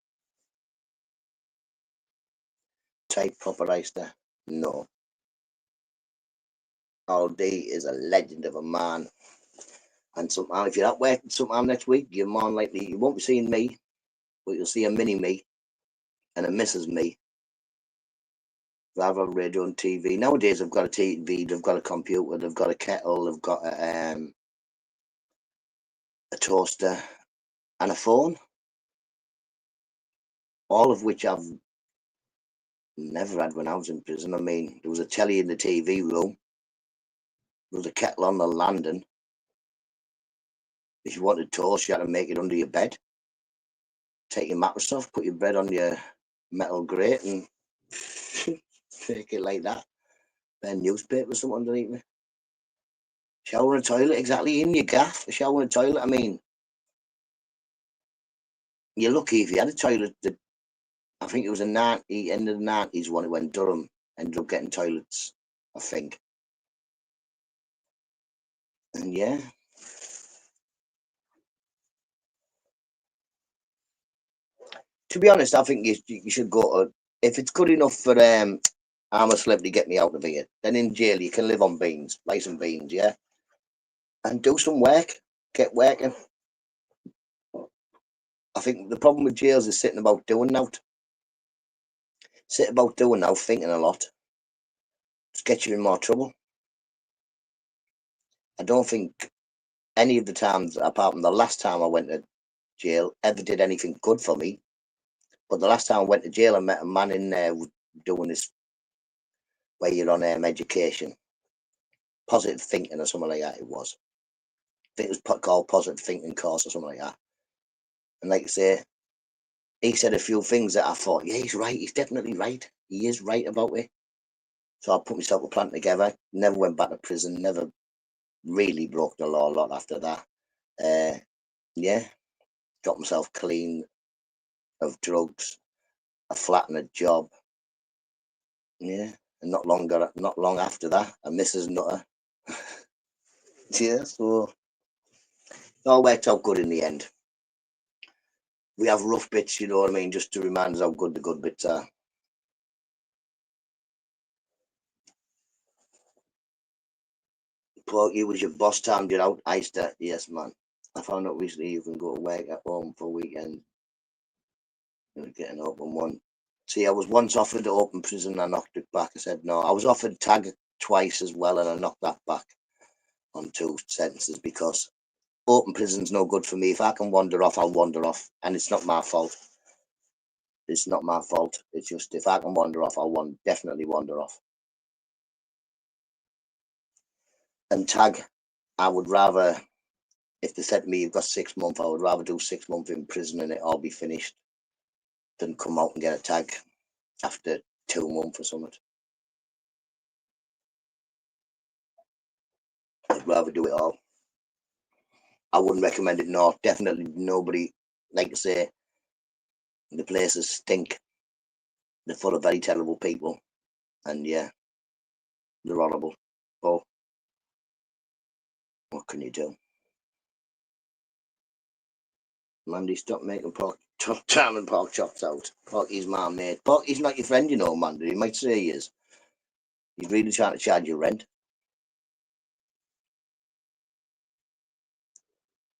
Type proper Oyster. No. All day is a legend of a man. And sometime, if you're at work sometime next week, you're more likely, you won't be seeing me, but you'll see a mini me and a Mrs. me. Rather radio and TV. Nowadays, they've got a TV, they've got a computer, they've got a kettle, they've got a toaster and a phone. All of which I've never had when I was in prison. I mean, there was a telly in the TV room. There was a kettle on the landing. If you wanted toast, you had to make it under your bed. Take your mattress off, put your bread on your metal grate and take it like that. Then newspaper or something underneath me. Shower and toilet, exactly, in your gaff. A shower and toilet. I mean, you're lucky if you had a toilet. I think it was end of the 90s when Durham ended up getting toilets, I think. And yeah. To be honest, I think you should go to, if it's good enough for I'm a celebrity, get me out of here. Then in jail you can live on beans, rice and beans, yeah, and do some work, get working. I think the problem with jails is sitting about doing now, thinking a lot. Just gets you in more trouble. I don't think any of the times, apart from the last time I went to jail, ever did anything good for me. But the last time I went to jail, I met a man in there doing this where you're on education, positive thinking or something like that. It was. I think it was called positive thinking course or something like that. And like I say, he said a few things that I thought, yeah, he's right. He's definitely right. He is right about it. So I put myself a plan together. Never went back to prison. Never really broke the law a lot after that. Yeah, got myself clean of drugs, a flat and a job. Yeah, and not long after that, a Mrs. Nutter. Yeah, so it all worked out good in the end. We have rough bits, you know what I mean, just to remind us how good the good bits are. Paul, you was your boss timed you out, Easter. Yes, man. I found out recently you can go to work at home for a weekend. You're getting open one. See, I was once offered to open prison, I knocked it back. I said no. I was offered tag twice as well, and I knocked that back on 2 sentences because open prison's no good for me. If I can wander off, I'll wander off, and it's not my fault. It's not my fault. It's just if I can wander off, I'll definitely wander off. And tag, I would rather, if they said to me, you've got 6 months, I would rather do 6 months in prison and it all be finished than come out and get a tag after 2 months or something. I'd rather do it all. I wouldn't recommend it, no. Definitely nobody, like I say, the places stink. They're full of very terrible people. And yeah, they're horrible. Oh, what can you do? Mandy, stop making pork time and pork chops out. Porky's my mate. Porky's not your friend, you know, Mandy. He might say he is. He's really trying to charge you rent.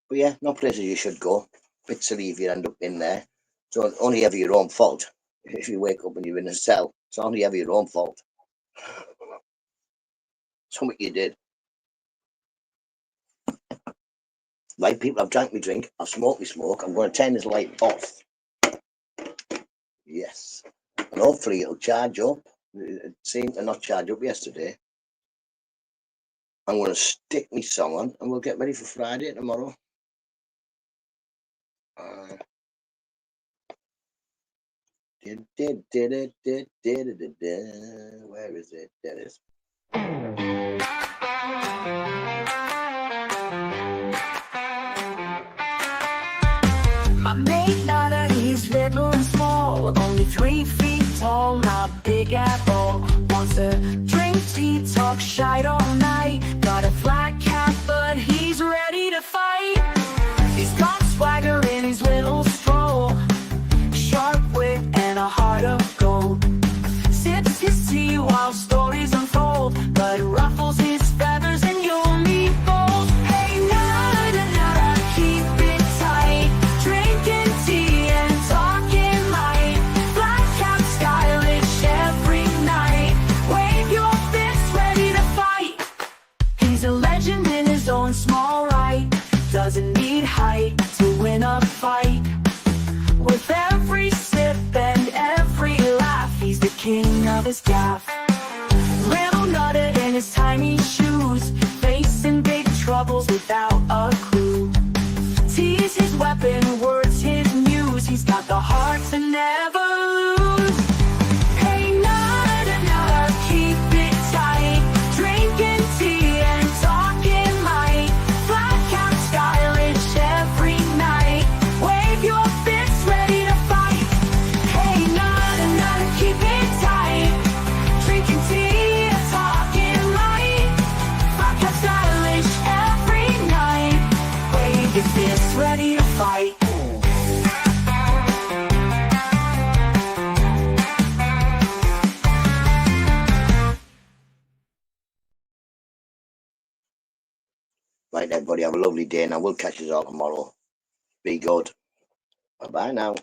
But yeah, no places you should go. Bit silly if you end up in there. So only ever your own fault. If you wake up and you're in a cell, it's only ever your own fault. Something you did. Right, people, I've drank my drink. I've smoked my smoke. I'm going to turn this light off. Yes. And hopefully it'll charge up. It seemed to not charge up yesterday. I'm going to stick my song on and we'll get ready for Friday tomorrow. Where is it? There it is. My mate Nada, he's little and small, only 3 feet tall, not big at all. Wants to drink tea, talk shite all night. Got a flat cap, but he's ready to fight. He's got swagger in his little stroll, sharp wit and a heart of gold. Sips his tea while stories unfold, but ruffles his feathers and you'll meet bold. Hey, Nada, Nada, keep it tight. Drinking tea and talking light. Black cap stylish every night. Wave your fists ready to fight. He's a legend in his own small right. Doesn't need height to win a fight. With every sip and every laugh, he's the king of his gaff. Little Nutta in his tiny shoes, facing big troubles without a clue. Tea's his weapon, words his muse. He's got the heart to never lose. Hey, Nutta, Nutta, keep it tight. Drinking tea and talking light. Black cap stylish every night. Wave your fists ready to fight. Hey, Nutta, Nutta, keep it tight. Drinking tea and talking light. Black cap stylish every night. Wave your fists ready to fight. Right, everybody, have a lovely day and I will catch you all tomorrow. Be good. Bye-bye now.